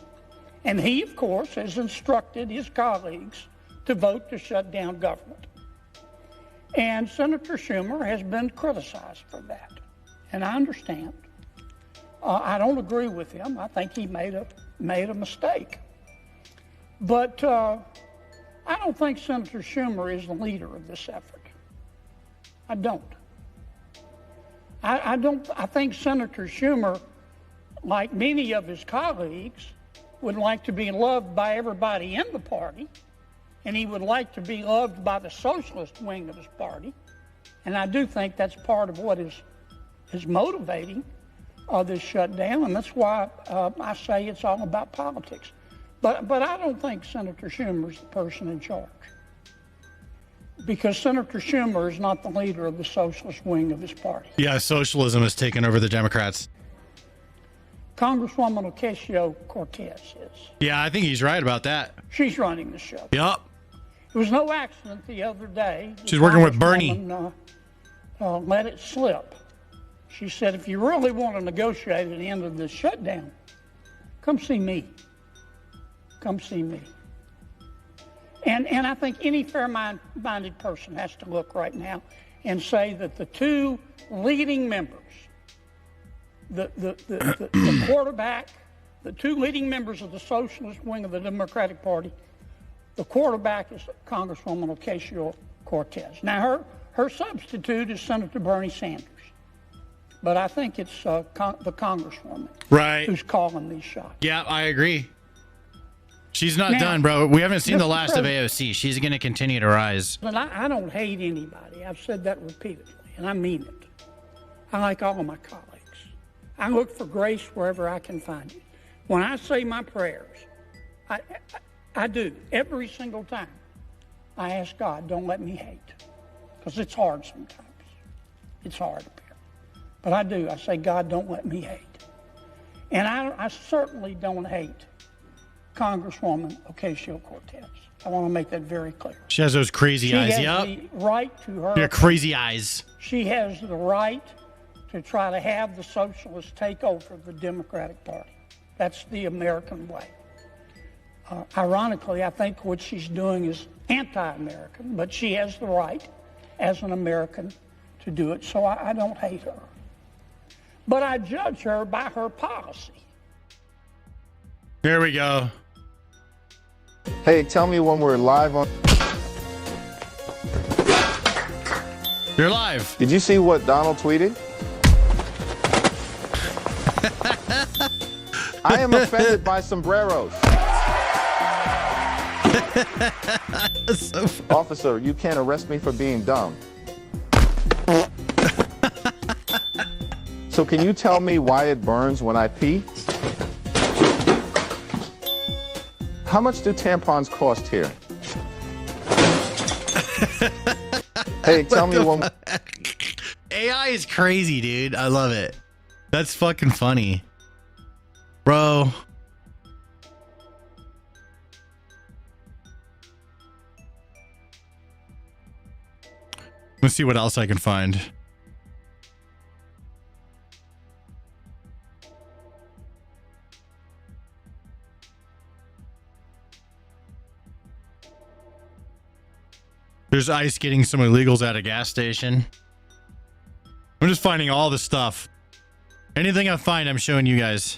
And he, of course, has instructed his colleagues to vote to shut down government. And Senator Schumer has been criticized for that. And I understand. I don't agree with him. I think he made a mistake. But I don't think Senator Schumer is the leader of this effort. I don't. I think Senator Schumer, like many of his colleagues, would like to be loved by everybody in the party, and he would like to be loved by the socialist wing of his party. And I do think that's part of what is motivating this shutdown, and that's why I say it's all about politics. But I don't think Senator Schumer is the person in charge. because Senator Schumer is not the leader of the socialist wing of his party. Yeah, socialism has taken over the Democrats. Congresswoman Ocasio-Cortez is. Yeah, I think he's right about that. She's running the show. Yup. It was no accident the other day. She's working with Bernie. Let it slip. She said, if you really want to negotiate at the end of this shutdown, come see me. Come see me. And I think any fair-minded person has to look right now and say that the two leading members, the quarterback, the two leading members of the socialist wing of the Democratic Party, the quarterback is Congresswoman Ocasio-Cortez. Now, her substitute is Senator Bernie Sanders. But I think it's the Congresswoman who's calling these shots. Yeah, I agree. She's not done, bro. We haven't seen the last of AOC. She's going to continue to rise. But I don't hate anybody. I've said that repeatedly, and I mean it. I like all of my colleagues. I look for grace wherever I can find it. When I say my prayers, I do. Every single time, I ask God, don't let me hate. Because it's hard sometimes. It's hard up here. But I do. I say, God, don't let me hate. And I certainly don't hate Congresswoman Ocasio-Cortez. I want to make that very clear. She has those crazy eyes. She has the right to her. Your crazy eyes. She has the right to try to have the socialists take over the Democratic Party. That's the American way. Ironically, I think what she's doing is anti-American, but she has the right as an American to do it, so I don't hate her. But I judge her by her policy. Here we go. Hey, tell me when we're live on. You're live. Did you see what Donald tweeted? I am offended by sombreros. So Officer, you can't arrest me for being dumb. So can you tell me why it burns when I pee? How much do tampons cost here? Hey, tell me when... AI is crazy, dude. I love it. That's fucking funny. Bro. Let's see what else I can find. There's ICE getting some illegals at a gas station. I'm just finding all the stuff. Anything I find, I'm showing you guys.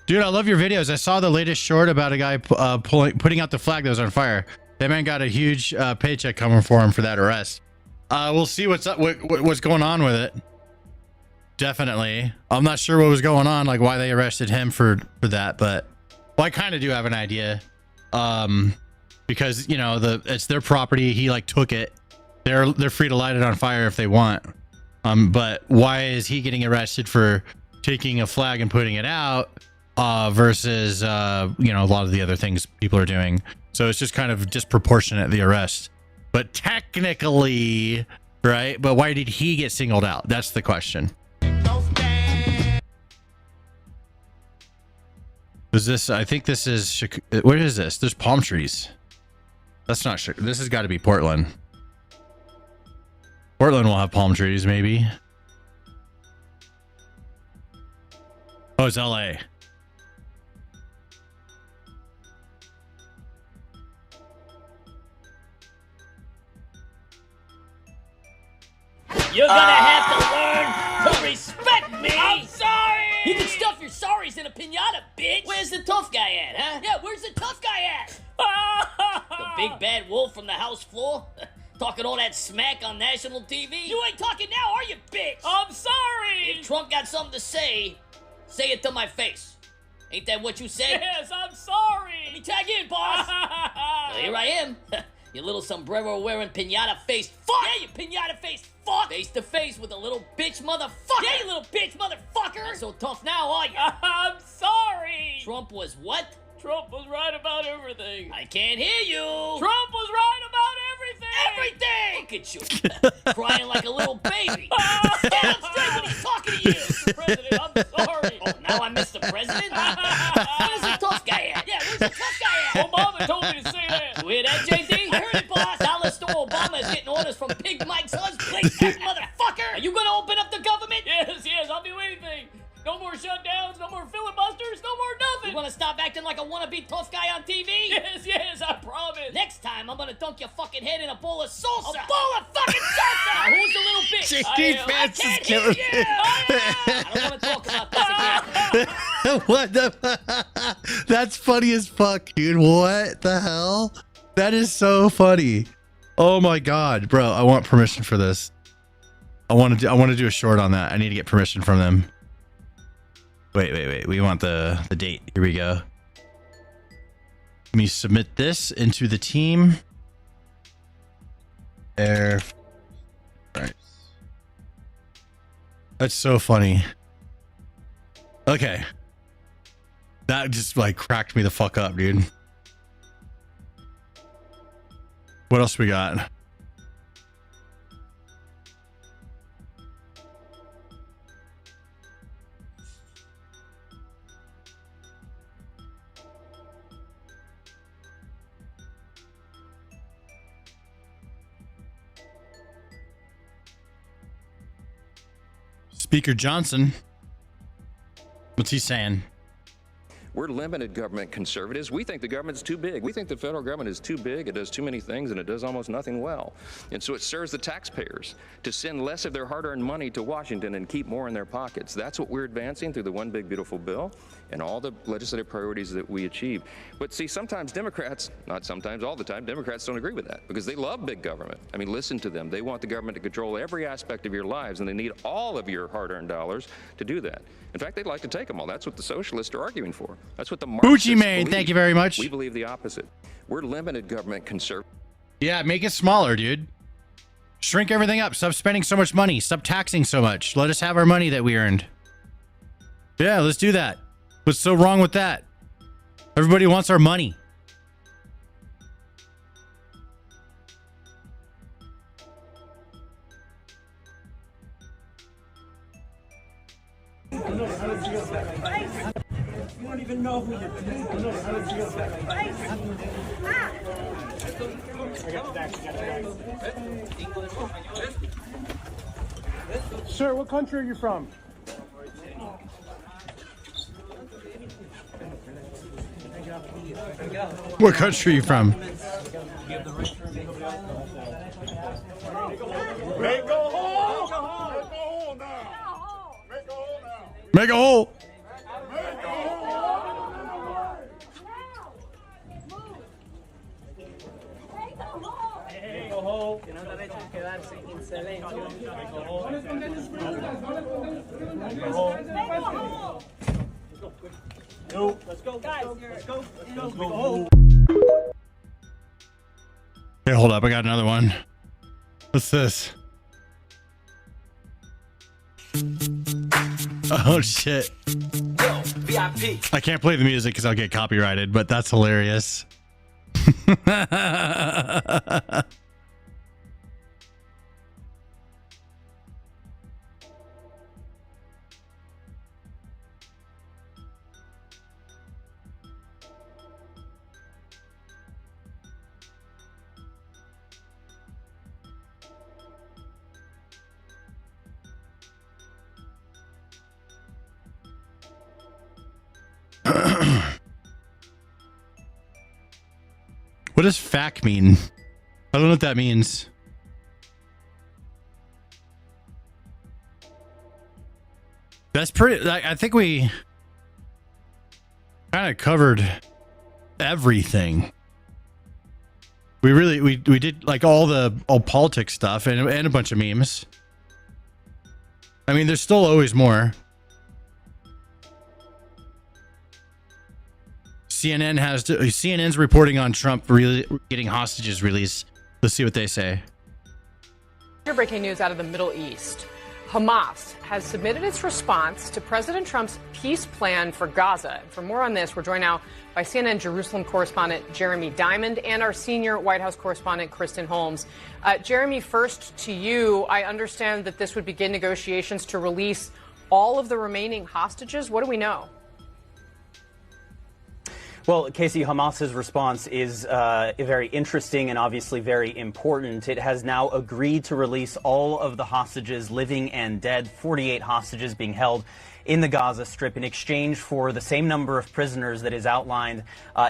Dude, I love your videos. I saw the latest short about a guy putting out the flag that was on fire. That man got a huge paycheck coming for him for that arrest. We'll see what's up, what's going on with it. Definitely. I'm not sure what was going on, like why they arrested him for that, but well, I kind of do have an idea. Because you know, it's their property. He like took it. They're free to light it on fire if they want. But why is he getting arrested for taking a flag and putting it out versus you know, a lot of the other things people are doing? So it's just kind of disproportionate, the arrest. But technically, right? But why did he get singled out? That's the question. Is this? I think this is. What is this? There's palm trees. That's not. This has got to be Portland. Portland will have palm trees, maybe. Oh, it's LA. You're gonna have to learn to respect me! I'm sorry! You can stuff your sorries in a pinata, bitch! Where's the tough guy at, huh? Yeah, where's the tough guy at? The big bad wolf from the house floor? Talking all that smack on national TV? You ain't talking now, are you, bitch? I'm sorry! If Trump got something to say it to my face. Ain't that what you said? Yes, I'm sorry! Let me tag in, boss! Well, here I am. You little sombrero wearing pinata faced fuck. Yeah, you pinata faced fuck. Face to face with a little bitch motherfucker. Yeah, you little bitch motherfucker. Not so tough now, are you? I'm sorry. Trump was what? Trump was right about everything. I can't hear you. Trump was right about everything. Everything. Look at you. Crying like a little baby. Stand up straight when he's talking to you. Mr. President, I'm sorry. Oh, now I'm Mr. President? Where's the tough guy at? Yeah, where's the tough guy at? Obama told me to say that. You hear that, JD? I heard it, boss. Alistair Obama is getting orders from Big Mike's husband. Motherfucker. Are you going to open up the government? Yes, I'll do anything. No more shutdowns, no more filibusters, no more nothing. You want to stop acting like a wannabe tough guy on TV? Yes, I promise. Next time, I'm going to dunk your fucking head in a bowl of salsa. A bowl of fucking salsa! Now, who's the little bitch? JD Vance is killing me. I don't want to talk about this again. What the? That's funny as fuck, dude. What the hell? That is so funny. Oh my god, bro! I want permission for this. I want to do a short on that. I need to get permission from them. Wait. We want the date. Here we go. Let me submit this into the team. There. Right. That's so funny. Okay. That just like cracked me the fuck up, dude. What else we got? Speaker Johnson. What's he saying? We're limited government conservatives. We think the government's too big. We think the federal government is too big. It does too many things, and it does almost nothing well. And so it serves the taxpayers to send less of their hard-earned money to Washington and keep more in their pockets. That's what we're advancing through the One Big Beautiful Bill and all the legislative priorities that we achieve. But see, sometimes Democrats, not sometimes, all the time, Democrats don't agree with that because they love big government. I mean, listen to them. They want the government to control every aspect of your lives, and they need all of your hard-earned dollars to do that. In fact, they'd like to take them all. That's what the socialists are arguing for. That's what the Marxists believe. Thank you very much. We believe the opposite. We're limited government conservative. Yeah, make it smaller, dude. Shrink everything up. Stop spending so much money. Stop taxing so much. Let us have our money that we earned. Yeah, let's do that. What's so wrong with that? Everybody wants our money. You don't even know who you're Sir, what country are you from? What country are you from? Make a hole! Make a hole! Let's go, guys. Let's go. Hey, hold up. I got another one. What's this? Oh, shit. Yo, VIP. I can't play the music because I'll get copyrighted, but that's hilarious. What does FAC mean? I don't know what that means. That's pretty, I think we kind of covered everything. We did like all politics stuff and a bunch of memes. I mean, there's still always more. CNN's reporting on Trump getting hostages released. Let's see what they say. Breaking news out of the Middle East. Hamas has submitted its response to President Trump's peace plan for Gaza. And for more on this, we're joined now by CNN Jerusalem correspondent Jeremy Diamond and our senior White House correspondent Kristen Holmes. Jeremy, first to you. I understand that this would begin negotiations to release all of the remaining hostages. What do we know? Well, Casey, Hamas's response is very interesting and obviously very important. It has now agreed to release all of the hostages, living and dead, 48 hostages being held in the Gaza Strip in exchange for the same number of prisoners that is outlined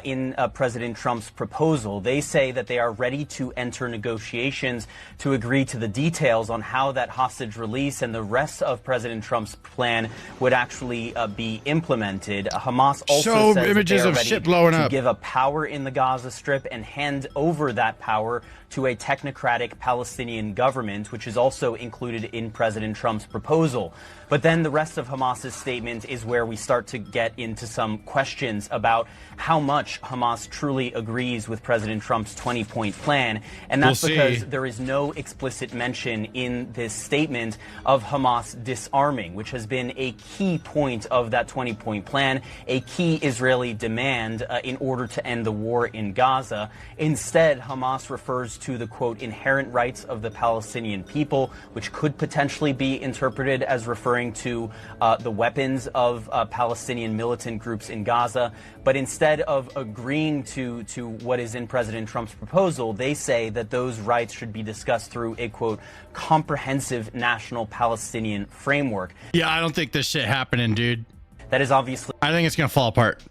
in President Trump's proposal. They say that they are ready to enter negotiations to agree to the details on how that hostage release and the rest of President Trump's plan would actually be implemented. Hamas also says images that they are of ready shit blowing to up. give up power in the Gaza Strip and hand over that power to a technocratic Palestinian government, which is also included in President Trump's proposal. But then the rest of Hamas's statement is where we start to get into some questions about how much Hamas truly agrees with President Trump's 20-point plan. And that's because there is no explicit mention in this statement of Hamas disarming, which has been a key point of that 20-point plan, a key Israeli demand in order to end the war in Gaza. Instead, Hamas refers to the, quote, inherent rights of the Palestinian people, which could potentially be interpreted as referring to the weapons of Palestinian militant groups in Gaza. But instead of agreeing to what is in President Trump's proposal, they say that those rights should be discussed through a, quote, comprehensive national Palestinian framework. Yeah, I don't think this shit happening, dude. That is obviously... I think it's going to fall apart.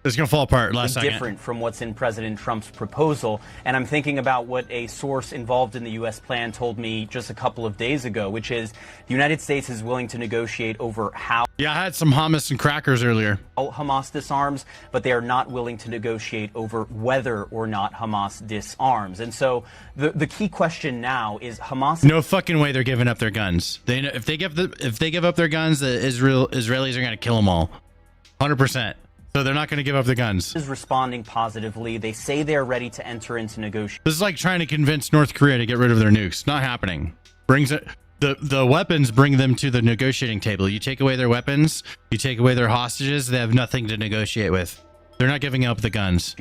It's going to fall apart last second. Different from what's in President Trump's proposal. And I'm thinking about what a source involved in the U.S. plan told me just a couple of days ago, which is the United States is willing to negotiate over how... Yeah, I had some hummus and crackers earlier. Hamas disarms, but they are not willing to negotiate over whether or not Hamas disarms. And so the key question now is Hamas... No fucking way they're giving up their guns. If they give up their guns, the Israelis are going to kill them all. 100%. So they're not going to give up the guns. Is responding positively. They say they're ready to enter into negotiations. This is like trying to convince North Korea to get rid of their nukes. Not happening. Brings it. The weapons bring them to the negotiating table. You take away their weapons, you take away their hostages, they have nothing to negotiate with. They're not giving up the guns.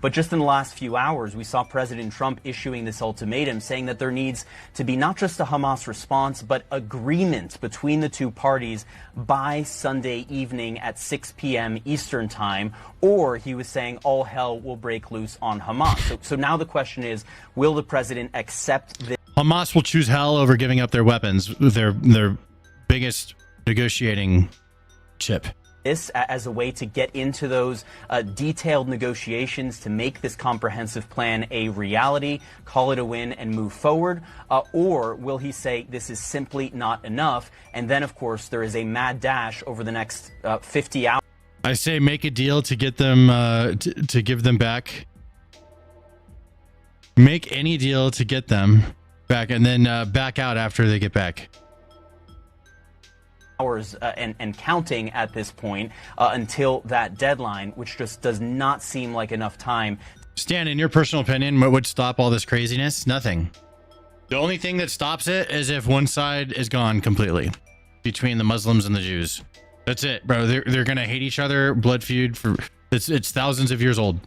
But just in the last few hours, we saw President Trump issuing this ultimatum saying that there needs to be not just a Hamas response, but agreement between the two parties by Sunday evening at 6 p.m. Eastern time, or he was saying all hell will break loose on Hamas. So now the question is, will the president accept this? Hamas will choose hell over giving up their weapons, their biggest negotiating chip. This as a way to get into those detailed negotiations to make this comprehensive plan a reality, call it a win and move forward? Or will he say this is simply not enough? And then, of course, there is a mad dash over the next 50 hours. I say make a deal to get them to give them back. Make any deal to get them back and then back out after they get back. Hours and counting at this point until that deadline, which just does not seem like enough time. Stan, in your personal opinion, what would stop all this craziness? Nothing. The only thing that stops it is if one side is gone completely between the Muslims and the Jews. That's it, bro. They're gonna hate each other, blood feud for it's thousands of years old.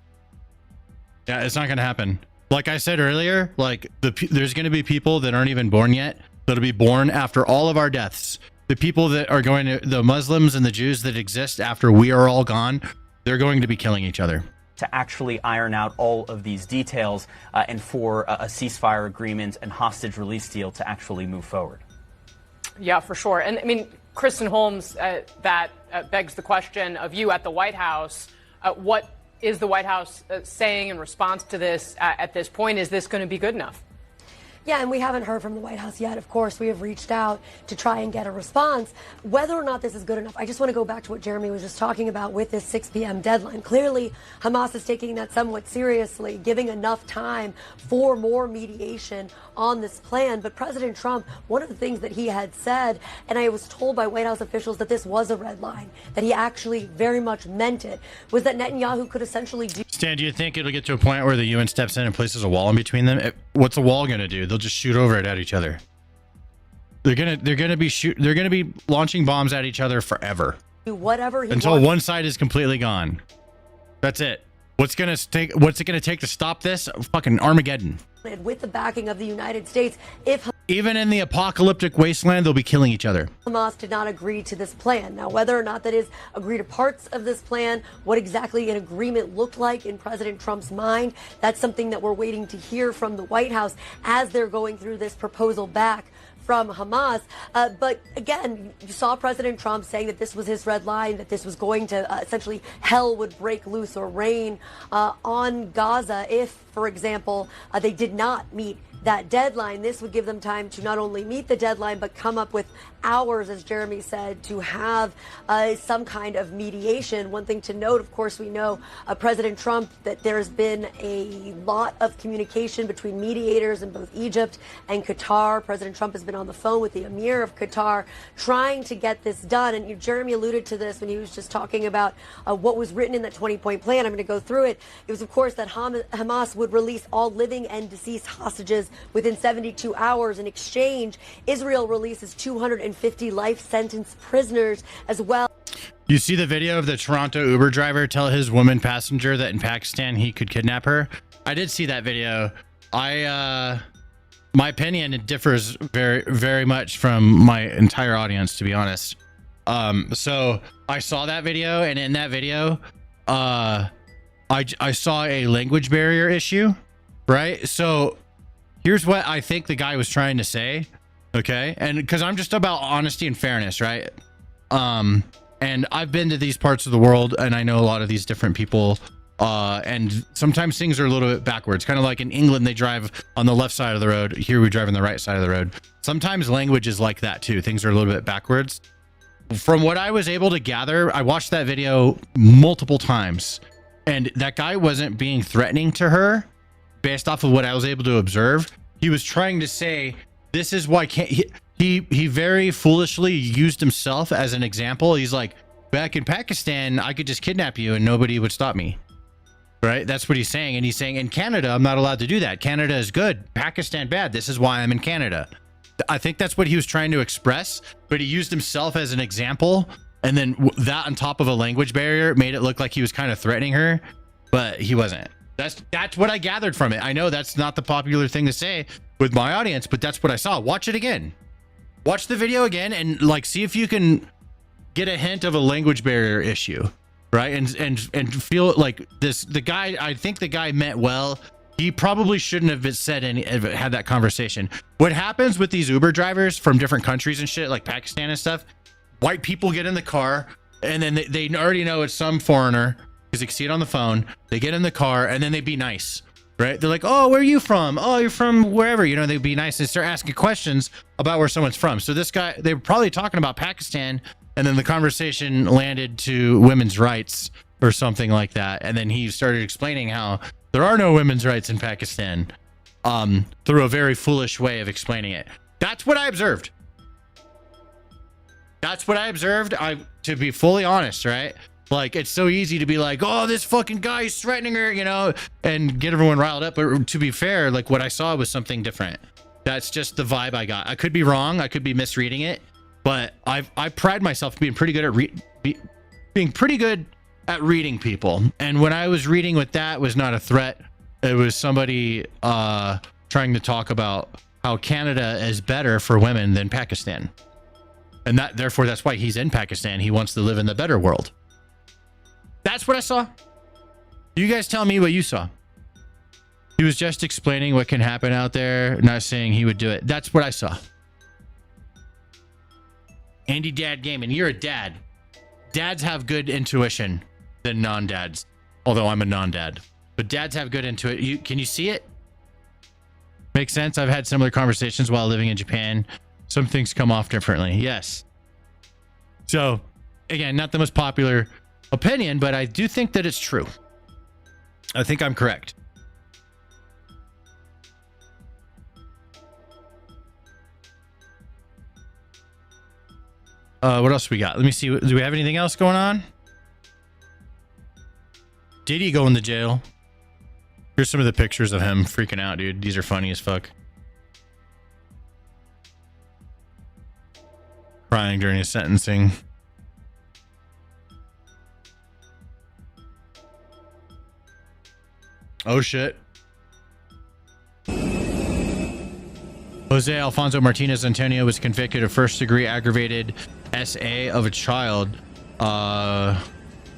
Yeah, it's not gonna happen. Like I said earlier, like there's gonna be people that aren't even born yet that'll be born after all of our deaths. The people that are going to, the Muslims and the Jews that exist after we are all gone, they're going to be killing each other. To actually iron out all of these details and for a ceasefire agreement and hostage release deal to actually move forward. Yeah, for sure. And I mean, Kristen Holmes, that begs the question of you at the White House. What is the White House saying in response to this at this point? Is this going to be good enough? Yeah, and we haven't heard from the White House yet. Of course, we have reached out to try and get a response. Whether or not this is good enough, I just want to go back to what Jeremy was just talking about with this 6 p.m. deadline. Clearly, Hamas is taking that somewhat seriously, giving enough time for more mediation on this plan. But President Trump, one of the things that he had said, and I was told by White House officials that this was a red line, that he actually very much meant it, was that Netanyahu could essentially do... Stan, do you think it'll get to a point where the UN steps in and places a wall in between them? What's the wall going to do? They'll just shoot over it at each other. They're gonna be launching bombs at each other forever. Whatever he until wants. one side is completely gone. That's it. What's it gonna take to stop this? Fucking Armageddon. With the backing of the United States, if Even in the apocalyptic wasteland, they'll be killing each other. Hamas did not agree to this plan. Now, whether or not that is agree to parts of this plan, what exactly an agreement looked like in President Trump's mind, that's something that we're waiting to hear from the White House as they're going through this proposal back from Hamas. But again, you saw President Trump saying that this was his red line, that this was going to essentially hell would break loose or rain on Gaza if, for example, they did not meet that deadline. This would give them time to not only meet the deadline, but come up with hours, as Jeremy said, to have some kind of mediation. One thing to note, of course, we know President Trump, that there's been a lot of communication between mediators in both Egypt and Qatar. President Trump has been on the phone with the Emir of Qatar trying to get this done. And Jeremy alluded to this when he was just talking about what was written in that 20-point plan. I'm going to go through it. It was, of course, that Hamas would release all living and deceased hostages within 72 hours. In exchange, Israel releases 250 life sentence prisoners as well. You see the video of the Toronto Uber driver tell his woman passenger that in Pakistan he could kidnap her? I did see that video. My opinion, it differs very, very much from my entire audience, to be honest. So I saw that video, and in that video, I saw a language barrier issue, right? So here's what I think the guy was trying to say, okay? And because I'm just about honesty and fairness, right? And I've been to these parts of the world, and I know a lot of these different people, and sometimes things are a little bit backwards. Kind of like in England, they drive on the left side of the road. Here we drive on the right side of the road. Sometimes language is like that too. Things are a little bit backwards. From what I was able to gather, I watched that video multiple times, and that guy wasn't being threatening to her. Based off of what I was able to observe, he was trying to say, this is why he very foolishly used himself as an example. He's like, back in Pakistan, I could just kidnap you and nobody would stop me. Right? That's what he's saying. And he's saying, in Canada, I'm not allowed to do that. Canada is good. Pakistan bad. This is why I'm in Canada. I think that's what he was trying to express, but he used himself as an example. And then that on top of a language barrier made it look like he was kind of threatening her, but he wasn't. That's what I gathered from it. I know that's not the popular thing to say with my audience, but that's what I saw. Watch it again. Watch the video again and like see if you can get a hint of a language barrier issue, right? And feel like the guy. I think the guy meant well. He probably shouldn't have had that conversation. What happens with these Uber drivers from different countries and shit, like Pakistan and stuff? White people get in the car and then they already know it's some foreigner, because they can see it on the phone. They get in the car and then they be nice, right? They're like, oh, where are you from? Oh, you're from wherever, they'd be nice and start asking questions about where someone's from. So this guy, they were probably talking about Pakistan, and then the conversation landed to women's rights or something like that. And then he started explaining how there are no women's rights in Pakistan through a very foolish way of explaining it. That's what I observed. To be fully honest, right? Like, it's so easy to be like, oh, this fucking guy is threatening her, and get everyone riled up. But to be fair, like what I saw was something different. That's just the vibe I got. I could be wrong. I could be misreading it, but I pride myself being pretty good at reading people. And when I was reading with that was not a threat. It was somebody trying to talk about how Canada is better for women than Pakistan. And therefore that's why he's in Pakistan. He wants to live in the better world. That's what I saw. You guys tell me what you saw. He was just explaining what can happen out there, not saying he would do it. That's what I saw. Andy Dad Gaming, you're a dad. Dads have good intuition than non-dads. Although I'm a non-dad. But dads have good intuition. Can you see it? Makes sense. I've had similar conversations while living in Japan. Some things come off differently. Yes. So, again, not the most popular opinion, but I do think that it's true. I think I'm correct. What else we got? Let me see. Do we have anything else going on? Did he go in the jail? Here's some of the pictures of him freaking out, dude. These are funny as fuck. Crying during his sentencing. Oh shit. Jose Alfonso Martinez Antonio was convicted of first-degree aggravated SA of a child.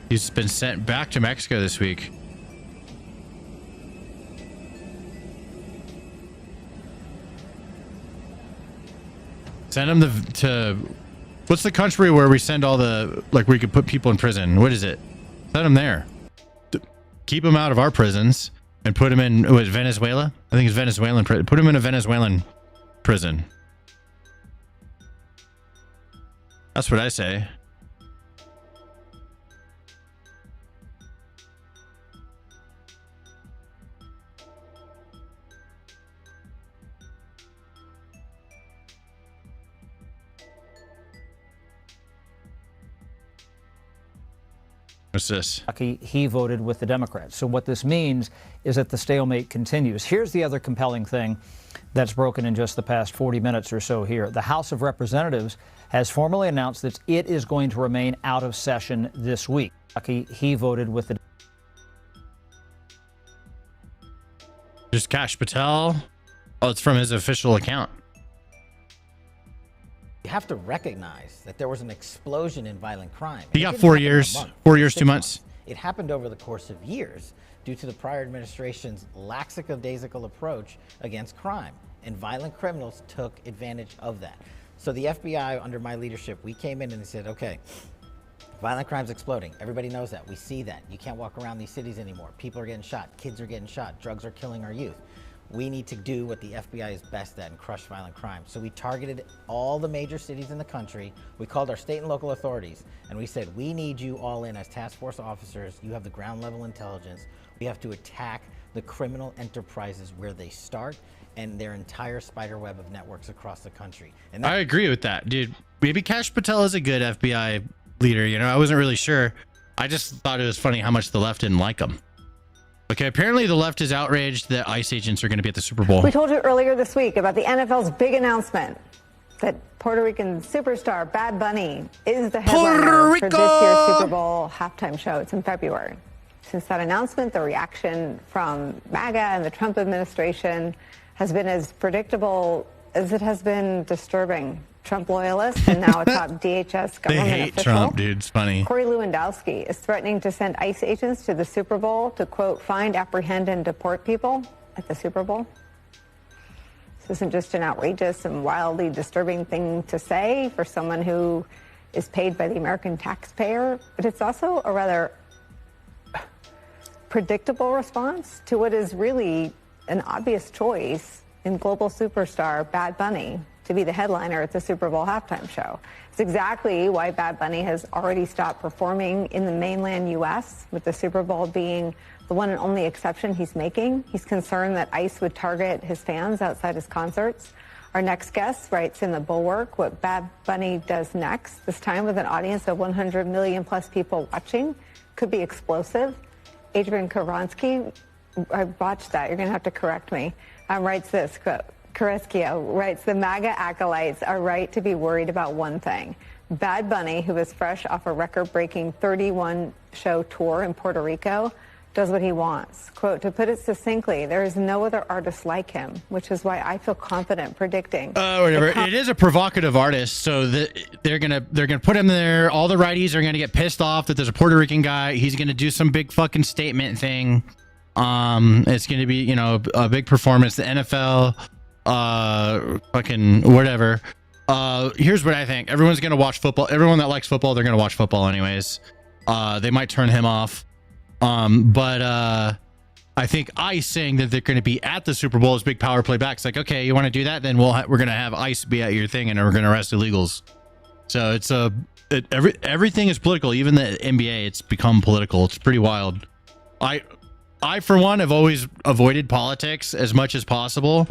He's been sent back to Mexico this week. Send him to what's the country where we send all the, like, we could put people in prison? What is it? Send them there. Keep them out of our prisons and put them in, what, Venezuela? I think it's Venezuelan prison. Put them in a Venezuelan prison. That's what I say. What's this? He voted with the Democrats. So what this means is that the stalemate continues. Here's the other compelling thing that's broken in just the past 40 minutes or so here. The House of Representatives has formally announced that it is going to remain out of session this week. He voted with the... Just Kash Patel. Oh, it's from his official account. You have to recognize that there was an explosion in violent crime. He got 4 years. 4 years, 2 months. It happened over the course of years due to the prior administration's lackadaisical approach against crime. And violent criminals took advantage of that. So the FBI, under my leadership, we came in and said, okay, violent crime's exploding. Everybody knows that. We see that. You can't walk around these cities anymore. People are getting shot. Kids are getting shot. Drugs are killing our youth. We need to do what the FBI is best at and crush violent crime. So we targeted all the major cities in the country. We called our state and local authorities and we said, we need you all in as task force officers. You have the ground level intelligence. We have to attack the criminal enterprises where they start and their entire spider web of networks across the country. And I agree with that, dude. Maybe Kash Patel is a good FBI leader. You know, I wasn't really sure. I just thought it was funny how much the left didn't like him. Okay, apparently the left is outraged that ICE agents are going to be at the Super Bowl. We told you earlier this week about the NFL's big announcement that Puerto Rican superstar Bad Bunny is the headliner for this year's Super Bowl halftime show. It's in February. Since that announcement, the reaction from MAGA and the Trump administration has been as predictable as it has been disturbing. Trump loyalist and now a top DHS government They hate official, Trump, dude. It's funny. Corey Lewandowski is threatening to send ICE agents to the Super Bowl to, quote, find, apprehend, and deport people at the Super Bowl. This isn't just an outrageous and wildly disturbing thing to say for someone who is paid by the American taxpayer, but it's also a rather predictable response to what is really an obvious choice in global superstar Bad Bunny to be the headliner at the Super Bowl halftime show. It's exactly why Bad Bunny has already stopped performing in the mainland U.S., with the Super Bowl being the one and only exception he's making. He's concerned that ICE would target his fans outside his concerts. Our next guest writes in The Bulwark what Bad Bunny does next, this time with an audience of 100 million plus people watching, could be explosive. Adrian Karonsky, I watched that, you're going to have to correct me, writes this, quote, Carrasquillo writes, the MAGA acolytes are right to be worried about one thing. Bad Bunny, who is fresh off a record-breaking 31-show tour in Puerto Rico, does what he wants. Quote, to put it succinctly, there is no other artist like him, which is why I feel confident predicting. Whatever. It is a provocative artist, so they're gonna put him there. All the righties are gonna get pissed off that there's a Puerto Rican guy. He's gonna do some big fucking statement thing. It's gonna be, you know, a big performance. The NFL, fucking whatever. Here's what I think. Everyone's gonna watch football. Everyone that likes football, they're gonna watch football anyways. They might turn him off. But I think ICE saying that they're going to be at the Super Bowl is big power play back. It's like, okay, you want to do that? Then we're going to have ICE be at your thing and we're going to arrest illegals. So it's everything is political. Even the NBA, it's become political. It's pretty wild. I for one have always avoided politics as much as possible.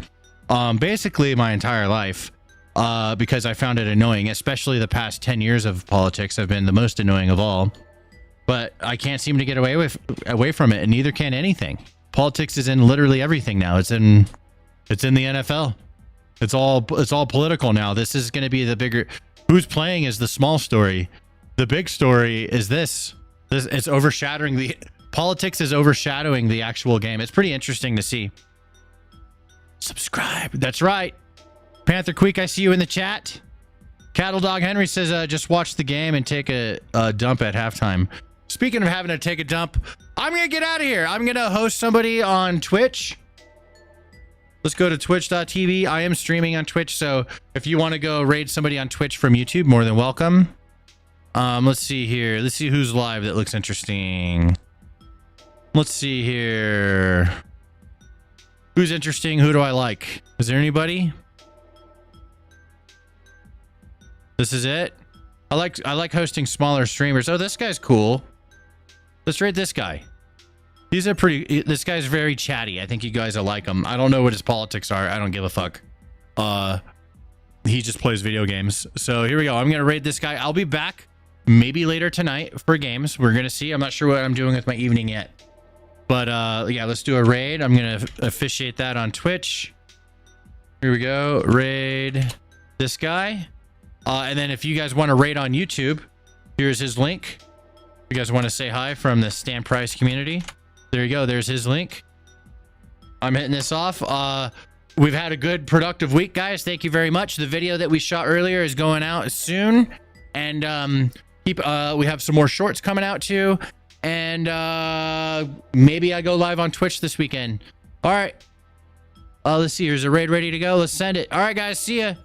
Basically my entire life, because I found it annoying, especially the past 10 years of politics have been the most annoying of all. But I can't seem to get away from it, and neither can anything. Politics is in literally everything now. It's in the NFL. It's all political now. This is going to be the bigger. Who's playing is the small story. The big story is this. It's overshadowing the politics is overshadowing the actual game. It's pretty interesting to see. Subscribe. That's right. Panther Queek, I see you in the chat. Cattle Dog Henry says, just watch the game and take a dump at halftime. Speaking of having to take a dump, I'm going to get out of here. I'm going to host somebody on Twitch. Let's go to twitch.tv. I am streaming on Twitch, so if you want to go raid somebody on Twitch from YouTube, more than welcome. Let's see here. Let's see who's live that looks interesting. Let's see here. Who's interesting? Who do I like? Is there anybody? This is it. I like hosting smaller streamers. Oh, this guy's cool. Let's rate this guy. This guy's very chatty. I think you guys will like him. I don't know what his politics are. I don't give a fuck. He just plays video games. So here we go. I'm going to rate this guy. I'll be back maybe later tonight for games. We're going to see. I'm not sure what I'm doing with my evening yet. But yeah, let's do a raid. I'm going to officiate that on Twitch. Here we go. Raid this guy. And then if you guys want to raid on YouTube, here's his link. You guys want to say hi from the Stan Price community? There you go. There's his link. I'm hitting this off. We've had a good productive week, guys. Thank you very much. The video that we shot earlier is going out soon. And we have some more shorts coming out too. And maybe I go live on Twitch this weekend. All right. Let's see. Here's a raid ready to go. Let's send it. All right, guys. See ya.